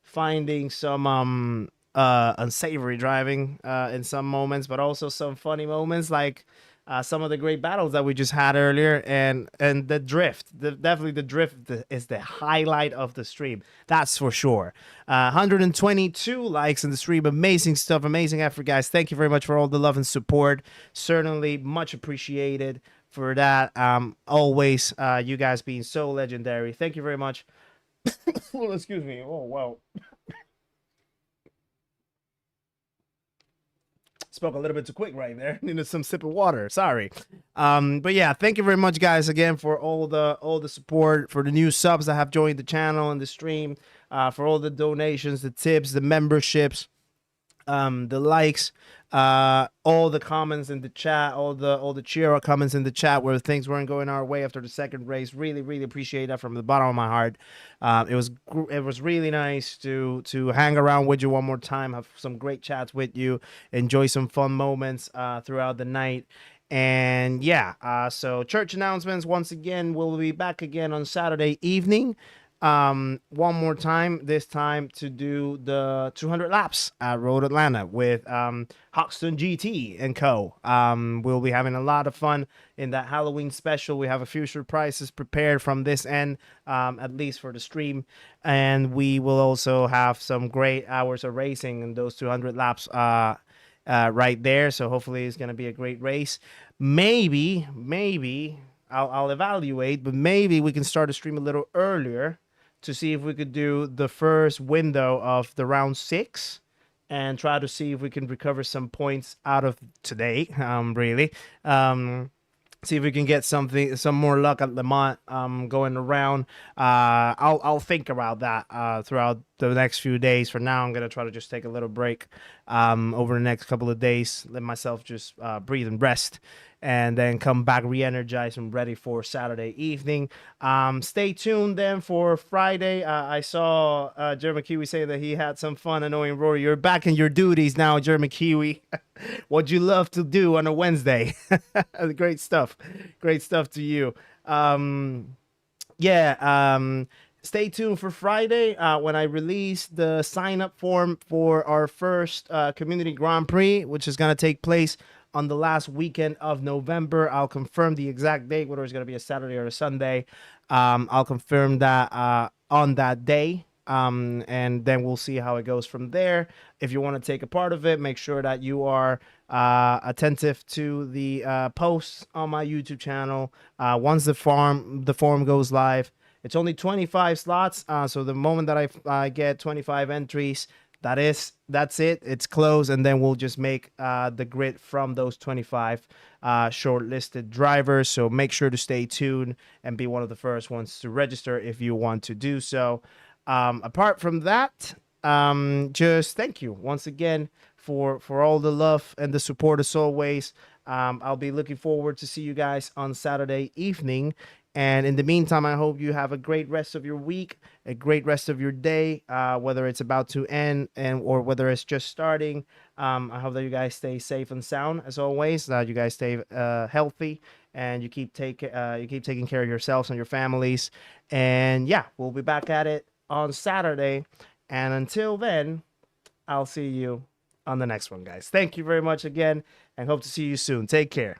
Finding some unsavory driving in some moments, but also some funny moments, like some of the great battles that we just had earlier, and the drift. Definitely the drift is the highlight of the stream. That's for sure. 122 likes in the stream. Amazing stuff. Amazing effort, guys. Thank you very much for all the love and support. Certainly much appreciated for that. Always you guys being so legendary. Thank you very much. Well, excuse me. Oh, wow. Spoke a little bit too quick right there. Needed some sip of water. Sorry. But yeah, thank you very much, guys, again, for all the support, for the new subs that have joined the channel and the stream, for all the donations, the tips, the memberships, the likes, all the comments in the chat, all the cheer up comments in the chat where things weren't going our way after the second race. Really appreciate that from the bottom of my heart. It was really nice to hang around with you one more time, have some great chats with you, enjoy some fun moments throughout the night. And yeah, so church announcements once again. We'll be back again on Saturday evening. One more time, this time to do the 200 laps at Road Atlanta with Hoxton GT and co. We'll be having a lot of fun in that Halloween special. We have a few surprises prepared from this end, at least for the stream, and we will also have some great hours of racing in those 200 laps right there. So hopefully it's going to be a great race. Maybe I'll evaluate, but maybe we can start a stream a little earlier to see if we could do the first window of the round 6 and try to see if we can recover some points out of today. See if we can get some more luck at Le Mans going around. I'll think about that throughout the next few days. For now, I'm going to try to just take a little break over the next couple of days, let myself just breathe and rest, and then come back re-energized and ready for Saturday evening. Stay tuned then for Friday. I saw German Kiwi say that he had some fun annoying Rory. You're back in your duties now, German Kiwi. What'd you love to do on a Wednesday? Great stuff. Great stuff to you. Stay tuned for Friday when I release the sign-up form for our first Community Grand Prix, which is going to take place on the last weekend of November. I'll confirm the exact date, whether it's going to be a Saturday or a Sunday. I'll confirm that on that day, and then we'll see how it goes from there. If you want to take a part of it, make sure that you are attentive to the posts on my YouTube channel. Once the form goes live, it's only 25 slots. So the moment that I get 25 entries, that's it. It's closed, and then we'll just make the grid from those 25 shortlisted drivers. So make sure to stay tuned and be one of the first ones to register if you want to do so. Apart from that, just thank you once again for all the love and the support as always. I'll be looking forward to see you guys on Saturday evening. And in the meantime, I hope you have a great rest of your week, a great rest of your day, whether it's about to end or whether it's just starting. I hope that you guys stay safe and sound as always, that you guys stay healthy and you keep taking care of yourselves and your families. And yeah, we'll be back at it on Saturday. And until then, I'll see you on the next one, guys. Thank you very much again, and hope to see you soon. Take care.